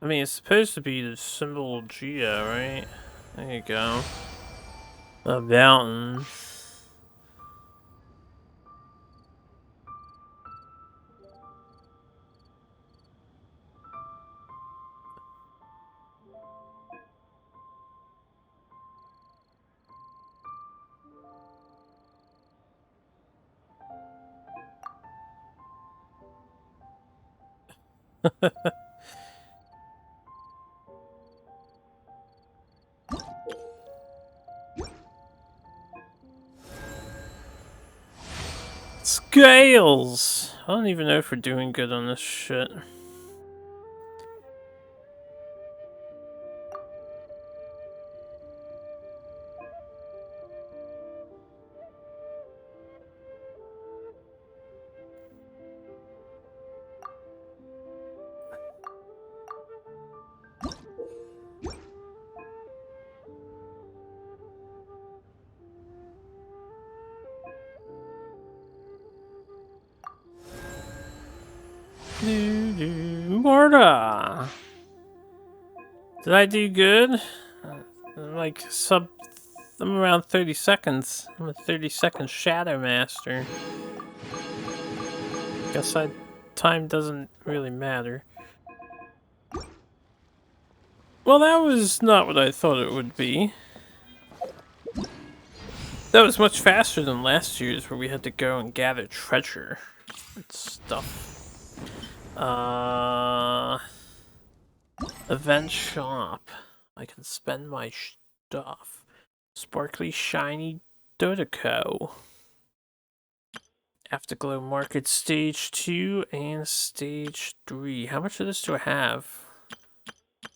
I mean, it's supposed to be the symbol Geo, right? There you go. The mountains. Scales! I don't even know if we're doing good on this shit. Morta! Did I do good? Like I'm around 30 seconds. I'm a 30-second Shadow Master. Guess time doesn't really matter. Well, that was not what I thought it would be. That was much faster than last year's, where we had to go and gather treasure and stuff. Event shop. I can spend my stuff. Sparkly shiny Dodeco. Afterglow Market Stage 2 and Stage 3. How much of this do I have?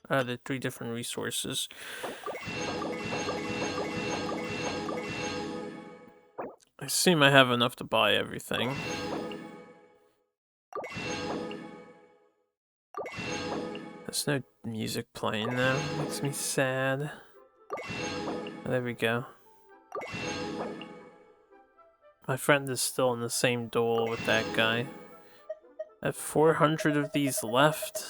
The 3 different resources. I assume I have enough to buy everything. There's no music playing now. Makes me sad. There we go. My friend is still in the same duel with that guy. I have 400 of these left.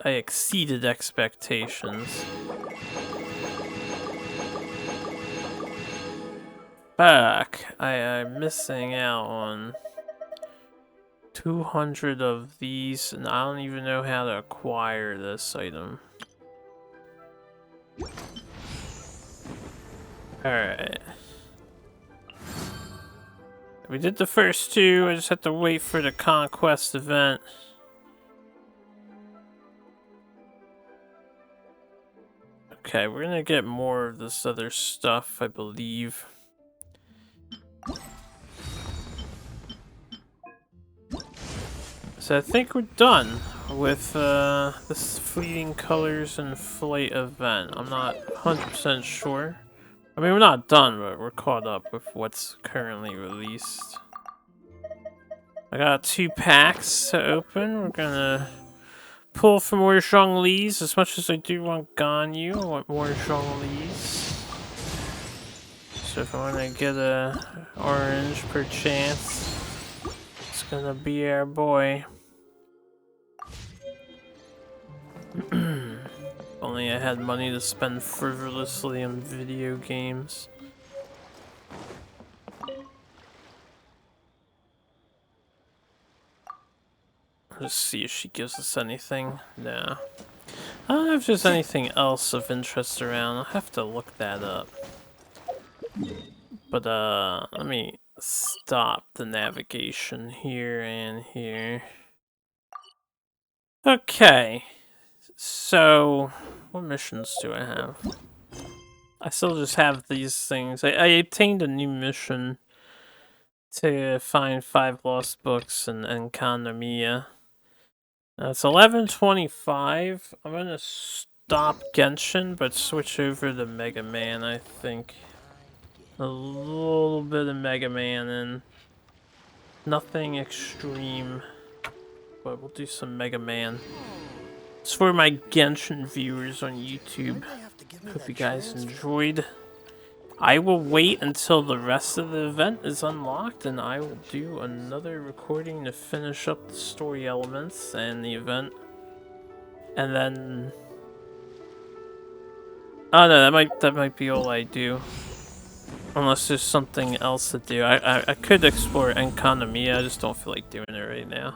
I exceeded expectations. Fuck! I'm missing out on 200 of these, and I don't even know how to acquire this item. Alright. We did the first 2, I just have to wait for the Conquest event. Okay, we're gonna get more of this other stuff, I believe. So I think we're done with this Fleeting Colors and Flight event. I'm not 100% sure. I mean, we're not done, but we're caught up with what's currently released. I got 2 packs to open. We're gonna pull for more Zhongli's. As much as I do want Ganyu, I want more Zhongli's. So if I want to get a orange per chance, it's gonna be our boy. Only I had money to spend frivolously on video games. Let's see if she gives us anything. No. I don't know if there's anything else of interest around. I'll have to look that up. But let me stop the navigation here and here. Okay. So, what missions do I have? I still just have these things. I obtained a new mission to find 5 lost books in Kanamiya. It's 11:25. I'm gonna stop Genshin, but switch over to Mega Man, I think. A little bit of Mega Man and nothing extreme, but we'll do some Mega Man. It's for my Genshin viewers on YouTube. Hope you guys enjoyed. I will wait until the rest of the event is unlocked, and I will do another recording to finish up the story elements and the event. And then... oh no, that might be all I do. Unless there's something else to do. I could explore Enkanamiya, I just don't feel like doing it right now.